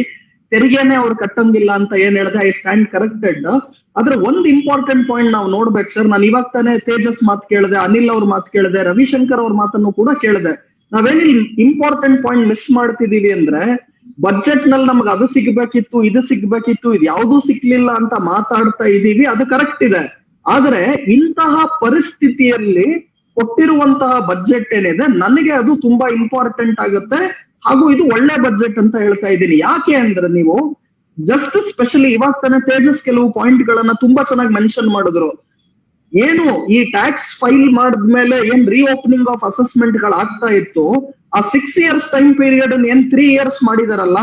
Speaker 2: ತೆರಿಗೆನೆ ಅವ್ರು ಕಟ್ಟಂಗಿಲ್ಲ ಅಂತ ಏನ್ ಹೇಳಿದೆ, ಐ ಸ್ಟ್ಯಾಂಡ್ ಕರೆಕ್ಟೆಡ್. ಆದ್ರೆ ಒಂದ್ ಇಂಪಾರ್ಟೆಂಟ್ ಪಾಯಿಂಟ್ ನಾವು ನೋಡ್ಬೇಕು ಸರ್. ನಾನು ಇವಾಗ ತಾನೇ ತೇಜಸ್ ಮಾತು ಕೇಳಿದೆ, ಅನಿಲ್ ಅವ್ರ ಮಾತು ಕೇಳಿದೆ, ರವಿಶಂಕರ್ ಅವ್ರ ಮಾತನ್ನು ಕೂಡ ಕೇಳಿದೆ. ನಾವೇನು ಇಂಪಾರ್ಟೆಂಟ್ ಪಾಯಿಂಟ್ ಮಿಸ್ ಮಾಡ್ತಿದೀವಿ ಅಂದ್ರೆ, ಬಜೆಟ್ ನಲ್ಲಿ ನಮ್ಗೆ ಅದು ಸಿಗ್ಬೇಕಿತ್ತು, ಇದು ಸಿಗ್ಬೇಕಿತ್ತು, ಇದು ಯಾವ್ದು ಸಿಕ್ಲಿಲ್ಲ ಅಂತ ಮಾತಾಡ್ತಾ ಇದೀವಿ. ಅದು ಕರೆಕ್ಟ್ ಇದೆ. ಆದ್ರೆ ಇಂತಹ ಪರಿಸ್ಥಿತಿಯಲ್ಲಿ ಕೊಟ್ಟಿರುವಂತಹ ಬಜೆಟ್ ಏನಿದೆ, ನನಗೆ ಅದು ತುಂಬಾ ಇಂಪಾರ್ಟೆಂಟ್ ಆಗುತ್ತೆ. ಹಾಗೂ ಇದು ಒಳ್ಳೆ ಬಜೆಟ್ ಅಂತ ಹೇಳ್ತಾ ಇದ್ದೀನಿ. ಯಾಕೆ ಅಂದ್ರೆ, ನೀವು ಜಸ್ಟ್ ಸ್ಪೆಷಲಿ ಇವಾಗ ತಾನೇ ತೇಜಸ್ ಕೆಲವು ಪಾಯಿಂಟ್ ಗಳನ್ನ ತುಂಬಾ ಚೆನ್ನಾಗಿ ಮೆನ್ಷನ್ ಮಾಡಿದ್ರು. ಏನು ಈ ಟ್ಯಾಕ್ಸ್ ಫೈಲ್ ಮಾಡಿದ್ಮೇಲೆ ಏನ್ ರೀಓಪನಿಂಗ್ ಆಫ್ ಅಸೆಸ್ಮೆಂಟ್ ಗಳು ಆಗ್ತಾ ಇತ್ತು, ಆ 6 years ಟೈಮ್ ಪೀರಿಯಡ್ ಏನ್ 3 years ಮಾಡಿದಾರಲ್ಲ,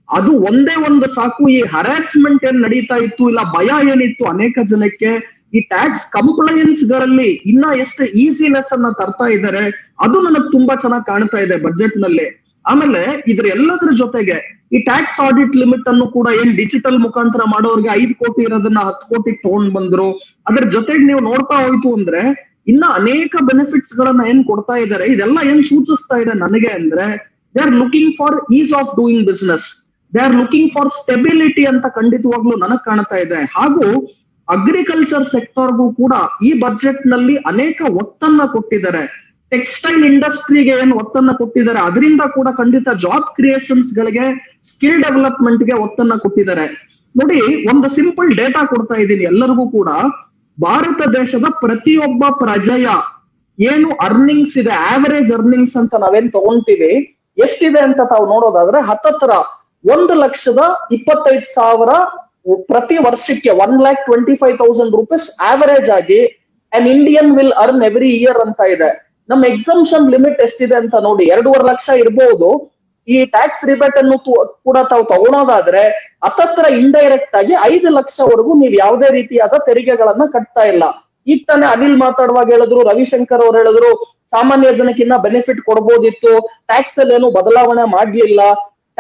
Speaker 2: ಅದು ಒಂದೇ ಒಂದು ಸಾಕು. ಈ ಹರಾಸ್ಮೆಂಟ್ ಏನ್ ನಡೀತಾ ಇತ್ತು, ಇಲ್ಲ ಭಯ ಏನಿತ್ತು ಅನೇಕ ಜನಕ್ಕೆ, ಈ ಟ್ಯಾಕ್ಸ್ ಕಂಪ್ಲೈನ್ಸ್ ಗಳಲ್ಲಿ ಇನ್ನ ಎಷ್ಟು ಈಸಿನೆಸ್ ಅನ್ನ ತರ್ತಾ ಇದ್ದಾರೆ, ಅದು ನನಗ್ ತುಂಬಾ ಚೆನ್ನಾಗಿ ಕಾಣ್ತಾ ಇದೆ ಬಜೆಟ್ ನಲ್ಲಿ. ಆಮೇಲೆ ಇದ್ರ ಎಲ್ಲದರ ಜೊತೆಗೆ ಈ ಟ್ಯಾಕ್ಸ್ ಆಡಿಟ್ ಲಿಮಿಟ್ ಅನ್ನು ಕೂಡ ಏನ್ ಡಿಜಿಟಲ್ ಮುಖಾಂತರ ಮಾಡೋರ್ಗೆ 5 ಕೋಟಿ ಇರೋದನ್ನ 10 ಕೋಟಿಗೆ ತಗೊಂಡ್ ಬಂದ್ರು. ಅದ್ರ ಜೊತೆಗೆ ನೀವು ನೋಡ್ತಾ ಹೋಯ್ತು ಅಂದ್ರೆ ಇನ್ನ ಅನೇಕ ಬೆನಿಫಿಟ್ಸ್ ಗಳನ್ನ ಏನ್ ಕೊಡ್ತಾ ಇದ್ದಾರೆ. ಇದೆಲ್ಲ ಏನ್ ಸೂಚಿಸ್ತಾ ಇದೆ ನನಗೆ ಅಂದ್ರೆ, they are looking for is of doing business, they are looking for stability ಅಂತ ಖಂಡಿತವಾಗ್ಲೂ ನನಗ್ ಕಾಣ್ತಾ ಇದೆ. ಹಾಗೂ ಅಗ್ರಿಕಲ್ಚರ್ ಸೆಕ್ಟರ್ಗೂ ಕೂಡ ಈ ಬಜೆಟ್ ನಲ್ಲಿ ಅನೇಕ ಒತ್ತನ್ನ ಕೊಟ್ಟಿದ್ದಾರೆ. ಟೆಕ್ಸ್ಟೈಲ್ ಇಂಡಸ್ಟ್ರಿಗೆ ಏನ್ ಒತ್ತನ್ನ ಕೊಟ್ಟಿದ್ದಾರೆ, ಅದರಿಂದ ಕೂಡ ಖಂಡಿತ ಜಾಬ್ ಕ್ರಿಯೇಷನ್ಸ್ ಗಳಿಗೆ, ಸ್ಕಿಲ್ ಡೆವಲಪ್ಮೆಂಟ್ ಗೆ ಒತ್ತನ್ನ ಕೊಟ್ಟಿದ್ದಾರೆ. ನೋಡಿ, ಒಂದು ಸಿಂಪಲ್ ಡೇಟಾ ಕೊಡ್ತಾ ಇದ್ದೀನಿ ಎಲ್ಲರಿಗೂ ಕೂಡ. ಭಾರತ ದೇಶದ ಪ್ರತಿಯೊಬ್ಬ ಪ್ರಜೆಯ ಏನು ಅರ್ನಿಂಗ್ಸ್ ಇದೆ, ಆವರೇಜ್ ಅರ್ನಿಂಗ್ಸ್ ಅಂತ ನಾವೇನ್ ತಗೊಂತೀವಿ, ಎಷ್ಟಿದೆ ಅಂತ ತಾವು ನೋಡೋದಾದ್ರೆ ಹತ್ತತ್ರ 1,25,000 ಪ್ರತಿ ವರ್ಷಕ್ಕೆ 1,25,000 ರೂಪೀಸ್ ಆವರೇಜ್ ಆಗಿ an Indian will earn every year ಅಂತ ಇದೆ. ನಮ್ಮ ಎಕ್ಸಂಪ್ಷನ್ ಲಿಮಿಟ್ ಎಷ್ಟಿದೆ ಅಂತ ನೋಡಿ, 2.5 ಲಕ್ಷ ಇರಬಹುದು. ಈ ಟ್ಯಾಕ್ಸ್ ರಿಬೇಟ್ ಅನ್ನು ಕೂಡ ತಾವು ತಗೊಳೋದಾದ್ರೆ ಹತ್ತತ್ರ ಇಂಡೈರೆಕ್ಟ್ ಆಗಿ 5 ಲಕ್ಷವರೆಗೂ ನೀವು ಯಾವುದೇ ರೀತಿಯಾದ ತೆರಿಗೆಗಳನ್ನ ಕಟ್ತಾ ಇಲ್ಲ. ಈಗ ತಾನೇ ಅನಿಲ್ ಮಾತಾಡುವಾಗ ಹೇಳಿದ್ರು, ರವಿಶಂಕರ್ ಅವ್ರು ಹೇಳಿದ್ರು, ಸಾಮಾನ್ಯ ಜನಕ್ಕಿನ್ನ ಬೆನಿಫಿಟ್ ಕೊಡ್ಬೋದಿತ್ತು, ಟ್ಯಾಕ್ಸ್ ಅಲ್ಲಿ ಏನು ಬದಲಾವಣೆ ಮಾಡ್ಲಿಲ್ಲ.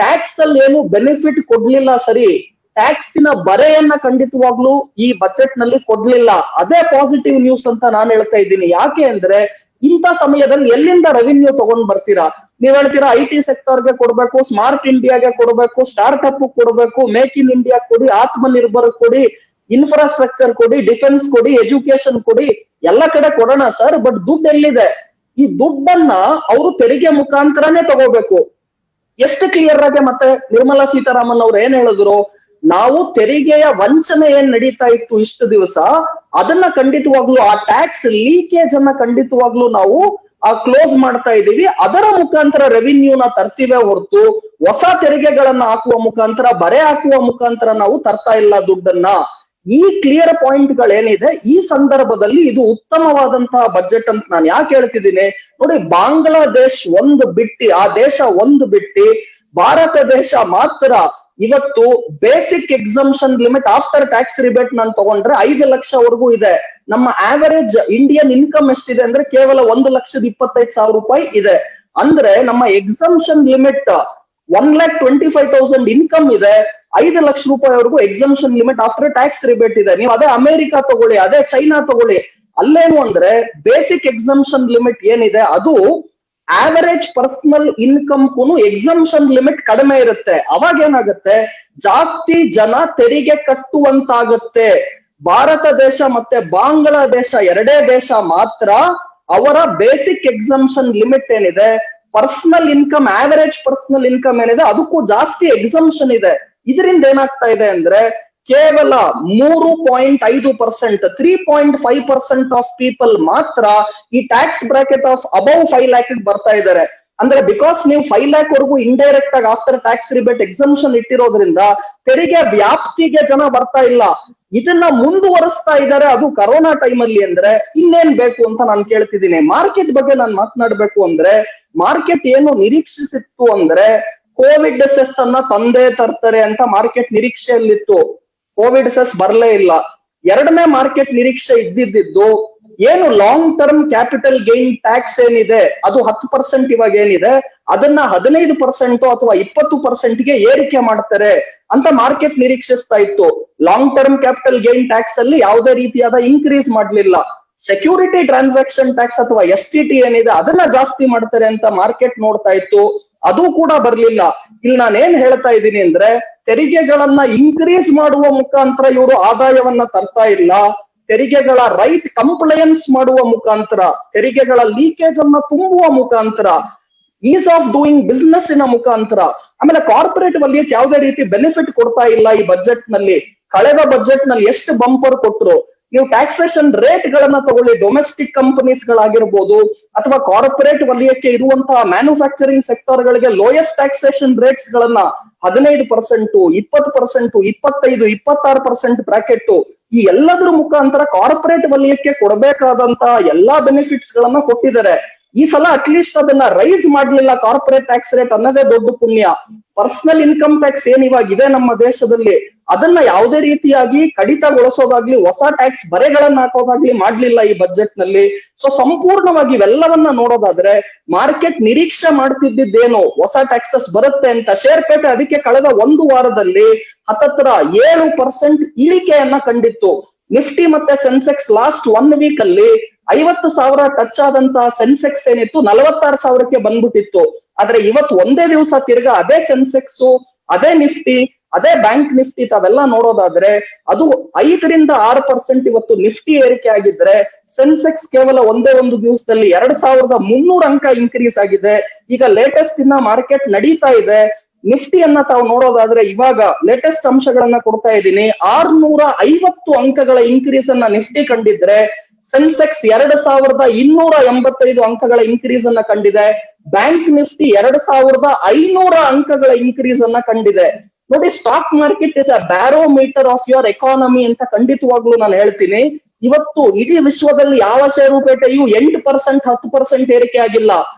Speaker 2: ಟ್ಯಾಕ್ಸ್ ಅಲ್ಲಿ ಏನು ಬೆನಿಫಿಟ್ ಕೊಡ್ಲಿಲ್ಲ ಸರಿ, ಟ್ಯಾಕ್ಸಿನ ಬರೆಯನ್ನ ಖಂಡಿತವಾಗ್ಲೂ ಈ ಬಜೆಟ್ ನಲ್ಲಿ ಕೊಡ್ಲಿಲ್ಲ. ಅದೇ ಪಾಸಿಟಿವ್ ನ್ಯೂಸ್ ಅಂತ ನಾನು ಹೇಳ್ತಾ ಇದ್ದೀನಿ. ಯಾಕೆ ಅಂದ್ರೆ, ಇಂಥ ಸಮಯದಲ್ಲಿ ಎಲ್ಲಿಂದ ರೆವಿನ್ಯೂ ತಗೊಂಡ್ ಬರ್ತೀರಾ? ನೀವ್ ಹೇಳ್ತೀರಾ IT ಸೆಕ್ಟರ್ಗೆ ಕೊಡ್ಬೇಕು, ಸ್ಮಾರ್ಟ್ ಇಂಡಿಯಾಗೆ ಕೊಡ್ಬೇಕು, ಸ್ಟಾರ್ಟ್ ಅಪ್ ಕೊಡ್ಬೇಕು, ಮೇಕ್ ಇನ್ ಇಂಡಿಯಾ ಕೊಡಿ, ಆತ್ಮನಿರ್ಭರ್ ಕೊಡಿ, ಇನ್ಫ್ರಾಸ್ಟ್ರಕ್ಚರ್ ಕೊಡಿ, ಡಿಫೆನ್ಸ್ ಕೊಡಿ, ಎಜುಕೇಶನ್ ಕೊಡಿ, ಎಲ್ಲ ಕಡೆ ಕೊಡೋಣ ಸರ್. ಬಟ್ ದುಡ್ಡು ಎಲ್ಲಿದೆ? ಈ ದುಡ್ಡನ್ನ ಅವರು ತೆರಿಗೆ ಮುಖಾಂತರನೇ ತಗೋಬೇಕು. ಎಷ್ಟು ಕ್ಲಿಯರ್ ಆಗಿ ಮತ್ತೆ ನಿರ್ಮಲಾ ಸೀತಾರಾಮನ್ ಅವ್ರು ಏನ್ ಹೇಳಿದ್ರು, ನಾವು ತೆರಿಗೆಯ ವಂಚನೆ ಏನ್ ನಡೀತಾ ಇತ್ತು ಇಷ್ಟು ದಿವಸ, ಅದನ್ನ ಖಂಡಿತವಾಗ್ಲು, ಆ ಟ್ಯಾಕ್ಸ್ ಲೀಕೇಜ್ ಅನ್ನ ಖಂಡಿತವಾಗ್ಲು ನಾವು ಕ್ಲೋಸ್ ಮಾಡ್ತಾ ಇದೀವಿ. ಅದರ ಮುಖಾಂತರ ರೆವಿನ್ಯೂನ ತರ್ತೀವಿ ಹೊರತು ಹೊಸ ತೆರಿಗೆಗಳನ್ನ ಹಾಕುವ ಮುಖಾಂತರ, ಬರೆ ಹಾಕುವ ಮುಖಾಂತರ ನಾವು ತರ್ತಾ ಇಲ್ಲ ದುಡ್ಡನ್ನ. ಈ ಕ್ಲಿಯರ್ ಪಾಯಿಂಟ್ ಗಳೇನಿದೆ ಈ ಸಂದರ್ಭದಲ್ಲಿ ಇದು ಉತ್ತಮವಾದಂತಹ ಬಜೆಟ್ ಅಂತ ನಾನು ಯಾಕೆ ಹೇಳ್ತಿದ್ದೀನಿ ನೋಡಿ. ಬಾಂಗ್ಲಾದೇಶ್ ಒಂದು ಬಿಟ್ಟಿ, ಆ ದೇಶ ಒಂದು ಬಿಟ್ಟಿ ಭಾರತ ದೇಶ ಮಾತ್ರ ಇವತ್ತು basic exemption limit after tax rebate ನಾನು ತಗೊಂಡ್ರೆ 5 ಲಕ್ಷವರೆಗೂ ಇದೆ. ನಮ್ಮ ಆವರೇಜ್ ಇಂಡಿಯನ್ ಇನ್ಕಮ್ ಎಷ್ಟಿದೆ ಅಂದ್ರೆ ಕೇವಲ 1,25,000 ರೂಪಾಯಿ ಇದೆ. ಅಂದ್ರೆ ನಮ್ಮ ಎಕ್ಸಂಪ್ಷನ್ ಲಿಮಿಟ್ 1,25,000 ಇನ್ಕಮ್ ಇದೆ, 5 ಲಕ್ಷ ರೂಪಾಯಿವರೆಗೂ exemption limit after tax rebate ಇದೆ. ನೀವು ಅದೇ ಅಮೆರಿಕಾ ತಗೊಳ್ಳಿ, ಅದೇ ಚೈನಾ ತಗೊಳ್ಳಿ, ಅಲ್ಲೇನು ಅಂದ್ರೆ ಬೇಸಿಕ್ ಎಕ್ಸಂಪ್ಷನ್ ಲಿಮಿಟ್ ಏನಿದೆ ಅದು average personal income exemption limit ಕಡಿಮೆ ಇರುತ್ತೆ. ಅವಾಗ ಏನಾಗುತ್ತೆ, ಜಾಸ್ತಿ ಜನ ತೆರಿಗೆ ಕಟ್ಟುವಂತಾಗುತ್ತೆ. ಭಾರತ ದೇಶ ಮತ್ತೆ ಬಾಂಗ್ಲಾದೇಶ ಎರಡೇ ದೇಶ ಮಾತ್ರ ಅವರ ಬೇಸಿಕ್ ಎಕ್ಸಂಪ್ಷನ್ ಲಿಮಿಟ್ ಏನಿದೆ, personal income, average personal income ಏನಿದೆ ಅದಕ್ಕೂ ಜಾಸ್ತಿ ಎಕ್ಸಂಪ್ಷನ್ ಇದೆ. ಇದರಿಂದ ಏನಾಗ್ತಾ ಇದೆ ಅಂದ್ರೆ ಕೇವಲ 3.5%, 3.5% ಆಫ್ ಪೀಪಲ್ ಮಾತ್ರ ಈ tax bracket of above 5 lakh ಬರ್ತಾ ಇದ್ದಾರೆ. ಅಂದ್ರೆ ಬಿಕಾಸ್ ನೀವು 5 lakh ವರೆಗೂ ಇಂಡೈರೆಕ್ಟ್ ಆಗಿ ಆಫ್ಟರ್ ಟ್ಯಾಕ್ಸ್ ರಿಬೇಟ್ ಎಕ್ಸಂಪ್ಷನ್ ಇಟ್ಟಿರೋದ್ರಿಂದ ತೆರಿಗೆ ವ್ಯಾಪ್ತಿಗೆ ಜನ ಬರ್ತಾ ಇಲ್ಲ. ಇದನ್ನ ಮುಂದುವರಿಸ್ತಾ ಇದ್ದಾರೆ. ಅದು ಕರೋನಾ ಟೈಮ್ ಅಲ್ಲಿ ಅಂದ್ರೆ ಇನ್ನೇನ್ ಬೇಕು ಅಂತ ನಾನು ಕೇಳ್ತಿದ್ದೀನಿ. ಮಾರ್ಕೆಟ್ ಬಗ್ಗೆ ನಾನು ಮಾತನಾಡ್ಬೇಕು ಅಂದ್ರೆ ಮಾರ್ಕೆಟ್ ಏನು ನಿರೀಕ್ಷಿಸಿತ್ತು ಅಂದ್ರೆ ಕೋವಿಡ್ ಸೆಸ್ ಅನ್ನ ತಂದೆ ತರ್ತಾರೆ ಅಂತ ಮಾರ್ಕೆಟ್ ನಿರೀಕ್ಷೆಯಲ್ಲಿತ್ತು. ಕೋವಿಡ್ ಸೆಸ್ ಬರಲೇ ಇಲ್ಲ. ಎರಡನೇ ಮಾರ್ಕೆಟ್ ನಿರೀಕ್ಷೆ ಇದ್ದಿದ್ದು ಏನು long term capital gain tax ಏನಿದೆ ಅದು 10% ಇವಾಗ ಏನಿದೆ ಅದನ್ನ 15% ಅಥವಾ 20%ಗೆ ಏರಿಕೆ ಮಾಡ್ತಾರೆ ಅಂತ ಮಾರ್ಕೆಟ್ ನಿರೀಕ್ಷಿಸ್ತಾ ಇತ್ತು. Long term capital gain tax ಅಲ್ಲಿ ಯಾವುದೇ ರೀತಿಯಾದ ಇನ್ಕ್ರೀಸ್ ಮಾಡ್ಲಿಲ್ಲ. ಸೆಕ್ಯೂರಿಟಿ ಟ್ರಾನ್ಸಾಕ್ಷನ್ ಟ್ಯಾಕ್ಸ್ ಅಥವಾ STT ಏನಿದೆ ಅದನ್ನ ಜಾಸ್ತಿ ಮಾಡ್ತಾರೆ ಅಂತ ಮಾರ್ಕೆಟ್ ನೋಡ್ತಾ ಇತ್ತು. ಅದು ಕೂಡ ಬರ್ಲಿಲ್ಲ. ಇಲ್ಲಿ ನಾನು ಏನ್ ಹೇಳ್ತಾ ಇದ್ದೀನಿ ಅಂದ್ರೆ ತೆರಿಗೆಗಳನ್ನ ಇನ್ಕ್ರೀಸ್ ಮಾಡುವ ಮುಖಾಂತರ ಇವರು ಆದಾಯವನ್ನ ತರ್ತಾ ಇಲ್ಲ. ತೆರಿಗೆಗಳ ರೈಟ್ ಕಂಪ್ಲೈನ್ಸ್ ಮಾಡುವ ಮುಖಾಂತರ, ತೆರಿಗೆಗಳ ಲೀಕೇಜ್ ಅನ್ನ ತುಂಬುವ ಮುಖಾಂತರ, ಈಸ್ ಆಫ್ ಡೂಯಿಂಗ್ ಬಿಸ್ನೆಸ್ ಇನ ಮುಖಾಂತರ, ಆಮೇಲೆ ಕಾರ್ಪೊರೇಟ್ ವಲಯಕ್ಕೆ ಯಾವುದೇ ರೀತಿ ಬೆನಿಫಿಟ್ ಕೊಡ್ತಾ ಇಲ್ಲ. ಈ ಬಜೆಟ್ ನಲ್ಲಿ ಕಳೆದ ಬಜೆಟ್ ನಲ್ಲಿ ಎಷ್ಟು ಬಂಪರ್ ಕೊಟ್ರು. ನೀವು ಟ್ಯಾಕ್ಸೇಷನ್ ರೇಟ್ ಗಳನ್ನ ತಗೊಳ್ಳಿ, ಡೊಮೆಸ್ಟಿಕ್ ಕಂಪನೀಸ್ ಗಳಾಗಿರ್ಬೋದು ಅಥವಾ ಕಾರ್ಪೊರೇಟ್ ವಲಯಕ್ಕೆ ಇರುವಂತಹ ಮ್ಯಾನುಫ್ಯಾಕ್ಚರಿಂಗ್ ಸೆಕ್ಟರ್ ಗಳಿಗೆ ಲೋಯೆಸ್ಟ್ ಟ್ಯಾಕ್ಸೇಷನ್ ರೇಟ್ಸ್ ಗಳನ್ನ 15%, 20%, 25%, 26% ಬ್ರಾಕೆಟ್ ಈ ಎಲ್ಲದರ ಮುಖಾಂತರ ಕಾರ್ಪೊರೇಟ್ ವಲಯಕ್ಕೆ ಕೊಡಬೇಕಾದಂತಹ ಎಲ್ಲಾ ಬೆನಿಫಿಟ್ಸ್ ಗಳನ್ನ ಕೊಟ್ಟಿದ್ದಾರೆ. ಈ ಸಲ ಅಟ್ಲೀಸ್ಟ್ ಅದನ್ನ ರೈಸ್ ಮಾಡ್ಲಿಲ್ಲ ಕಾರ್ಪೊರೇಟ್ ಟ್ಯಾಕ್ಸ್ ರೇಟ್ ಅನ್ನೋದೇ ದೊಡ್ಡ ಪುಣ್ಯ. ಪರ್ಸನಲ್ ಇನ್ಕಮ್ ಟ್ಯಾಕ್ಸ್ ಏನ್ ಇವಾಗ ಇದೆ ನಮ್ಮ ದೇಶದಲ್ಲಿ ಅದನ್ನ ಯಾವುದೇ ರೀತಿಯಾಗಿ ಕಡಿತಗೊಳಿಸೋದಾಗ್ಲಿ ಹೊಸ ಟ್ಯಾಕ್ಸ್ ಬರೆಗಳನ್ನ ಹಾಕೋದಾಗ್ಲಿ ಮಾಡ್ಲಿಲ್ಲ ಈ ಬಜೆಟ್ ನಲ್ಲಿ. ಸೊ ಸಂಪೂರ್ಣವಾಗಿ ಇವೆಲ್ಲವನ್ನ ನೋಡೋದಾದ್ರೆ ಮಾರ್ಕೆಟ್ ನಿರೀಕ್ಷೆ ಮಾಡ್ತಿದ್ದೇನು ಹೊಸ ಟ್ಯಾಕ್ಸಸ್ ಬರುತ್ತೆ ಅಂತ. ಶೇರ್ಪೇಟೆ ಅದಕ್ಕೆ ಕಳೆದ ಒಂದು ವಾರದಲ್ಲಿ ಹತ್ತತ್ರ 7% ಇಳಿಕೆಯನ್ನ ಕಂಡಿತ್ತು. ನಿಫ್ಟಿ ಮತ್ತೆ ಸೆನ್ಸೆಕ್ಸ್ ಲಾಸ್ಟ್ 1 ವೀಕ್ ಅಲ್ಲಿ 50,000 ಟಚ್ ಆದಂತಹ ಸೆನ್ಸೆಕ್ಸ್ ಏನಿತ್ತು 46,000ಕ್ಕೆ ಬಂದ್ಬಿಟ್ಟಿತ್ತು. ಆದ್ರೆ ಇವತ್ತು ಒಂದೇ ದಿವಸ ತಿರ್ಗಾ ಅದೇ ಸೆನ್ಸೆಕ್ಸ್, ಅದೇ ನಿಫ್ಟಿ, ಅದೇ ಬ್ಯಾಂಕ್ ನಿಫ್ಟಿ ತಾವೆಲ್ಲ ನೋಡೋದಾದ್ರೆ ಅದು 5-6% ಇವತ್ತು ನಿಫ್ಟಿ ಏರಿಕೆ ಆಗಿದ್ರೆ ಸೆನ್ಸೆಕ್ಸ್ ಕೇವಲ ಒಂದೇ ಒಂದು ದಿವಸದಲ್ಲಿ 2,300 ಅಂಕ ಇನ್ಕ್ರೀಸ್ ಆಗಿದೆ. ಈಗ ಲೇಟೆಸ್ಟ್ ಇನ್ನ ಮಾರ್ಕೆಟ್ ನಡೀತಾ ಇದೆ. ನಿಫ್ಟಿಯನ್ನ ತಾವು ನೋಡೋದಾದ್ರೆ ಇವಾಗ ಲೇಟೆಸ್ಟ್ ಅಂಶಗಳನ್ನ ಕೊಡ್ತಾ ಇದ್ದೀನಿ. 650 ಅಂಕಗಳ ಇನ್ಕ್ರೀಸ್ ಅನ್ನ ನಿಫ್ಟಿ ಕಂಡಿದ್ರೆ ಸೆನ್ಸೆಕ್ಸ್ 2,285 ಅಂಕಗಳ ಇನ್ಕ್ರೀಸ್ ಅನ್ನ ಕಂಡಿದೆ. ಬ್ಯಾಂಕ್ ನಿಫ್ಟಿ 2,500 ಅಂಕಗಳ ಇನ್ಕ್ರೀಸ್ ಅನ್ನ ಕಂಡಿದೆ. ನೋಡಿ, stock market is a barometer of your economy ಅಂತ ಖಂಡಿತವಾಗ್ಲೂ ನಾನು ಹೇಳ್ತೀನಿ. ಇವತ್ತು ಇಡೀ ವಿಶ್ವದಲ್ಲಿ ಯಾವ ಷೇರುಪೇಟೆಯು 8%, 10% ಏರಿಕೆ ಆಗಿಲ್ಲ.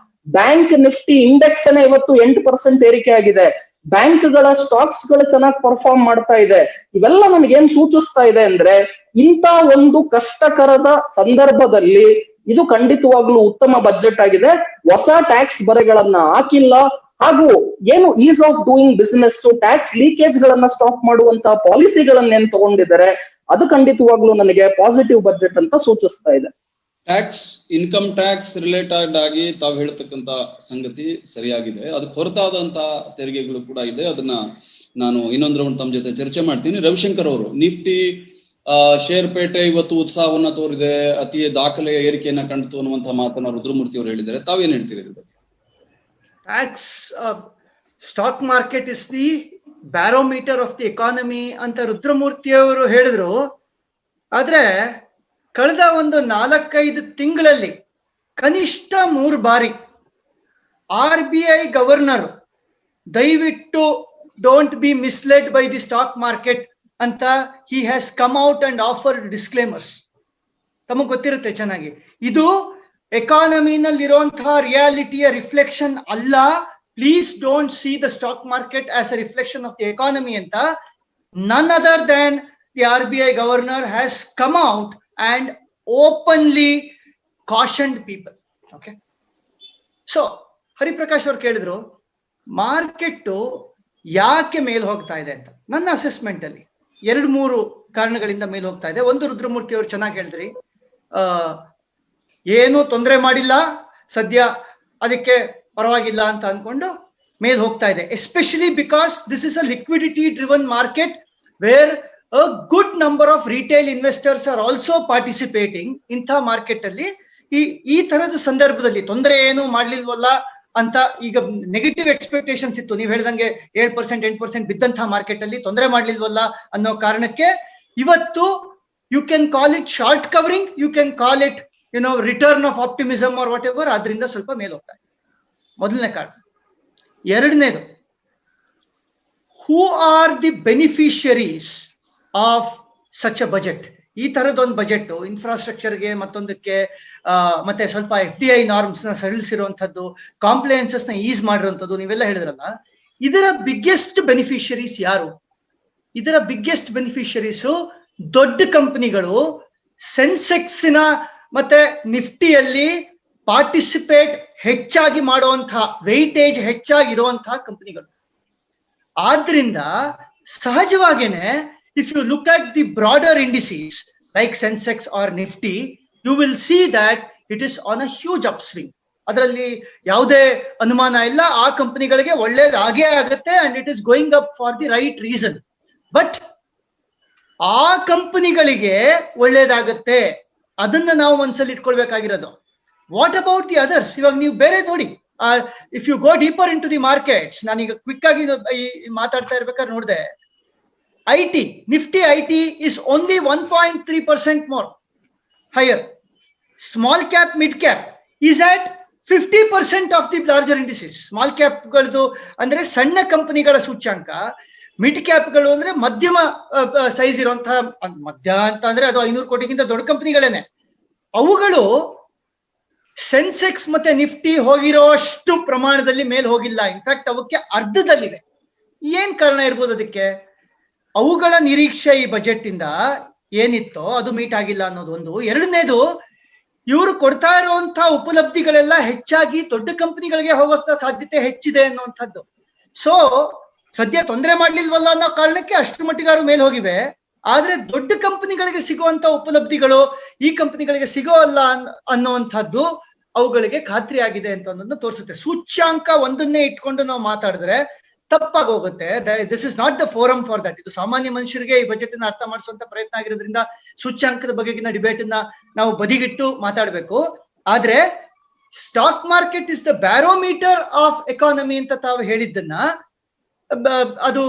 Speaker 2: ಬ್ಯಾಂಕ್ ನಿಫ್ಟಿ ಇಂಡೆಕ್ಸ್ ಅನ್ನ ಇವತ್ತು 8% ಏರಿಕೆ ಆಗಿದೆ. ಬ್ಯಾಂಕ್ಗಳ ಸ್ಟಾಕ್ಸ್ ಗಳು ಚೆನ್ನಾಗಿ ಪರ್ಫಾರ್ಮ್ ಮಾಡ್ತಾ ಇದೆ. ಇವೆಲ್ಲ ನಮಗೇನ್ ಸೂಚಿಸ್ತಾ ಇದೆ ಅಂದ್ರೆ ಇಂಥ ಒಂದು ಕಷ್ಟಕರದ ಸಂದರ್ಭದಲ್ಲಿ ಇದು ಖಂಡಿತವಾಗ್ಲೂ ಉತ್ತಮ ಬಜೆಟ್ ಆಗಿದೆ. ಹೊಸ ಟ್ಯಾಕ್ಸ್ ಬರೆಗಳನ್ನ ಹಾಕಿಲ್ಲ. ಹಾಗೂ ಏನು is of doing business, tax leakage ಗಳನ್ನ ಸ್ಟಾಪ್ ಮಾಡುವಂತಹ ಪಾಲಿಸಿಗಳನ್ನ ಏನ್ ತಗೊಂಡಿದ್ದಾರೆ ಅದು ಖಂಡಿತವಾಗ್ಲೂ ನನಗೆ ಪಾಸಿಟಿವ್ ಬಜೆಟ್ ಅಂತ ಸೂಚಿಸ್ತಾ ಇದೆ.
Speaker 1: ಟ್ಯಾಕ್ಸ್, ಇನ್ಕಮ್ ಟ್ಯಾಕ್ಸ್ ರಿಲೇಟೆಡ್ ಆಗಿ ತಾವು ಹೇಳ್ತಕ್ಕಂತ ಸಂಗತಿ ಸರಿಯಾಗಿದೆ. ಅದಕ್ಕೆ ಹೊರತಾದಂತಹ ತೆರಿಗೆಗಳು ಕೂಡ ಇದೆ. ಅದನ್ನ ನಾನು ಇನ್ನೊಂದು ರೌಂಡ್ ತಮ್ಮ ಜೊತೆ ಚರ್ಚೆ ಮಾಡ್ತೀನಿ. ರವಿಶಂಕರ್ ಅವರು, ನಿಫ್ಟಿ ಶೇರ್ಪೇಟೆ ಇವತ್ತು ಉತ್ಸಾಹವನ್ನ ತೋರಿದೆ, ಅತಿ ದಾಖಲೆಯ ಏರಿಕೆಯನ್ನ ಕಂಡಿತು ಅನ್ನುವಂತಹ ಮಾತನ್ನ ರುದ್ರಮೂರ್ತಿ ಅವರು ಹೇಳಿದ್ದಾರೆ. ತಾವೇನ್ ಹೇಳ್ತೀರಿ ಇದ್ರ ಬಗ್ಗೆ?
Speaker 4: Tax, stock market is the barometer of the economy ಅಂತ ರುದ್ರಮೂರ್ತಿ ಅವರು ಹೇಳಿದ್ರು. ಆದ್ರೆ ಕಳೆದ ಒಂದು 4-5 ತಿಂಗಳಲ್ಲಿ ಕನಿಷ್ಠ 3 ಬಾರಿ RBI ಗವರ್ನರ್ ದಯವಿಟ್ಟು don't be ಮಿಸ್ಲೆಡ್ by the stock market ಅಂತ he has come out and offered disclaimers. ತಮಗೆ ಗೊತ್ತಿರುತ್ತೆ ಚೆನ್ನಾಗಿ, ಇದು ಎಕಾನಮಿನಲ್ಲಿರುವಂತಹ ರಿಯಾಲಿಟಿಯ ರಿಫ್ಲೆಕ್ಷನ್ ಅಲ್ಲ. Please don't see the stock market as a reflection of the economy ಅಂತ none other than the RBI governor has come out and openly cautioned people. Okay, so Hariprakash ಅವ್ರು ಕೇಳಿದ್ರು ಮಾರ್ಕೆಟ್ ಯಾಕೆ ಮೇಲ್ ಹೋಗ್ತಾ ಇದೆ ಅಂತ. ನನ್ನ ಅಸೆಸ್ಮೆಂಟ್ ಅಲ್ಲಿ 2-3 ಕಾರಣಗಳಿಂದ ಮೇಲ್ ಹೋಗ್ತಾ ಇದೆ. ಒಂದು, ರುದ್ರಮೂರ್ತಿ ಅವರು ಚೆನ್ನಾಗಿ ಹೇಳಿದ್ರಿ, ಏನು ತೊಂದರೆ ಮಾಡಿಲ್ಲ ಸದ್ಯ, ಅದಕ್ಕೆ ಪರವಾಗಿಲ್ಲ ಅಂತ ಅನ್ಕೊಂಡು ಮೇಲ್ ಹೋಗ್ತಾ ಇದೆ. Especially because this is a liquidity driven market where a good number of retail investors are also participating. ಇಂಥ ಮಾರ್ಕೆಟ್ ಅಲ್ಲಿ ಈ ತರದ ಸಂದರ್ಭದಲ್ಲಿ ತೊಂದರೆ ಏನು ಮಾಡ್ಲಿಲ್ವಲ್ಲ ಅಂತ ಈಗ ನೆಗೆಟಿವ್ ಎಕ್ಸ್ಪೆಕ್ಟೇಷನ್ಸ್ ಇತ್ತು. ನೀವು ಹೇಳ್ದಂಗೆ 7%, 8% ಬಿದ್ದಂತಹ ಮಾರ್ಕೆಟ್ ಅಲ್ಲಿ ತೊಂದರೆ ಮಾಡ್ಲಿಲ್ವಲ್ಲ ಅನ್ನೋ ಕಾರಣಕ್ಕೆ ಇವತ್ತು you can call it short covering, you can call it return of optimism or whatever. ಆದ್ರಿಂದ ಸ್ವಲ್ಪ ಮೇಲ್ ಹೋಗ್ತಾ ಇದೆ. ಮೊದಲನೇ ಕಾರಣ. ಎರಡನೇದು, who are the beneficiaries of such a budget? ಈ ತರದೊಂದು ಬಜೆಟ್ ಇನ್ಫ್ರಾಸ್ಟ್ರಕ್ಚರ್ಗೆ ಮತ್ತೊಂದಕ್ಕೆ ಮತ್ತೆ ಸ್ವಲ್ಪ FDI ನಾರ್ಮ್ಸ್ ನ ಸಡಿಲಿಸಿರುವಂತದ್ದು, ಕಾಂಪ್ಲೈನ್ಸಸ್ ನ ಈಸ್ ಮಾಡಿರುವಂತದ್ದು, ನೀವೆಲ್ಲ ಹೇಳಿದ್ರಲ್ಲ, ಇದರ ಬಿಗ್ಗೆಸ್ಟ್ ಬೆನಿಫಿಷರೀಸ್ ಯಾರು? ಇದರ ಬಿಗ್ಗೆಸ್ಟ್ ಬೆನಿಫಿಷರೀಸ್ ದೊಡ್ಡ ಕಂಪನಿಗಳು, ಸೆನ್ಸೆಕ್ಸ್ನ ಮತ್ತೆ ನಿಫ್ಟಿಯಲ್ಲಿ ಪಾರ್ಟಿಸಿಪೇಟ್ ಹೆಚ್ಚಾಗಿ ಮಾಡುವಂತಹ, ವೆಯ್ಟೇಜ್ ಹೆಚ್ಚಾಗಿರುವಂತಹ ಕಂಪನಿಗಳು. ಆದ್ರಿಂದ ಸಹಜವಾಗೇನೆ if you look at the broader indices like Sensex or Nifty, you will see that it is on a huge upswing. ಅದರಲ್ಲಿ ಯಾವುದೇ ಅನುಮಾನ ಇಲ್ಲ, ಆ ಕಂಪನಿಗಳಿಗೆ ಒಳ್ಳೇದಾಗೇ ಆಗುತ್ತೆ and it is going up for the right reason. But ಆ ಕಂಪನಿಗಳಿಗೆ ಒಳ್ಳೇದಾಗತ್ತೆ, ಅದನ್ನ ನಾವು ಮನಸ್ಸಲ್ಲಿ ಇಟ್ಕೊಳ್ಬೇಕಾಗಿರೋದು. What about the others? ಇವಾಗ ನೀವು ಬೇರೆ ನೋಡಿ, if you go deeper into the markets, ನಾನೀಗ ಕ್ವಿಕ್ ಆಗಿ ಮಾತಾಡ್ತಾ ಇರ್ಬೇಕಾದ್ರೆ ನೋಡಿದೆ, IT, Nifty IT is only 1.3% more higher. Small cap, mid cap is at 50% of the larger indices. Small cap ಗಳದು ಅಂದ್ರೆ ಸಣ್ಣ ಕಂಪನಿಗಳ ಸೂಚ್ಯಾಂಕ, ಮಿಡ್ ಕ್ಯಾಪ್ ಗಳು ಅಂದ್ರೆ ಮಧ್ಯಮ ಸೈಜ್ ಇರುವಂತಹ, ಮಧ್ಯ ಅಂತ ಅಂದ್ರೆ ಅದು 500 ಕೋಟಿಗಿಂತ ದೊಡ್ಡ ಕಂಪನಿಗಳೇನೆ. ಅವುಗಳು ಸೆನ್ಸೆಕ್ಸ್ ಮತ್ತೆ ನಿಫ್ಟಿ ಹೋಗಿರೋಷ್ಟು ಪ್ರಮಾಣದಲ್ಲಿ ಮೇಲ್ ಹೋಗಿಲ್ಲ. ಇನ್ಫ್ಯಾಕ್ಟ್ ಅವಕ್ಕೆ ಅರ್ಧದಲ್ಲಿವೆ. ಏನ್ ಕಾರಣ ಇರ್ಬೋದು ಅದಕ್ಕೆ? ಅವುಗಳ ನಿರೀಕ್ಷೆ ಈ ಬಜೆಟ್ ಇಂದ ಏನಿತ್ತೋ ಅದು ಮೀಟ್ ಆಗಿಲ್ಲ ಅನ್ನೋದು ಒಂದು. ಎರಡನೇದು, ಇವರು ಕೊಡ್ತಾ ಇರುವಂತಹ ಉಪಲಬ್ಧಿಗಳೆಲ್ಲ ಹೆಚ್ಚಾಗಿ ದೊಡ್ಡ ಕಂಪನಿಗಳಿಗೆ ಹೋಗುವಂತ ಸಾಧ್ಯತೆ ಹೆಚ್ಚಿದೆ ಅನ್ನುವಂಥದ್ದು. ಸೊ ಸದ್ಯ ತೊಂದರೆ ಮಾಡ್ಲಿಲ್ವಲ್ಲ ಅನ್ನೋ ಕಾರಣಕ್ಕೆ ಅಷ್ಟರ ಮಟ್ಟಿಗಾರು ಮೇಲ್ ಹೋಗಿವೆ. ಆದ್ರೆ ದೊಡ್ಡ ಕಂಪನಿಗಳಿಗೆ ಸಿಗುವಂತ ಉಪಲಬ್ಧಿಗಳು ಈ ಕಂಪನಿಗಳಿಗೆ ಸಿಗೋಲ್ಲ ಅನ್ನುವಂಥದ್ದು ಅವುಗಳಿಗೆ ಖಾತ್ರಿ ಆಗಿದೆ ಅಂತ ಅನ್ನೋದನ್ನ ತೋರಿಸುತ್ತೆ. ಸೂಚ್ಯಾಂಕ ಒಂದನ್ನೇ ಇಟ್ಕೊಂಡು ನಾವು ಮಾತಾಡಿದ್ರೆ ತಪ್ಪಾಗಿ ಹೋಗುತ್ತೆ. This is not the forum for that. ಇದು ಸಾಮಾನ್ಯ ಮನುಷ್ಯರಿಗೆ ಈ ಬಜೆಟ್ ಅನ್ನ ಅರ್ಥ ಮಾಡಿಸುವಂತ ಪ್ರಯತ್ನ ಆಗಿರೋದ್ರಿಂದ ಸೂಚ್ಯಾಂಕದ ಬಗೆಗಿನ ಡಿಬೇಟ್ ಅನ್ನ ನಾವು ಬದಿಗಿಟ್ಟು ಮಾತಾಡ್ಬೇಕು. ಆದ್ರೆ stock market is the barometer of economy ಅಂತ ತಾವು ಹೇಳಿದ್ದನ್ನ ಅದು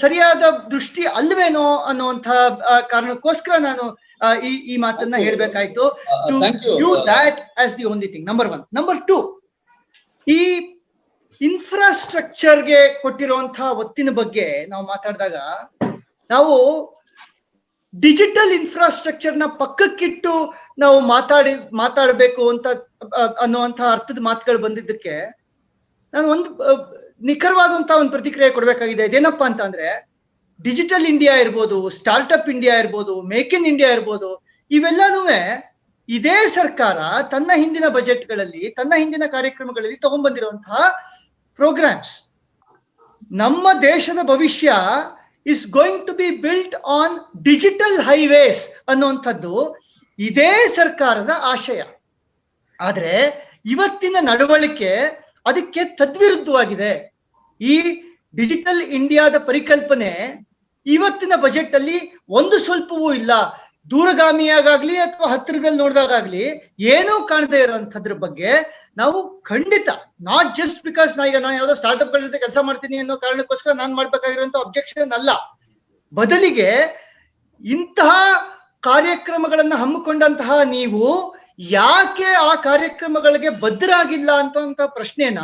Speaker 4: ಸರಿಯಾದ ದೃಷ್ಟಿ ಅಲ್ವೇನೋ ಅನ್ನುವಂತ ಕಾರಣಕ್ಕೋಸ್ಕರ ನಾನು ಈ ಮಾತನ್ನ ಹೇಳ್ಬೇಕಾಯ್ತು. To view that as the only thing. Number 1. Number 2, ಈ ಇನ್ಫ್ರಾಸ್ಟ್ರಕ್ಚರ್ಗೆ ಕೊಟ್ಟಿರುವಂತಹ ಒತ್ತಿನ ಬಗ್ಗೆ ನಾವು ಮಾತಾಡಿದಾಗ ನಾವು ಡಿಜಿಟಲ್ ಇನ್ಫ್ರಾಸ್ಟ್ರಕ್ಚರ್ ನ ಪಕ್ಕಕ್ಕಿಟ್ಟು ನಾವು ಮಾತಾಡಬೇಕು ಅಂತ ಅನ್ನುವಂತಹ ಅರ್ಥದ ಮಾತುಗಳು ಬಂದಿದ್ದಕ್ಕೆ ನಾನು ಒಂದು ನಿಖರವಾದಂತಹ ಒಂದು ಪ್ರತಿಕ್ರಿಯೆ ಕೊಡ್ಬೇಕಾಗಿದೆ. ಇದೇನಪ್ಪಾ ಅಂತ ಅಂದ್ರೆ, ಡಿಜಿಟಲ್ ಇಂಡಿಯಾ ಇರ್ಬೋದು, ಸ್ಟಾರ್ಟ್ಅಪ್ ಇಂಡಿಯಾ ಇರ್ಬೋದು, ಮೇಕ್ ಇನ್ ಇಂಡಿಯಾ ಇರ್ಬೋದು, ಇವೆಲ್ಲನೂ ಇದೇ ಸರ್ಕಾರ ತನ್ನ ಹಿಂದಿನ ಬಜೆಟ್ಗಳಲ್ಲಿ, ತನ್ನ ಹಿಂದಿನ ಕಾರ್ಯಕ್ರಮಗಳಲ್ಲಿ ತಗೊಂಡ್ಬಂದಿರುವಂತಹ ಪ್ರೋಗ್ರಾಮ್ಸ್. ನಮ್ಮ ದೇಶದ ಭವಿಷ್ಯ is going to be built on digital highways ಅನ್ನುವಂಥದ್ದು ಇದೇ ಸರ್ಕಾರದ ಆಶಯ. ಆದ್ರೆ ಇವತ್ತಿನ ನಡವಳಿಕೆ ಅದಕ್ಕೆ ತದ್ವಿರುದ್ಧವಾಗಿದೆ. ಈ ಡಿಜಿಟಲ್ ಇಂಡಿಯಾದ ಪರಿಕಲ್ಪನೆ ಇವತ್ತಿನ ಬಜೆಟ್ ಅಲ್ಲಿ ಒಂದು ಸ್ವಲ್ಪವೂ ಇಲ್ಲ. ದೂರಗಾಮಿಯಾಗ್ಲಿ ಅಥವಾ ಹತ್ತಿರದಲ್ಲಿ ನೋಡಿದಾಗ್ಲಿ ಏನೂ ಕಾಣದೇ ಇರುವಂತದ್ರ ಬಗ್ಗೆ ನಾವು ಖಂಡಿತ, ನಾಟ್ ಜಸ್ಟ್ ಬಿಕಾಸ್ ನಾನು ಯಾವ್ದೋ ಸ್ಟಾರ್ಟ್ಅಪ್ ಗಳ ಜೊತೆ ಕೆಲಸ ಮಾಡ್ತೀನಿ ಅನ್ನೋ ಕಾರಣಕ್ಕೋಸ್ಕರ ನಾನು ಮಾಡ್ಬೇಕಾಗಿರುವಂತ ಅಬ್ಜೆಕ್ಷನ್ ಅಲ್ಲ. ಬದಲಿಗೆ ಇಂತಹ ಕಾರ್ಯಕ್ರಮಗಳನ್ನ ಹಮ್ಮಿಕೊಂಡಂತಹ ನೀವು ಯಾಕೆ ಆ ಕಾರ್ಯಕ್ರಮಗಳಿಗೆ ಬದ್ಧರಾಗಿಲ್ಲ ಅಂತ ಪ್ರಶ್ನೆನ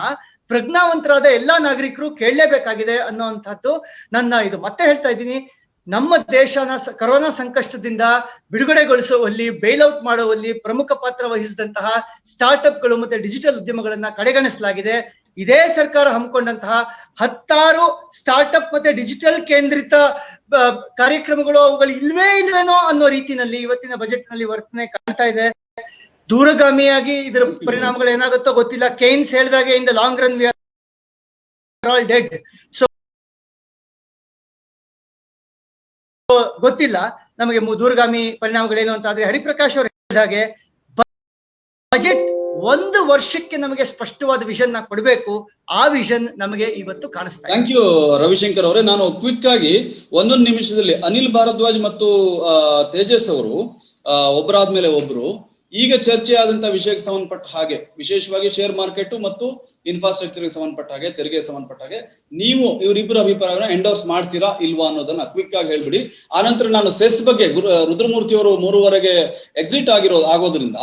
Speaker 4: ಪ್ರಜ್ಞಾವಂತರಾದ ಎಲ್ಲಾ ನಾಗರಿಕರು ಕೇಳಲೇಬೇಕಾಗಿದೆ ಅನ್ನೋಂಥದ್ದು ನನ್ನ ಇದು. ಮತ್ತೆ ಹೇಳ್ತಾ ಇದ್ದೀನಿ, ನಮ್ಮ ದೇಶನ ಕರೋನಾ ಸಂಕಷ್ಟದಿಂದ ಬಿಡುಗಡೆಗೊಳಿಸುವಲ್ಲಿ ಬೈಲ್ಔಟ್ ಮಾಡುವಲ್ಲಿ ಪ್ರಮುಖ ಪಾತ್ರ ವಹಿಸಿದಂತಹ ಸ್ಟಾರ್ಟ್ಅಪ್ಗಳು ಮತ್ತೆ ಡಿಜಿಟಲ್ ಉದ್ಯಮಗಳನ್ನ ಕಡೆಗಣಿಸಲಾಗಿದೆ. ಇದೇ ಸರ್ಕಾರ ಹಮ್ಮಿಕೊಂಡಂತಹ 10 ಸ್ಟಾರ್ಟ್ಅಪ್ ಮತ್ತೆ ಡಿಜಿಟಲ್ ಕೇಂದ್ರಿತ ಕಾರ್ಯಕ್ರಮಗಳು ಅವುಗಳು ಇಲ್ವೇನೋ ಅನ್ನೋ ರೀತಿಯಲ್ಲಿ ಇವತ್ತಿನ ಬಜೆಟ್ ನಲ್ಲಿ ವರ್ತನೆ ಕಾಣ್ತಾ ಇದೆ. ದೂರಗಾಮಿಯಾಗಿ ಇದರ ಪರಿಣಾಮಗಳು ಏನಾಗುತ್ತೋ ಗೊತ್ತಿಲ್ಲ. ಕೇನ್ಸ್ ಹೇಳಿದಾಗೆ ಇನ್ the long run we are all dead. So ಗೊತ್ತಿಲ್ಲ ನಮಗೆ ದೂರಗಾಮಿ ಪರಿಣಾಮಗಳೇನು ಅಂತ. ಆದ್ರೆ ಹರಿಪ್ರಕಾಶ್ ಅವರು ಹೇಳಿದಾಗೆ ಬಜೆಟ್ 1 ವರ್ಷಕ್ಕೆ ನಮಗೆ ಸ್ಪಷ್ಟವಾದ ವಿಷನ್ ಕೊಡಬೇಕು. ಆ ವಿಷನ್ ನಮಗೆ ಇವತ್ತು ಕಾಣಿಸ್ತಾ ಇದೆ.
Speaker 1: ಥ್ಯಾಂಕ್ ಯು ರವಿಶಂಕರ್ ಅವರೇ. ನಾನು ಕ್ವಿಕ್ ಆಗಿ ಒಂದೊಂದು ನಿಮಿಷದಲ್ಲಿ ಅನಿಲ್ ಭಾರದ್ವಾಜ್ ಮತ್ತು ತೇಜಸ್ ಅವರು ಒಬ್ಬರಾದ್ಮೇಲೆ ಒಬ್ರು ಈಗ ಚರ್ಚೆ ಆದಂತಹ ವಿಷಯಕ್ಕೆ ಸಂಬಂಧಪಟ್ಟ ಹಾಗೆ, ವಿಶೇಷವಾಗಿ ಶೇರ್ ಮಾರ್ಕೆಟ್ ಮತ್ತು ಇನ್ಫ್ರಾಸ್ಟ್ರಕ್ಚರ್ಗೆ ಸಂಬಂಧಪಟ್ಟ ಹಾಗೆ, ತೆರಿಗೆ ಸಂಬಂಧಪಟ್ಟ ಹಾಗೆ ನೀವು ಇವರಿಬ್ಬರ ಅಭಿಪ್ರಾಯವನ್ನು ಎಂಡೋರ್ಸ್ ಮಾಡ್ತೀರಾ ಇಲ್ವಾ ಅನ್ನೋದನ್ನ ಕ್ವಿಕ್ ಆಗಿ ಹೇಳ್ಬಿಡಿ. ಆನಂತರ ನಾನು ಸೆಸ್ ಬಗ್ಗೆ ರುದ್ರಮೂರ್ತಿ ಅವರು 3:15ಗೆ ಎಕ್ಸಿಟ್ ಆಗೋದ್ರಿಂದ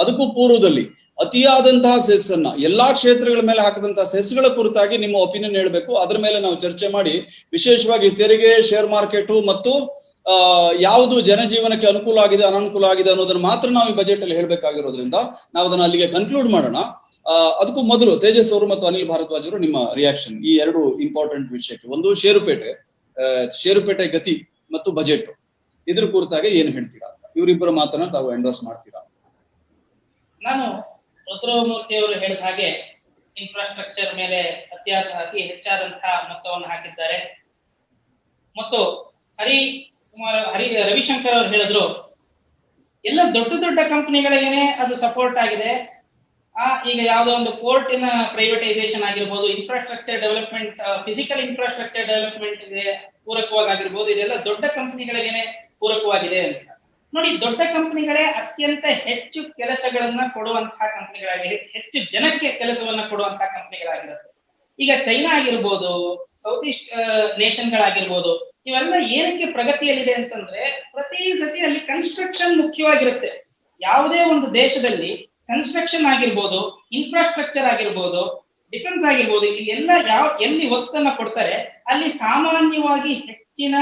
Speaker 1: ಅದಕ್ಕೂ ಪೂರ್ವದಲ್ಲಿ ಅತಿಯಾದಂತಹ ಸೆಸ್ ಅನ್ನ ಎಲ್ಲಾ ಕ್ಷೇತ್ರಗಳ ಮೇಲೆ ಹಾಕದಂತಹ ಸೆಸ್ಗಳ ಕುರಿತಾಗಿ ನಿಮ್ಮ ಒಪಿನಿಯನ್ ಹೇಳ್ಬೇಕು. ಅದರ ಮೇಲೆ ನಾವು ಚರ್ಚೆ ಮಾಡಿ ವಿಶೇಷವಾಗಿ ತೆರಿಗೆ, ಶೇರ್ ಮಾರ್ಕೆಟ್ ಮತ್ತು ಯಾವುದು ಜನಜೀವನಕ್ಕೆ ಅನುಕೂಲ ಆಗಿದೆ ಅನಾನುಕೂಲ ಆಗಿದೆ ಅನ್ನೋದನ್ನ ಮಾತ್ರ ನಾವು ಈ ಬಜೆಟ್ ಅಲ್ಲಿ ಹೇಳ್ಬೇಕಾಗಿರೋದ್ರಿಂದ ನಾವು ಅದನ್ನ ಅಲ್ಲಿಗೆ ಕನ್ಕ್ಲೂಡ್ ಮಾಡೋಣ. ಅದಕ್ಕೂ ಮೊದಲು ತೇಜಸ್ ಅವರು ಮತ್ತು ಅನಿಲ್ ಭಾರದ್ವಾಜ್ ಅವರು ನಿಮ್ಮ ರಿಯಾಕ್ಷನ್ ಈ 2 ಇಂಪಾರ್ಟೆಂಟ್ ವಿಷಯಕ್ಕೆ. ಒಂದು ಷೇರುಪೇಟೆ ಗತಿ ಮತ್ತು ಬಜೆಟ್, ಇದ್ರ ಕುರಿತಾಗಿ ಏನು ಹೇಳ್ತೀರಾ? ಇವರಿಬ್ಬರ ಮಾತನ್ನ ತಾವು ಎಂಡೋರ್ಸ್ ಮಾಡ್ತೀರಾ?
Speaker 3: ನಾನು ರುದ್ರಮೂರ್ತಿ ಅವರು ಹೇಳಿದ ಹಾಗೆ ಇನ್ಫ್ರಾಸ್ಟ್ರಕ್ಚರ್ ಮೇಲೆ ಅತಿ ಹೆಚ್ಚಾದಂತಹ ಮೊತ್ತವನ್ನು ಹಾಕಿದ್ದಾರೆ. ಮತ್ತು ರವಿಶಂಕರ್ ಅವರು ಹೇಳಿದ್ರು ಎಲ್ಲ ದೊಡ್ಡ ಕಂಪನಿಗಳಿಗೇನೆ ಅದು ಸಪೋರ್ಟ್ ಆಗಿದೆ. ಈಗ ಯಾವುದೋ ಒಂದು ಪೋರ್ಟಿನ ಪ್ರೈವೇಟೈಸೇಷನ್ ಆಗಿರ್ಬೋದು, infrastructure development, physical infrastructure development ಪೂರಕವಾಗಿರ್ಬೋದು, ಇದೆಲ್ಲ ದೊಡ್ಡ ಕಂಪನಿಗಳಿಗೇನೆ ಪೂರಕವಾಗಿದೆ ಅಂತ. ನೋಡಿ, ದೊಡ್ಡ ಕಂಪನಿಗಳೇ ಅತ್ಯಂತ ಹೆಚ್ಚು ಕೆಲಸಗಳನ್ನ ಕೊಡುವಂತಹ ಕಂಪನಿಗಳಾಗಿ, ಹೆಚ್ಚು ಜನಕ್ಕೆ ಕೆಲಸವನ್ನ ಕೊಡುವಂತಹ ಕಂಪನಿಗಳಾಗಿರುತ್ತೆ. ಈಗ ಚೈನಾ ಆಗಿರ್ಬೋದು, ಸೌತ್ ಈಸ್ಟ್ ನೇಷನ್ಗಳಾಗಿರ್ಬೋದು, ಇವೆಲ್ಲ ಏನಕ್ಕೆ ಪ್ರಗತಿಯಲ್ಲಿದೆ ಅಂತಂದ್ರೆ ಪ್ರತಿ ಸತಿ ಅಲ್ಲಿ ಕನ್ಸ್ಟ್ರಕ್ಷನ್ ಮುಖ್ಯವಾಗಿರುತ್ತೆ. ಯಾವುದೇ ಒಂದು ದೇಶದಲ್ಲಿ ಕನ್ಸ್ಟ್ರಕ್ಷನ್ ಆಗಿರ್ಬೋದು, ಇನ್ಫ್ರಾಸ್ಟ್ರಕ್ಚರ್ ಆಗಿರ್ಬೋದು, ಡಿಫೆನ್ಸ್ ಆಗಿರ್ಬೋದು, ಇಲ್ಲೆಲ್ಲ ಎಲ್ಲಿ ಒತ್ತನ್ನ ಕೊಡ್ತಾರೆ ಅಲ್ಲಿ ಸಾಮಾನ್ಯವಾಗಿ ಹೆಚ್ಚಿನ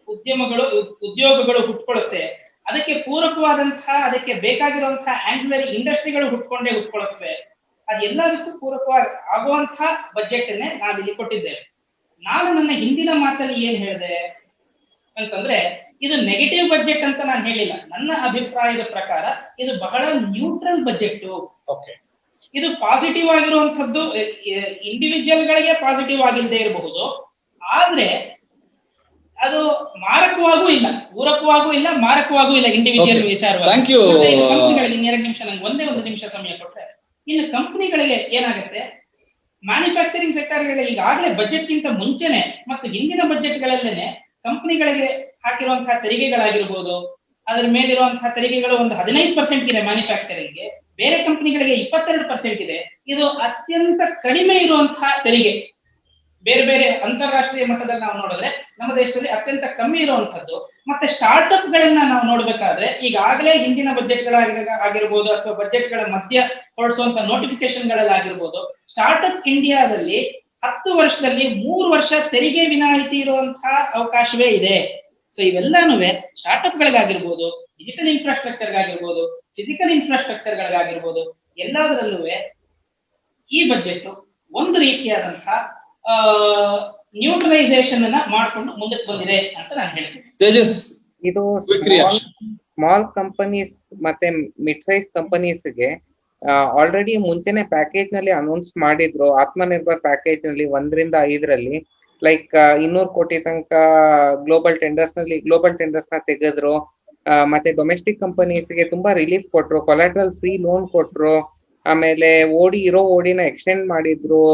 Speaker 3: ಉದ್ಯೋಗಗಳು ಹುಟ್ಕೊಳ್ಳುತ್ತೆ. ಅದಕ್ಕೆ ಪೂರಕವಾದಂತಹ, ಅದಕ್ಕೆ ಬೇಕಾಗಿರುವಂತಹ ಆನ್ಸಿಲರಿ ಇಂಡಸ್ಟ್ರಿಗಳು ಹುಟ್ಕೊಳ್ಳುತ್ತವೆ. ಅದೆಲ್ಲದಕ್ಕೂ ಪೂರಕವಾಗಿ ಆಗುವಂತಹ ಬಜೆಟ್ ಅನ್ನೇ ನಾವಿಲ್ಲಿ ಕೊಟ್ಟಿದ್ದೇವೆ. ನಾನು ನನ್ನ ಹಿಂದಿನ ಮಾತಲ್ಲಿ ಏನ್ ಹೇಳಿದೆ ಅಂತಂದ್ರೆ, ಇದು ನೆಗೆಟಿವ್ ಬಜೆಟ್ ಅಂತ ನಾನು ಹೇಳಿಲ್ಲ. ನನ್ನ ಅಭಿಪ್ರಾಯದ ಪ್ರಕಾರ ಇದು ಬಹಳ ನ್ಯೂಟ್ರಲ್ ಬಜೆಟ್. ಇದು ಪಾಸಿಟಿವ್ ಆಗಿರುವಂತದ್ದು ಇಂಡಿವಿಜುವಲ್ ಗಳಿಗೆ ಪಾಸಿಟಿವ್ ಆಗಿಲ್ಲದೆ ಇರಬಹುದು, ಆದ್ರೆ ಅದು ಮಾರಕವಾಗೂ ಇಲ್ಲ, ಪೂರಕವಾಗೂ ಇಲ್ಲ, ಮಾರಕವಾಗೂ ಇಲ್ಲ. ಇಂಡಿವಿಜುವಲ್ ವಿಚಾರವಾಗಿ ಒಂದೇ ನಿಮಿಷ ಸಮಯ ಕೊಟ್ರೆ, ಇನ್ನು ಕಂಪನಿಗಳಿಗೆ ಏನಾಗುತ್ತೆ, ಮ್ಯಾನುಫ್ಯಾಕ್ಚರಿಂಗ್ ಸೆಕ್ಟರ್ಗಳಿಗೆ ಈಗಾಗಲೇ ಬಜೆಟ್ ಗಿಂತ ಮುಂಚೆನೆ ಮತ್ತು ಹಿಂದಿನ ಬಜೆಟ್ಗಳಲ್ಲೇನೆ ಕಂಪನಿಗಳಿಗೆ ಹಾಕಿರುವಂತಹ ತೆರಿಗೆಗಳಾಗಿರ್ಬೋದು, ಅದರ ಮೇಲಿರುವಂತಹ ತೆರಿಗೆಗಳು ಒಂದು 15% ಇದೆ ಮ್ಯಾನುಫ್ಯಾಕ್ಚರಿಂಗ್ಗೆ, ಬೇರೆ ಕಂಪನಿಗಳಿಗೆ 22% ಇದೆ. ಇದು ಅತ್ಯಂತ ಕಡಿಮೆ ಇರುವಂತಹ ತೆರಿಗೆ. ಬೇರೆ ಅಂತಾರಾಷ್ಟ್ರೀಯ ಮಟ್ಟದಲ್ಲಿ ನಾವು ನೋಡಿದ್ರೆ ನಮ್ಮ ದೇಶದಲ್ಲಿ ಅತ್ಯಂತ ಕಮ್ಮಿ ಇರುವಂತದ್ದು. ಮತ್ತೆ ಸ್ಟಾರ್ಟ್ಅಪ್ ಗಳನ್ನ ನಾವು ನೋಡ್ಬೇಕಾದ್ರೆ ಈಗಾಗಲೇ ಹಿಂದಿನ ಬಜೆಟ್ಗಳಾಗಿರ್ಬೋದು ಅಥವಾ ಬಜೆಟ್ಗಳ ಮಧ್ಯ ಹೊರಡಿಸುವಂತ ನೋಟಿಫಿಕೇಶನ್ ಗಳಲ್ಲಾಗಿರ್ಬೋದು, ಸ್ಟಾರ್ಟ್ಅಪ್ ಇಂಡಿಯಾದಲ್ಲಿ 10 ವರ್ಷದಲ್ಲಿ 3 ವರ್ಷ ತೆರಿಗೆ ವಿನಾಯಿತಿ ಇರುವಂತಹ ಅವಕಾಶವೇ ಇದೆ. ಸೊ ಇವೆಲ್ಲಾನು ಸ್ಟಾರ್ಟ್ಅಪ್ ಗಳಿಗಾಗಿರ್ಬೋದು, ಡಿಜಿಟಲ್ ಇನ್ಫ್ರಾಸ್ಟ್ರಕ್ಚರ್ಗಾಗಿರ್ಬೋದು, ಫಿಸಿಕಲ್ ಇನ್ಫ್ರಾಸ್ಟ್ರಕ್ಚರ್ಗಳಿಗಾಗಿರ್ಬೋದು, ಎಲ್ಲದರಲ್ಲೂ ಈ ಬಜೆಟ್ ಒಂದು ರೀತಿಯಾದಂತಹ ನ್ಯೂಟ್ರಲೈಸೇಷನ್ ಅನ್ನ ಮಾಡ್ಕೊಂಡು ಮುಂದಕ್ಕೆ ಬಂದಿದೆ ಅಂತ ನಾನು ಹೇಳ್ತೀನಿ.
Speaker 1: ತೇಜಸ್,
Speaker 5: ಇದು ಸ್ಮಾಲ್ ಕಂಪನೀಸ್ ಮತ್ತೆ ಮಿಡ್ ಸೈಜ್ ಕಂಪನೀಸ್ಗೆ ಆಲ್ರೆಡಿ ಮುಂಚೆನೆ ಪ್ಯಾಕೇಜ್ ನಲ್ಲಿ ಅನೌನ್ಸ್ ಮಾಡಿದ್ರು. ಆತ್ಮನಿರ್ಭರ್ ಪ್ಯಾಕೇಜ್ ನಲ್ಲಿ 1 ರಿಂದ 5 ಲೈಕ್ 200 ಕೋಟಿ ತನಕ ಗ್ಲೋಬಲ್ ಟೆಂಡರ್ಸ್ ನ ತೆಗೆದ್ರು. ಮತ್ತೆ ಡೊಮೆಸ್ಟಿಕ್ ಕಂಪನೀಸ್ಗೆ ತುಂಬಾ ರಿಲೀಫ್ ಕೊಟ್ರು, ಕೊಲಾಟ್ರಲ್ ಫ್ರೀ ಲೋನ್ ಕೊಟ್ರು. ಆಮೇಲೆ ಓಡಿನ ಎಕ್ಸ್ಟೆಂಡ್ ಮಾಡಿದ್ರು,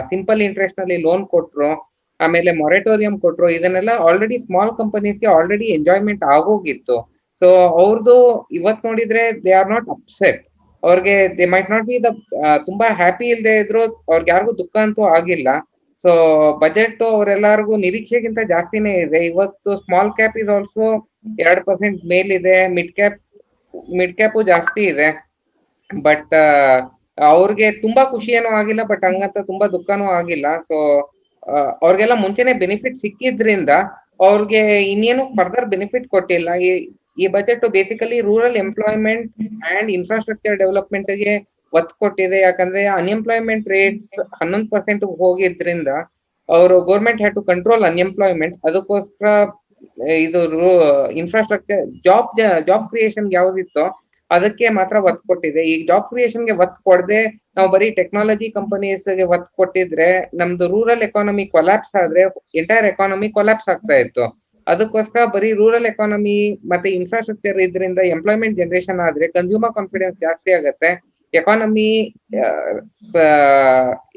Speaker 5: ಸಿಂಪಲ್ ಇಂಟ್ರೆಸ್ಟ್ ನಲ್ಲಿ ಲೋನ್ ಕೊಟ್ರು, ಆಮೇಲೆ ಮೊರಟೋರಿಯಂ ಕೊಟ್ರು. ಇದನ್ನೆಲ್ಲ ಆಲ್ರೆಡಿ ಸ್ಮಾಲ್ ಕಂಪನೀಸ್ಗೆ ಆಲ್ರೆಡಿ ಎಂಜಾಯ್ಮೆಂಟ್ ಆಗೋಗಿತ್ತು. ಸೊ ಅವ್ರದ್ದು ಇವತ್ ನೋಡಿದ್ರೆ ದೇ ಆರ್ ನಾಟ್ ಅಪ್ಸೆಟ್. ಅವ್ರಿಗೆ ದೇ ಮೈಟ್ ನಾಟ್ ಬಿ ತುಂಬಾ ಹ್ಯಾಪಿ ಇಲ್ದೇ ಇದ್ರು, ಅವ್ರಿಗೆ ಯಾರಿಗೂ ದುಃಖ ಅಂತೂ ಆಗಿಲ್ಲ. ಸೊ ಬಜೆಟ್ ಅವರೆಲ್ಲರಿಗೂ ನಿರೀಕ್ಷೆಗಿಂತ ಜಾಸ್ತಿನೇ ಇದೆ. ಇವತ್ತು ಸ್ಮಾಲ್ ಕ್ಯಾಪ್ ಇಸ್ ಆಲ್ಸೋ 2% ಮೇಲಿದೆ, ಮಿಡ್ ಕ್ಯಾಪು ಜಾಸ್ತಿ ಇದೆ. ಬಟ್ ಅವ್ರಿಗೆ ತುಂಬಾ ಖುಷಿ ಏನೂ ಆಗಿಲ್ಲ, ಬಟ್ ಹಂಗಂತ ತುಂಬಾ ದುಃಖನೂ ಆಗಿಲ್ಲ. ಸೊ ಅವ್ರಿಗೆಲ್ಲ ಮುಂಚೆನೆ ಬೆನಿಫಿಟ್ ಸಿಕ್ಕಿದ್ರಿಂದ ಅವ್ರಿಗೆ ಇನ್ನೇನು ಫರ್ದರ್ ಬೆನಿಫಿಟ್ ಕೊಟ್ಟಿಲ್ಲ. ಈ budget basically rural employment and infrastructure development ಗೆ ಒತ್ತು ಕೊಟ್ಟಿದೆ. ಯಾಕಂದ್ರೆ ಅನ್ಎಂಪ್ಲಾಯ್ಮೆಂಟ್ ರೇಟ್ಸ್ 11% ಹೋಗಿದ್ರಿಂದ ಅವರು government had to control unemployment. ಅದಕ್ಕೋಸ್ಕರ ಇದು ಇನ್ಫ್ರಾಸ್ಟ್ರಕ್ಚರ್ ಜಾಬ್ ಕ್ರಿಯೇಷನ್ ಯಾವ್ದಿತ್ತೋ ಅದಕ್ಕೆ ಮಾತ್ರ ಒತ್ತು ಕೊಟ್ಟಿದೆ. ಈಗ ಜಾಬ್ ಕ್ರಿಯೇಷನ್ ಗೆ ಒತ್ತು ಕೊಡದೆ ನಾವು ಬರೀ ಟೆಕ್ನಾಲಜಿ ಕಂಪನೀಸ್ ಗೆ ಒತ್ತು ಕೊಟ್ಟಿದ್ರೆ ನಮ್ದು ರೂರಲ್ ಎಕಾನಮಿ ಕೊಲ್ಯಾಪ್ಸ್ ಆದ್ರೆ ಎಂಟೈರ್ ಎಕಾನಮಿ ಕೊಲ್ಯಾಪ್ಸ್ ಆಗ್ತಾ ಇತ್ತು. ಅದಕ್ಕೋಸ್ಕರ ಬರೀ ರೂರಲ್ ಎಕಾನಮಿ ಮತ್ತೆ ಇನ್ಫ್ರಾಸ್ಟ್ರಕ್ಚರ್ ಇದರಿಂದ ಎಂಪ್ಲಾಯ್ಮೆಂಟ್ ಜನರೇಷನ್ ಆದ್ರೆ ಕನ್ಸ್ಯೂಮರ್ ಕಾನ್ಫಿಡೆನ್ಸ್ ಜಾಸ್ತಿ ಆಗತ್ತೆ,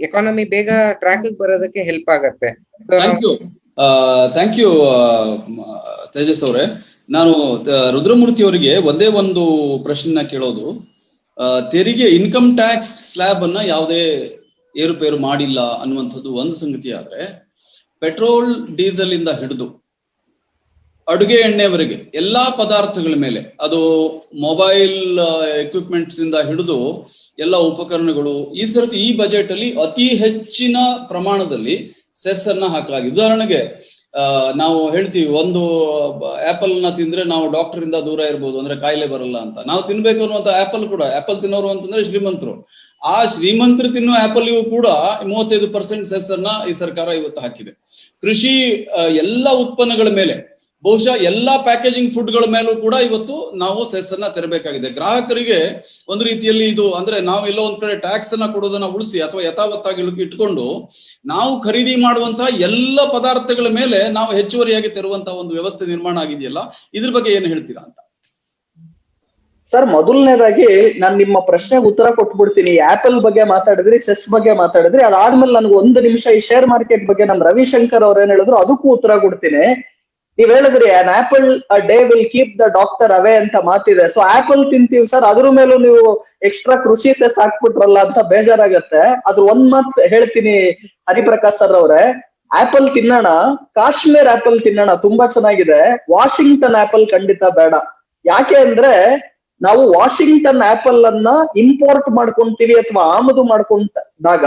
Speaker 5: ಎಕಾನಮಿ ಬೇಗ ಟ್ರ್ಯಾಕ್ ಬರೋದಕ್ಕೆ ಹೆಲ್ಪ್ ಆಗತ್ತೆ.
Speaker 1: ಥ್ಯಾಂಕ್ ಯು ತೇಜಸ್ ಅವರೇ. ನಾನು ರುದ್ರಮೂರ್ತಿ ಅವರಿಗೆ ಒಂದೇ ಒಂದು ಪ್ರಶ್ನೆನ ಕೇಳೋದು, ತೆರಿಗೆ ಇನ್ಕಮ್ ಟ್ಯಾಕ್ಸ್ ಸ್ಲ್ಯಾಬ್ ಅನ್ನ ಯಾವುದೇ ಏರುಪೇರು ಮಾಡಿಲ್ಲ ಅನ್ನುವಂಥದ್ದು ಒಂದು ಸಂಗತಿ ಆದ್ರೆ, ಪೆಟ್ರೋಲ್ ಡೀಸೆಲ್ ಇಂದ ಹಿಡಿದು ಅಡುಗೆ ಎಣ್ಣೆವರೆಗೆ ಎಲ್ಲಾ ಪದಾರ್ಥಗಳ ಮೇಲೆ, ಅದು ಮೊಬೈಲ್ ಎಕ್ವಿಪ್ಮೆಂಟ್ಸ್ ಇಂದ ಹಿಡಿದು ಎಲ್ಲ ಉಪಕರಣಗಳು ಈ ಬಜೆಟ್ ಅಲ್ಲಿ ಅತಿ ಹೆಚ್ಚಿನ ಪ್ರಮಾಣದಲ್ಲಿ ಸೆಸ್ ಅನ್ನ ಹಾಕಲಾಗಿದೆ. ಉದಾಹರಣೆಗೆ ನಾವು ಹೇಳ್ತೀವಿ, ಒಂದು ಆಪಲ್ ನ ತಿಂದ್ರೆ ನಾವು ಡಾಕ್ಟರ್ ಇಂದ ದೂರ ಇರ್ಬೋದು, ಅಂದ್ರೆ ಕಾಯಿಲೆ ಬರಲ್ಲ ಅಂತ. ನಾವು ತಿನ್ಬೇಕು ಅನ್ನುವಂತ ಆಪಲ್ ತಿನ್ನೋರು ಅಂತಂದ್ರೆ ಶ್ರೀಮಂತರು. ಆ ಶ್ರೀಮಂತರು ತಿನ್ನುವ ಆಪಲ್ಗೂ ಕೂಡ 35% ಸೆಸ್ ಅನ್ನ ಈ ಸರ್ಕಾರ ಇವತ್ತು ಹಾಕಿದೆ. ಕೃಷಿ ಎಲ್ಲ ಉತ್ಪನ್ನಗಳ ಮೇಲೆ, ಬಹುಶಃ ಎಲ್ಲಾ ಪ್ಯಾಕೇಜಿಂಗ್ ಫುಡ್ಗಳ ಮೇಲೂ ಕೂಡ ಇವತ್ತು ನಾವು ಸೆಸ್ ಅನ್ನ ತೆರಬೇಕಾಗಿದೆ. ಗ್ರಾಹಕರಿಗೆ ಒಂದು ರೀತಿಯಲ್ಲಿ ಇದು ಅಂದ್ರೆ ನಾವು ಎಲ್ಲೋ ಒಂದ್ ಕಡೆ ಟ್ಯಾಕ್ಸ್ ಅನ್ನ ಕೊಡೋದನ್ನ ಉಳಿಸಿ ಅಥವಾ ಯಥಾವತ್ತಾಗಿ ಇಟ್ಕೊಂಡು ನಾವು ಖರೀದಿ ಮಾಡುವಂತಹ ಎಲ್ಲ ಪದಾರ್ಥಗಳ ಮೇಲೆ ನಾವು ಹೆಚ್ಚುವರಿಯಾಗಿ ತೆರುವಂತಹ ಒಂದು ವ್ಯವಸ್ಥೆ ನಿರ್ಮಾಣ ಆಗಿದೆಯಲ್ಲ, ಇದ್ರ ಬಗ್ಗೆ ಏನು ಹೇಳ್ತೀರಾ ಅಂತ?
Speaker 2: ಸರ್, ಮೊದಲನೇದಾಗಿ ನಾನು ನಿಮ್ಮ ಪ್ರಶ್ನೆಗೆ ಉತ್ತರ ಕೊಟ್ಬಿಡ್ತೀನಿ. ಆಪಲ್ ಬಗ್ಗೆ ಮಾತಾಡಿದ್ರಿ, ಸೆಸ್ ಬಗ್ಗೆ ಮಾತಾಡಿದ್ರಿ, ಅದಾದ್ಮೇಲೆ ನನ್ಗೆ 1 ನಿಮಿಷ ಈ ಶೇರ್ ಮಾರ್ಕೆಟ್ ಬಗ್ಗೆ ನಮ್ ರವಿಶಂಕರ್ ಅವ್ರ ಏನ್ ಹೇಳಿದ್ರು ಅದಕ್ಕೂ ಉತ್ತರ ಕೊಡ್ತೀನಿ. ನೀವ್ ಹೇಳಿದ್ರಿ an apple a day will keep the doctor away ಅಂತ ಮಾತಿದೆ. ಸೊ ಆಪಲ್ ತಿಂತೀವಿ ಸರ್, ಅದ್ರ ಮೇಲೂ ನೀವು ಎಕ್ಸ್ಟ್ರಾ ಕೃಷಿ ಸೆಸ್ ಹಾಕ್ಬಿಟ್ರಲ್ಲ ಅಂತ ಬೇಜಾರಾಗತ್ತೆ. ಅದ್ರ ಒಂದ್ ಮಾತ್ ಹೇಳ್ತೀನಿ ಹರಿಪ್ರಕಾಶ್ ಸರ್ ಅವ್ರೆ, ಆಪಲ್ ತಿನ್ನೋಣ, ಕಾಶ್ಮೀರ್ ಆಪಲ್ ತಿನ್ನೋಣ, ತುಂಬಾ ಚೆನ್ನಾಗಿದೆ. ವಾಷಿಂಗ್ಟನ್ ಆಪಲ್ ಖಂಡಿತ ಬೇಡ. ಯಾಕೆ ಅಂದ್ರೆ ನಾವು ವಾಷಿಂಗ್ಟನ್ ಆಪಲ್ ಅನ್ನ ಇಂಪೋರ್ಟ್ ಮಾಡ್ಕೊಂತೀವಿ ಅಥವಾ ಆಮದು ಮಾಡ್ಕೊಂಡಾಗ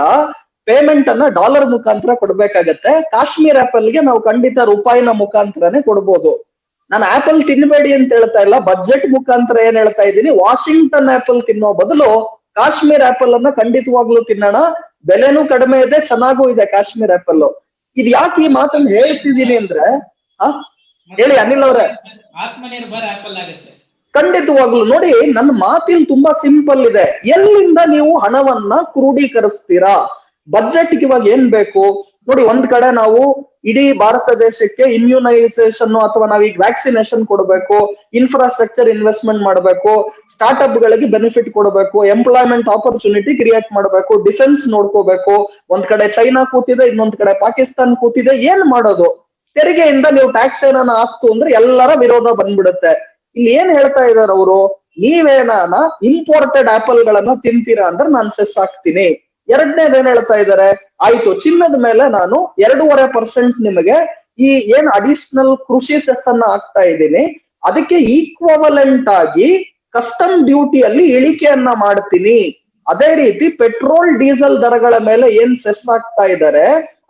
Speaker 2: ಪೇಮೆಂಟ್ ಅನ್ನ ಡಾಲರ್ ಮುಖಾಂತರ ಕೊಡ್ಬೇಕಾಗತ್ತೆ. ಕಾಶ್ಮೀರ್ ಆಪಲ್ ಗೆ ನಾವು ಖಂಡಿತ ರೂಪಾಯಿನ ಮುಖಾಂತರನೇ ಕೊಡ್ಬೋದು. ನಾನು ಆಪಲ್ ತಿನ್ಬೇಡಿ ಅಂತ ಹೇಳ್ತಾ ಇಲ್ಲ, ಬಜೆಟ್ ಮುಖಾಂತರ ಏನ್ ಹೇಳ್ತಾ ಇದ್ದೀನಿ, ವಾಷಿಂಗ್ಟನ್ ಆಪಲ್ ತಿನ್ನೋ ಬದಲು ಕಾಶ್ಮೀರ್ ಆಪಲ್ ಅನ್ನ ಖಂಡಿತವಾಗ್ಲೂ ತಿನ್ನೋಣ. ಬೆಲೆನೂ ಕಡಿಮೆ ಇದೆ, ಚೆನ್ನಾಗೂ ಇದೆ ಕಾಶ್ಮೀರ್ ಆಪಲ್. ಇದ್ ಯಾಕೆ ಈ ಮಾತನ್ನ ಹೇಳ್ತಿದ್ದೀನಿ ಅಂದ್ರೆ, ಹೇಳಿ ಅನಿಲ್ ಅವ್ರೆ.
Speaker 3: ಆತ್ಮನಿರ್ಭರ ಆಪಲ್ ಆಗುತ್ತೆ
Speaker 2: ಖಂಡಿತವಾಗ್ಲು. ನೋಡಿ, ನನ್ನ ಮಾತಿಲ್ ತುಂಬಾ ಸಿಂಪಲ್ ಇದೆ. ಎಲ್ಲಿಂದ ನೀವು ಹಣವನ್ನ ಕ್ರೋಢೀಕರಿಸ್ತೀರಾ? ಬಜೆಟ್ಗೆ ಇವಾಗ ಏನ್ ಬೇಕು ನೋಡಿ. ಒಂದ್ ಕಡೆ ನಾವು ಇಡೀ ಭಾರತ ದೇಶಕ್ಕೆ ಇಮ್ಯುನೈಸೇಷನ್ ಅಥವಾ ನಾವೀಗ ವ್ಯಾಕ್ಸಿನೇಷನ್ ಕೊಡಬೇಕು, ಇನ್ಫ್ರಾಸ್ಟ್ರಕ್ಚರ್ ಇನ್ವೆಸ್ಟ್ಮೆಂಟ್ ಮಾಡಬೇಕು, ಸ್ಟಾರ್ಟ್ಅಪ್ ಗಳಿಗೆ ಬೆನಿಫಿಟ್ ಕೊಡಬೇಕು, ಎಂಪ್ಲಾಯ್ಮೆಂಟ್ ಆಪರ್ಚುನಿಟಿ ಕ್ರಿಯೇಟ್ ಮಾಡಬೇಕು, ಡಿಫೆನ್ಸ್ ನೋಡ್ಕೋಬೇಕು. ಒಂದ್ ಕಡೆ ಚೈನಾ ಕೂತಿದೆ, ಇನ್ನೊಂದ್ ಕಡೆ ಪಾಕಿಸ್ತಾನ್ ಕೂತಿದೆ. ಏನ್ ಮಾಡೋದು? ತೆರಿಗೆಯಿಂದ ನೀವು ಟ್ಯಾಕ್ಸ್ ಏನಾನ ಆಗ್ತು ಅಂದ್ರೆ ಎಲ್ಲರ ವಿರೋಧ ಬಂದ್ಬಿಡುತ್ತೆ. ಇಲ್ಲಿ ಏನ್ ಹೇಳ್ತಾ ಇದಾರೆ ಅವರು, ನೀವೇನಾನ ಇಂಪೋರ್ಟೆಡ್ ಆಪಲ್ ಗಳನ್ನ ತಿಂತೀರಾ ಅಂದ್ರೆ ನಾನು ಸೆಸ್ ಹಾಕ್ತೀನಿ. ಎರಡನೇದು ಏನ್ ಹೇಳ್ತಾ ಇದಾರೆ, ಆಯ್ತು ಚಿನ್ನದ ಮೇಲೆ ನಾನು 2.5% ನಿಮಗೆ ಈ ಏನ್ ಅಡಿಷನಲ್ ಕೃಷಿ ಸೆಸ್ ಅನ್ನ ಹಾಕ್ತಾ ಇದ್ದೀನಿ, ಅದಕ್ಕೆ ಈಕ್ವಲೆಂಟ್ ಆಗಿ ಕಸ್ಟಮ್ ಡ್ಯೂಟಿಯಲ್ಲಿ ಇಳಿಕೆಯನ್ನ ಮಾಡ್ತೀನಿ. ಅದೇ ರೀತಿ ಪೆಟ್ರೋಲ್ ಡೀಸೆಲ್ ದರಗಳ ಮೇಲೆ ಏನ್ ಸೆಸ್ ಹಾಕ್ತಾ ಇದ್ದಾರೆ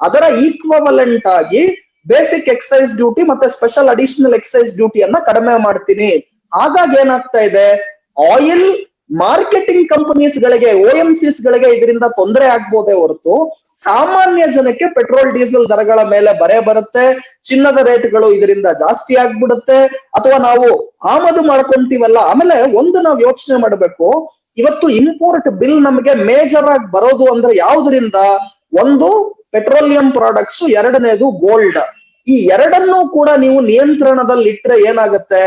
Speaker 2: ಅದರ ಈಕ್ವಲೆಂಟ್ ಆಗಿ ಬೇಸಿಕ್ ಎಕ್ಸೈಸ್ ಡ್ಯೂಟಿ ಮತ್ತೆ ಸ್ಪೆಷಲ್ ಅಡಿಷನಲ್ ಎಕ್ಸೈಸ್ ಡ್ಯೂಟಿಯನ್ನ ಕಡಿಮೆ ಮಾಡ್ತೀನಿ. ಹಾಗಾಗಿ ಏನಾಗ್ತಾ ಇದೆ, ಆಯಿಲ್ ಮಾರ್ಕೆಟಿಂಗ್ ಕಂಪನೀಸ್ ಗಳಿಗೆ, OMCs ಗಳಿಗೆ ಇದರಿಂದ ತೊಂದರೆ ಆಗ್ಬೋದೇ ಹೊರತು ಸಾಮಾನ್ಯ ಜನಕ್ಕೆ ಪೆಟ್ರೋಲ್ ಡೀಸೆಲ್ ದರಗಳ ಮೇಲೆ ಬರೆ ಬರುತ್ತೆ. ಚಿನ್ನದ ರೇಟ್ಗಳು ಇದರಿಂದ ಜಾಸ್ತಿ ಆಗ್ಬಿಡುತ್ತೆ. ಅಥವಾ ನಾವು ಆಮದು ಮಾಡ್ಕೊಂತೀವಲ್ಲ. ಆಮೇಲೆ ಒಂದು ನಾವು ಯೋಚನೆ ಮಾಡ್ಬೇಕು, ಇವತ್ತು ಇಂಪೋರ್ಟ್ ಬಿಲ್ ನಮಗೆ ಮೇಜರ್ ಆಗಿ ಬರೋದು ಅಂದ್ರೆ ಯಾವ್ದ್ರಿಂದ? ಒಂದು ಪೆಟ್ರೋಲಿಯಂ ಪ್ರಾಡಕ್ಟ್ಸ್, ಎರಡನೇದು ಗೋಲ್ಡ್. ಈ ಎರಡನ್ನೂ ಕೂಡ ನೀವು ನಿಯಂತ್ರಣದಲ್ಲಿ ಇಟ್ರೆ ಏನಾಗುತ್ತೆ,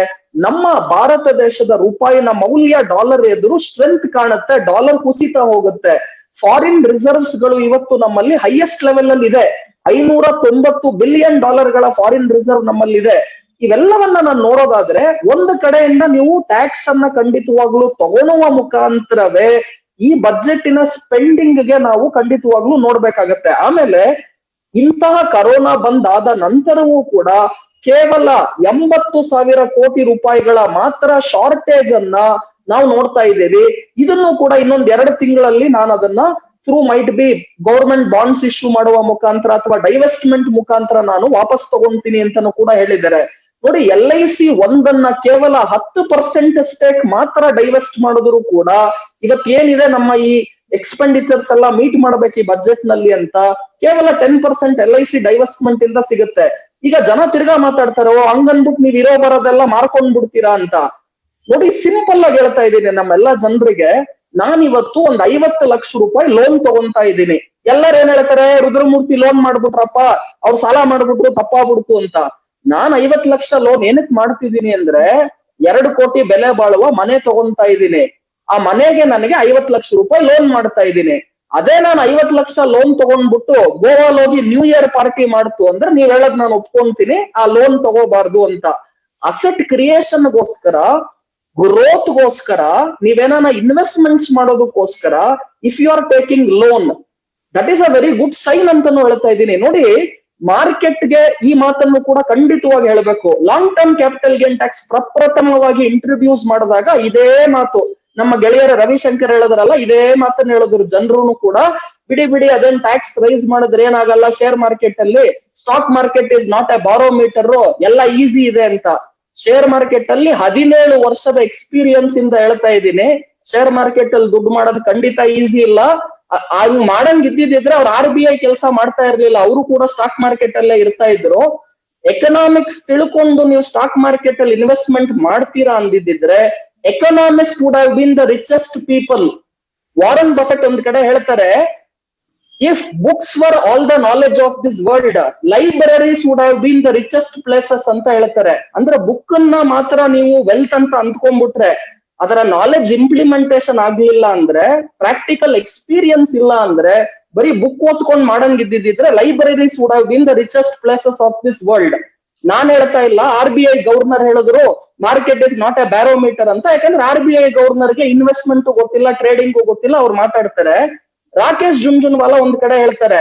Speaker 2: ನಮ್ಮ ಭಾರತ ದೇಶದ ರೂಪಾಯಿನ ಮೌಲ್ಯ ಡಾಲರ್ ಎದುರು ಸ್ಟ್ರೆಂತ್ ಕಾಣುತ್ತೆ, ಡಾಲರ್ ಕುಸಿತಾ ಹೋಗುತ್ತೆ. ಫಾರಿನ್ ರಿಸರ್ವ್ಸ್ ಗಳು ಇವತ್ತು ನಮ್ಮಲ್ಲಿ ಹೈಯೆಸ್ಟ್ ಲೆವೆಲ್ ಅಲ್ಲಿ ಇದೆ. $590 ಬಿಲಿಯನ್ ಫಾರಿನ್ ರಿಸರ್ವ್ ನಮ್ಮಲ್ಲಿ ಇದೆ. ಇವೆಲ್ಲವನ್ನ ನಾನು ನೋಡೋದಾದ್ರೆ ಒಂದು ಕಡೆಯಿಂದ ನೀವು ಟ್ಯಾಕ್ಸ್ ಅನ್ನ ಖಂಡಿತವಾಗ್ಲೂ ತಗೊಳ್ಳುವ ಮುಖಾಂತರವೇ ಈ ಬಜೆಟಿನ ಸ್ಪೆಂಡಿಂಗ್ ಗೆ ನಾವು ಖಂಡಿತವಾಗ್ಲೂ ನೋಡ್ಬೇಕಾಗತ್ತೆ. ಆಮೇಲೆ ಇಂತಹ ಕರೋನಾ ಬಂದಾದ ನಂತರವೂ ಕೂಡ ಕೇವಲ 80,000 ಕೋಟಿ ರೂಪಾಯಿಗಳ ಮಾತ್ರ ಶಾರ್ಟೇಜ್ ಅನ್ನ ನಾವು ನೋಡ್ತಾ ಇದ್ದೇವೆ. ಇದನ್ನು ಕೂಡ ಇನ್ನೊಂದ್ 2 ತಿಂಗಳಲ್ಲಿ ನಾನು ಅದನ್ನ through might be government bonds issue ಮಾಡುವ ಮುಖಾಂತರ ಅಥವಾ ಡೈವೆಸ್ಟ್ಮೆಂಟ್ ಮುಖಾಂತರ ನಾನು ವಾಪಸ್ ತಗೊಂತೀನಿ ಅಂತಾನು ಕೂಡ ಹೇಳಿದ್ದಾರೆ. ನೋಡಿ, LIC ಒಂದನ್ನ ಕೇವಲ 10% ಸ್ಟೇಕ್ ಮಾತ್ರ ಡೈವೆಸ್ಟ್ ಮಾಡಿದ್ರು ಕೂಡ ಇವತ್ತೇನಿದೆ ನಮ್ಮ ಈ ಎಕ್ಸ್ಪೆಂಡಿಚರ್ಸ್ ಎಲ್ಲ ಮೀಟ್ ಮಾಡ್ಬೇಕು ಈ ಬಜೆಟ್ ನಲ್ಲಿ ಅಂತ ಕೇವಲ 10% LIC ಡೈವೆಸ್ಟ್ಮೆಂಟ್ ಇಂದ ಸಿಗುತ್ತೆ. ಈಗ ಜನ ತಿರ್ಗಾ ಮಾತಾಡ್ತಾರೆ, ಹಂಗನ್ಬಿಟ್ಟು ನೀವ್ ಇರೋ ಬರೋದೆಲ್ಲ ಮಾರ್ಕೊಂಡ್ ಬಿಡ್ತೀರಾ ಅಂತ. ನೋಡಿ, ಸಿಂಪಲ್ ಆಗಿ ಹೇಳ್ತಾ ಇದ್ದೀನಿ ನಮ್ಮೆಲ್ಲಾ ಜನರಿಗೆ, ನಾನ್ ಇವತ್ತು ಒಂದ್ 50 ಲಕ್ಷ ರೂಪಾಯಿ ಲೋನ್ ತಗೊಂತಾ ಇದ್ದೀನಿ. ಎಲ್ಲರೂ ಏನ್ ಹೇಳ್ತಾರೆ, ರುದ್ರಮೂರ್ತಿ ಲೋನ್ ಮಾಡ್ಬಿಟ್ರಪ್ಪ, ಅವ್ರು ಸಾಲ ಮಾಡ್ಬಿಟ್ರು, ತಪ್ಪಾಗ್ಬಿಡ್ತು ಅಂತ. ನಾನ್ 50 ಲಕ್ಷ ಲೋನ್ ಏನಕ್ ಮಾಡ್ತಿದ್ದೀನಿ ಅಂದ್ರೆ 2 ಕೋಟಿ ಬೆಲೆ ಬಾಳುವ ಮನೆ ತಗೊಂತಾ ಇದ್ದೀನಿ. ಆ ಮನೆಗೆ ನನಗೆ 50 ಲಕ್ಷ ರೂಪಾಯಿ ಲೋನ್ ಮಾಡ್ತಾ ಇದ್ದೀನಿ. ಅದೇ ನಾನು 50 ಲಕ್ಷ ಲೋನ್ ತಗೊಂಡ್ಬಿಟ್ಟು ಗೋವಾಲ್ ಹೋಗಿ ನ್ಯೂ ಇಯರ್ ಪಾರ್ಟಿ ಮಾಡ್ತು ಅಂದ್ರೆ ನೀವ್ ಹೇಳದ್ ನಾನು ಒಪ್ಕೊಂತೀನಿ, ಆ ಲೋನ್ ತಗೋಬಾರ್ದು ಅಂತ. ಅಸೆಟ್ ಕ್ರಿಯೇಷನ್ಗೋಸ್ಕರ, ಗ್ರೋತ್ಗೋಸ್ಕರ, ನೀವೇನಾನ ಇನ್ವೆಸ್ಟ್ಮೆಂಟ್ಸ್ ಮಾಡೋದಕ್ಕೋಸ್ಕರ if you are taking loan, that is a very good sign ಅಂತಾನು ಹೇಳ್ತಾ ಇದ್ದೀನಿ. ನೋಡಿ, ಮಾರ್ಕೆಟ್ಗೆ ಈ ಮಾತನ್ನು ಕೂಡ ಖಂಡಿತವಾಗಿ ಹೇಳ್ಬೇಕು. Long term capital gain tax ಪ್ರಪ್ರಥಮವಾಗಿ ಇಂಟ್ರೊಡ್ಯೂಸ್ ಮಾಡಿದಾಗ ಇದೇ ಮಾತು ನಮ್ಮ ಗೆಳೆಯರ ರವಿಶಂಕರ್ ಹೇಳಿದ್ರಲ್ಲ, ಇದೇ ಮಾತನ್ನ ಹೇಳಿದ್ರು ಜನರು ಕೂಡ. ಬಿಡಿ ಅದೇನ್ ಟ್ಯಾಕ್ಸ್ ರೈಸ್ ಮಾಡಿದ್ರೆ ಏನಾಗಲ್ಲ, ಶೇರ್ ಮಾರ್ಕೆಟ್ ಅಲ್ಲಿ stock market is not A barometer, ಎಲ್ಲ ಈಸಿ ಇದೆ ಅಂತ. ಶೇರ್ ಮಾರ್ಕೆಟ್ ಅಲ್ಲಿ 17 ವರ್ಷದ ಎಕ್ಸ್ಪೀರಿಯನ್ಸ್ ಇಂದ ಹೇಳ್ತಾ ಇದ್ದೀನಿ, ಶೇರ್ ಮಾರ್ಕೆಟ್ ಅಲ್ಲಿ ದುಡ್ಡು ಮಾಡೋದು ಖಂಡಿತ ಈಸಿ ಇಲ್ಲ. ಹಂಗ್ ಮಾಡಂಗ್ ಇದ್ದಿದ್ರೆ ಅವ್ರು RBI ಕೆಲಸ ಮಾಡ್ತಾ ಇರ್ಲಿಲ್ಲ, ಅವರು ಕೂಡ ಸ್ಟಾಕ್ ಮಾರ್ಕೆಟ್ ಅಲ್ಲೇ ಇರ್ತಾ ಇದ್ರು. ಎಕನಾಮಿಕ್ಸ್ ತಿಳ್ಕೊಂಡು ನೀವು ಸ್ಟಾಕ್ ಮಾರ್ಕೆಟ್ ಅಲ್ಲಿ ಇನ್ವೆಸ್ಟ್ಮೆಂಟ್ ಮಾಡ್ತೀರಾ ಅಂದಿದ್ರೆ economist would have been the richest people. Warren Buffett ಒಂದ್ ಕಡೆ ಹೇಳ್ತಾರೆ, if books were all the knowledge of this world, libraries would have been the richest places ಅಂತ ಹೇಳ್ತಾರೆ. ಅಂದ್ರೆ ಬುಕ್ ಅನ್ನ ಮಾತ್ರ ನೀವು ವೆಲ್ತ್ ಅಂತ ಅಂದ್ಕೊಂಡ್ಬಿಟ್ರೆ, ಅದರ ನಾಲೆಜ್ ಇಂಪ್ಲಿಮೆಂಟೇಶನ್ ಆಗ್ಲಿಲ್ಲ ಅಂದ್ರೆ, ಪ್ರಾಕ್ಟಿಕಲ್ ಎಕ್ಸ್ಪೀರಿಯನ್ಸ್ ಇಲ್ಲ ಅಂದ್ರೆ, ಬರೀ ಬುಕ್ ಓದ್ಕೊಂಡ್ ಮಾಡಂಗಿದ್ದಿದ್ರೆ libraries would have been the richest places of this world. ನಾನ್ ಹೇಳ್ತಾ ಇಲ್ಲ, RBI ಗವರ್ನರ್ ಹೇಳಿದ್ರು market is not a barometer ಅಂತ. ಯಾಕಂದ್ರೆ RBI ಗವರ್ನರ್ಗೆ ಇನ್ವೆಸ್ಟ್ಮೆಂಟ್ ಗೊತ್ತಿಲ್ಲ, ಟ್ರೇಡಿಂಗ್ ಗೊತ್ತಿಲ್ಲ, ಅವ್ರು ಮಾತಾಡ್ತಾರೆ. ರಾಕೇಶ್ ಜುಂಜುನ್ವಾಲಾ ಒಂದ್ ಕಡೆ ಹೇಳ್ತಾರೆ,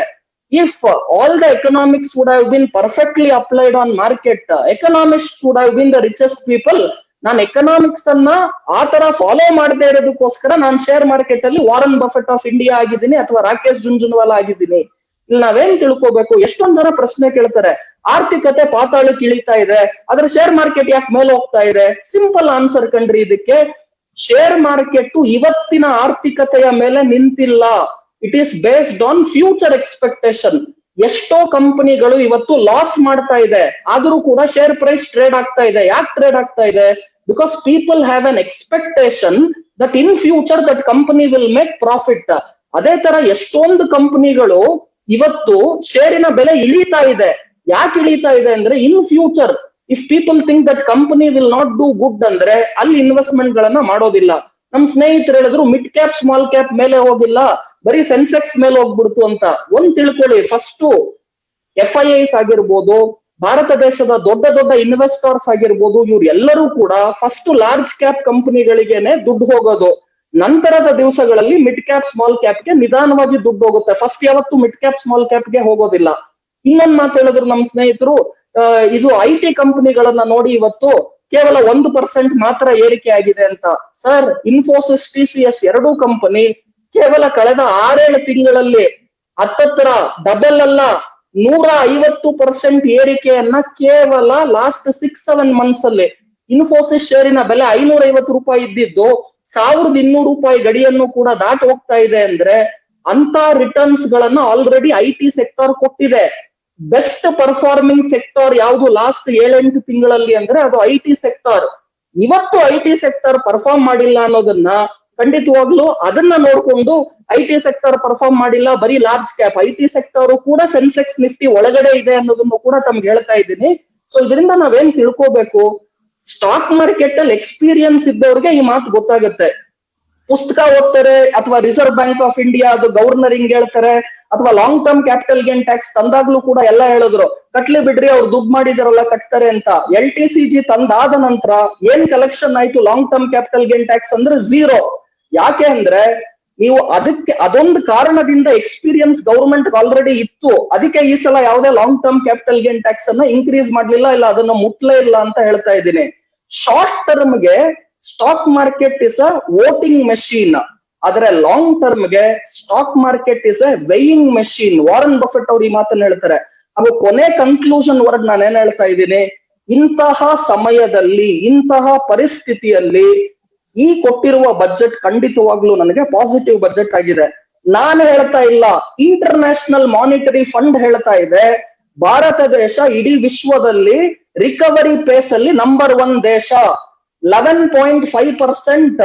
Speaker 2: if all the economics would have been perfectly applied on market, economist would have been the richest people. ನಾನು ಎಕನಾಮಿಕ್ಸ್ ಅನ್ನ ಆ ತರ ಫಾಲೋ ಮಾಡದೇ ಇರೋದಕ್ಕೋಸ್ಕರ ನಾನು ಶೇರ್ ಮಾರ್ಕೆಟ್ ಅಲ್ಲಿ ವಾರನ್ ಬಫೆಟ್ ಆಫ್ ಇಂಡಿಯಾ ಆಗಿದ್ದೀನಿ ಅಥವಾ ರಾಕೇಶ್ ಜುಂಜುನ್ವಾಲಾ ಆಗಿದ್ದೀನಿ. ಇಲ್ಲಿ ನಾವೇನ್ ತಿಳ್ಕೊಬೇಕು, ಎಷ್ಟೊಂದ್ ಜನ ಪ್ರಶ್ನೆ ಕೇಳ್ತಾರೆ, ಆರ್ಥಿಕತೆ ಪಾತಾಳಕ್ಕೆ ಇಳಿತಾ ಇದೆ, ಆದ್ರೆ ಶೇರ್ ಮಾರ್ಕೆಟ್ ಯಾಕೆ ಮೇಲೆ ಹೋಗ್ತಾ ಇದೆ? ಸಿಂಪಲ್ ಆನ್ಸರ್ ಕಂಡ್ರಿ ಇದಕ್ಕೆ. ಶೇರ್ ಮಾರ್ಕೆಟ್ ಇವತ್ತಿನ ಆರ್ಥಿಕತೆಯ ಮೇಲೆ ನಿಂತಿಲ್ಲ, it is based on future expectation. ಎಷ್ಟೋ ಕಂಪನಿಗಳು ಇವತ್ತು ಲಾಸ್ ಮಾಡ್ತಾ ಇದೆ, ಆದ್ರೂ ಕೂಡ ಶೇರ್ ಪ್ರೈಸ್ ಟ್ರೇಡ್ ಆಗ್ತಾ ಇದೆ. ಯಾಕೆ ಟ್ರೇಡ್ ಆಗ್ತಾ ಇದೆ? Because people have an expectation that in future that company will make profit. ಅದೇ ತರ ಎಷ್ಟೊಂದು ಕಂಪನಿಗಳು ಇವತ್ತು ಶೇರಿನ ಬೆಲೆ ಇಳಿತಾ ಇದೆ. ಯಾಕೆ ಇಳಿತಾ ಇದೆ ಅಂದ್ರೆ, in future if people think that company will not do good ಅಂದ್ರೆ ಅಲ್ಲಿ ಇನ್ವೆಸ್ಟ್ಮೆಂಟ್ ಗಳನ್ನ ಮಾಡೋದಿಲ್ಲ. ನಮ್ ಸ್ನೇಹಿತರು ಹೇಳಿದ್ರು ಮಿಡ್ ಕ್ಯಾಪ್ ಸ್ಮಾಲ್ ಕ್ಯಾಪ್ ಮೇಲೆ ಹೋಗಿಲ್ಲ, ಬರೀ ಸೆನ್ಸೆಕ್ಸ್ ಮೇಲೆ ಹೋಗ್ಬಿಡ್ತು ಅಂತ. ಒಂದ್ ತಿಳ್ಕೊಳ್ಳಿ, ಫಸ್ಟ್ FIIs ಆಗಿರ್ಬೋದು, ಭಾರತ ದೇಶದ ದೊಡ್ಡ ದೊಡ್ಡ ಇನ್ವೆಸ್ಟರ್ಸ್ ಆಗಿರ್ಬೋದು, ಇವ್ರು ಎಲ್ಲರೂ ಕೂಡ ಫಸ್ಟ್ ಲಾರ್ಜ್ ಕ್ಯಾಪ್ ಕಂಪನಿಗಳಿಗೇನೆ ದುಡ್ಡು ಹೋಗೋದು. ನಂತರದ ದಿವಸಗಳಲ್ಲಿ ಮಿಡ್ ಕ್ಯಾಪ್ ಸ್ಮಾಲ್ ಕ್ಯಾಪ್ಗೆ ನಿಧಾನವಾಗಿ ದುಡ್ಡು ಹೋಗುತ್ತೆ. ಫಸ್ಟ್ ಯಾವತ್ತು ಮಿಡ್ ಕ್ಯಾಪ್ ಸ್ಮಾಲ್ ಕ್ಯಾಪ್ಗೆ ಹೋಗೋದಿಲ್ಲ. ಇನ್ನೊಂದ್ ಮಾತು ಹೇಳಿದ್ರು ನಮ್ಮ ಸ್ನೇಹಿತರು, ಇದು IT ಕಂಪನಿಗಳನ್ನ ನೋಡಿ ಇವತ್ತು ಕೇವಲ 1% ಮಾತ್ರ ಏರಿಕೆ ಆಗಿದೆ ಅಂತ. ಸರ್, ಇನ್ಫೋಸಿಸ್ TCS ಎರಡೂ ಕಂಪನಿ ಕೇವಲ ಕಳೆದ 6-7 ತಿಂಗಳಲ್ಲಿ ಹತ್ತತ್ರ ಡಬಲ್ ಅಲ್ಲ 150% ಏರಿಕೆಯನ್ನ ಕೇವಲ ಲಾಸ್ಟ್ 6-7 ಮಂತ್ಸ್ ಅಲ್ಲಿ. ಇನ್ಫೋಸಿಸ್ ಶೇರಿನ ಬೆಲೆ 550 ರೂಪಾಯಿ ಇದ್ದಿದ್ದು 1200 ರೂಪಾಯಿ ಗಡಿಯನ್ನು ಕೂಡ ದಾಟಿ ಹೋಗ್ತಾ ಇದೆ ಅಂದ್ರೆ ಅಂತ ರಿಟರ್ನ್ಸ್ ಗಳನ್ನ ಆಲ್ರೆಡಿ IT ಸೆಕ್ಟರ್ ಕೊಟ್ಟಿದೆ. ಬೆಸ್ಟ್ ಪರ್ಫಾರ್ಮಿಂಗ್ ಸೆಕ್ಟರ್ ಯಾವುದು ಲಾಸ್ಟ್ 7-8 ತಿಂಗಳಲ್ಲಿ ಅಂದ್ರೆ ಅದು IT ಸೆಕ್ಟರ್. ಇವತ್ತು IT ಸೆಕ್ಟರ್ ಪರ್ಫಾರ್ಮ್ ಮಾಡಿಲ್ಲ ಅನ್ನೋದನ್ನ ಖಂಡಿತವಾಗ್ಲೂ ಅದನ್ನ ನೋಡ್ಕೊಂಡು IT ಸೆಕ್ಟರ್ ಪರ್ಫಾರ್ಮ್ ಮಾಡಿಲ್ಲ, ಬರೀ ಲಾರ್ಜ್ ಕ್ಯಾಪ್. IT ಸೆಕ್ಟರ್ ಕೂಡ ಸೆನ್ಸೆಕ್ಸ್ ನಿಫ್ಟಿ ಒಳಗಡೆ ಇದೆ ಅನ್ನೋದನ್ನು ಕೂಡ ತಮ್ಗೆ ಹೇಳ್ತಾ ಇದ್ದೀನಿ. ಸೊ ಇದರಿಂದ ನಾವೇನ್ ತಿಳ್ಕೋಬೇಕು, ಸ್ಟಾಕ್ ಮಾರ್ಕೆಟ್ ಅಲ್ಲಿ ಎಕ್ಸ್ಪೀರಿಯನ್ಸ್ ಇದ್ದವ್ರಿಗೆ ಈ ಮಾತು ಗೊತ್ತಾಗುತ್ತೆ. ಪುಸ್ತಕ ಓದ್ತಾರೆ ಅಥವಾ ರಿಸರ್ವ್ ಬ್ಯಾಂಕ್ ಆಫ್ ಇಂಡಿಯಾ ಅದು ಗವರ್ನರ್ ಹಿಂಗ್ ಹೇಳ್ತಾರೆ, ಅಥವಾ long term capital gain tax ತಂದಾಗ್ಲೂ ಕೂಡ ಎಲ್ಲ ಹೇಳಿದ್ರು ಕಟ್ಲಿ ಬಿಡ್ರಿ, ಅವ್ರು ದುಡ್ಡು ಮಾಡಿದಾರಲ್ಲ ಕಟ್ತಾರೆ ಅಂತ. LTCG ತಂದಾದ ನಂತರ ಏನ್ ಕಲೆಕ್ಷನ್ ಆಯ್ತು long term capital gain tax ಅಂದ್ರೆ 0. ಯಾಕೆ ಅಂದ್ರೆ ನೀವು ಅದಕ್ಕೆ ಅದೊಂದು ಕಾರಣದಿಂದ ಎಕ್ಸ್ಪೀರಿಯನ್ಸ್ ಗವರ್ಮೆಂಟ್ ಆಲ್ರೆಡಿ ಇತ್ತು, ಅದಕ್ಕೆ ಈ ಸಲ ಯಾವುದೇ long term capital gain tax ಅನ್ನ ಇನ್ಕ್ರೀಸ್ ಮಾಡ್ಲಿಲ್ಲ, ಇಲ್ಲ ಅದನ್ನ ಮುಟ್ಲೇ ಇಲ್ಲ ಅಂತ ಹೇಳ್ತಾ ಇದ್ದೀನಿ. ಶಾರ್ಟ್ ಟರ್ಮ್ಗೆ stock market is a voting machine. ಆದ್ರೆ ಲಾಂಗ್ ಟರ್ಮ್ಗೆ stock market is a weighing machine. Warren Buffett ಅವ್ರು ಈ ಮಾತನ್ನ ಹೇಳ್ತಾರೆ. ಹಾಗೂ ಕೊನೆ ಕನ್ಕ್ಲೂಷನ್ ವರ್ಡ್ ನಾನು ಏನ್ ಹೇಳ್ತಾ ಇದ್ದೀನಿ, ಇಂತಹ ಸಮಯದಲ್ಲಿ, ಇಂತಹ ಪರಿಸ್ಥಿತಿಯಲ್ಲಿ ಈ ಕೊಟ್ಟಿರುವ ಬಜೆಟ್ ಖಂಡಿತವಾಗ್ಲೂ ನನಗೆ ಪಾಸಿಟಿವ್ ಬಜೆಟ್ ಆಗಿದೆ. ನಾನು ಹೇಳ್ತಾ ಇಲ್ಲ, ಇಂಟರ್ನ್ಯಾಷನಲ್ ಮಾನಿಟರಿ ಫಂಡ್ ಹೇಳ್ತಾ ಇದೆ ಭಾರತ ದೇಶ ಇಡೀ ವಿಶ್ವದಲ್ಲಿ ರಿಕವರಿ ಪೇಸ್ ಅಲ್ಲಿ ನಂಬರ್ 1 ದೇಶ. 11.5%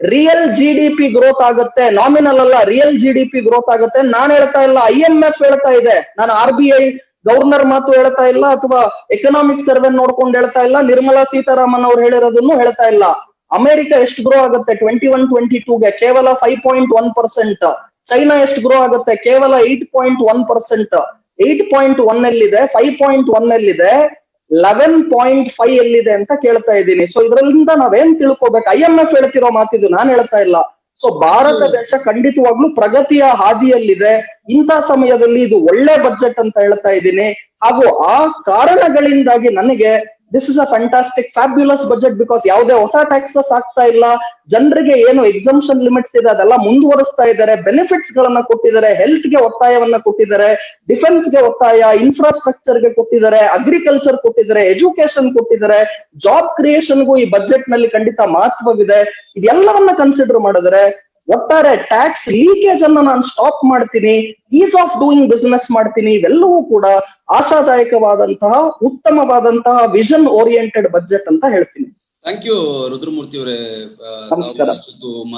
Speaker 2: ರಿಯಲ್ GDP ಗ್ರೋತ್ ಆಗುತ್ತೆ, ನಾಮಿನಲ್ ಅಲ್ಲ, ರಿಯಲ್ GDP ಗ್ರೋತ್ ಆಗುತ್ತೆ. ನಾನು ಹೇಳ್ತಾ ಇಲ್ಲ, IMF ಹೇಳ್ತಾ ಇದೆ. ನಾನು RBI ಗವರ್ನರ್ ಮಾತು ಹೇಳ್ತಾ ಇಲ್ಲ, ಅಥವಾ ಎಕನಾಮಿಕ್ ಸರ್ವೆ ನೋಡ್ಕೊಂಡು ಹೇಳ್ತಾ ಇಲ್ಲ, ನಿರ್ಮಲಾ ಸೀತಾರಾಮನ್ ಅವ್ರು ಹೇಳಿರೋದನ್ನು ಹೇಳ್ತಾ ಇಲ್ಲ. ಅಮೆರಿಕ ಎಷ್ಟು ಗ್ರೋ ಆಗುತ್ತೆ 21-22ಗೆ? ಕೇವಲ 5.1%. ಚೈನಾ ಎಷ್ಟು ಗ್ರೋ ಆಗುತ್ತೆ? ಕೇವಲ 8.1%. 8.1 ಎಲ್ಲಿದೆ, 5.1 ಎಲ್ಲಿದೆ, 11.5 ಎಲ್ಲಿದೆ ಅಂತ ಕೇಳ್ತಾ ಇದ್ದೀನಿ. ಸೊ ಇದರಿಂದ ನಾವೇನ್ ತಿಳ್ಕೊಬೇಕು? IMF ಹೇಳ್ತಿರೋ ಮಾತಿದು, ನಾನು ಹೇಳ್ತಾ ಇಲ್ಲ. ಸೊ ಭಾರತ ದೇಶ ಖಂಡಿತವಾಗ್ಲೂ ಪ್ರಗತಿಯ ಹಾದಿಯಲ್ಲಿದೆ. ಇಂಥ ಸಮಯದಲ್ಲಿ ಇದು ಒಳ್ಳೆ ಬಜೆಟ್ ಅಂತ ಹೇಳ್ತಾ ಇದ್ದೀನಿ. ಹಾಗೂ ಆ ಕಾರಣಗಳಿಂದಾಗಿ ನನಗೆ this is a fantastic fabulous budget. Because ಯಾವುದೇ ಹೊಸ ಟ್ಯಾಕ್ಸಸ್ ಆಗ್ತಾ ಇಲ್ಲ, ಜನರಿಗೆ ಏನು ಎಕ್ಸಂಪ್ಷನ್ ಲಿಮಿಟ್ಸ್ ಇದೆ ಅದೆಲ್ಲ ಮುಂದುವರಿಸ್ತಾ ಇದ್ದಾರೆ, ಬೆನಿಫಿಟ್ಸ್ ಗಳನ್ನ ಕೊಟ್ಟಿದ್ದಾರೆ, ಹೆಲ್ತ್ ಗೆ ಒತ್ತಾಯವನ್ನ ಕೊಟ್ಟಿದ್ದಾರೆ, ಡಿಫೆನ್ಸ್ ಗೆ ಒತ್ತಾಯ, ಇನ್ಫ್ರಾಸ್ಟ್ರಕ್ಚರ್ ಗೆ ಕೊಟ್ಟಿದ್ದಾರೆ, ಅಗ್ರಿಕಲ್ಚರ್ ಕೊಟ್ಟಿದ್ದಾರೆ, ಎಜುಕೇಶನ್ ಕೊಟ್ಟಿದ್ದಾರೆ, ಜಾಬ್ ಕ್ರಿಯೇಷನ್ಗೂ ಈ ಬಜೆಟ್ ನಲ್ಲಿ ಖಂಡಿತ ಮಹತ್ವವಿದೆ. ಇದೆಲ್ಲವನ್ನ ಕನ್ಸಿಡರ್ ಮಾಡಿದ್ರೆ ಒಟ್ಟಾರೆ ಟ್ಯಾಕ್ಸ್ ಲೀಕೇಜ್ ಅನ್ನ ನಾನು ಸ್ಟಾಪ್ ಮಾಡ್ತೀನಿ, ಈಸ್ ಆಫ್ ಡೂಯಿಂಗ್ ಬಿಸ್ನೆಸ್ ಮಾಡ್ತೀನಿ. ಇವೆಲ್ಲವೂ ಕೂಡ ಆಶಾದಾಯಕವಾದಂತಹ, ಉತ್ತಮವಾದಂತಹ, ವಿಷನ್ ಓರಿಯೆಂಟೆಡ್ ಬಜೆಟ್ ಅಂತ ಹೇಳ್ತೀನಿ.
Speaker 1: ಥ್ಯಾಂಕ್ ಯು ರುದ್ರಮೂರ್ತಿ ಅವರೇ.
Speaker 2: ನಮಸ್ಕಾರ.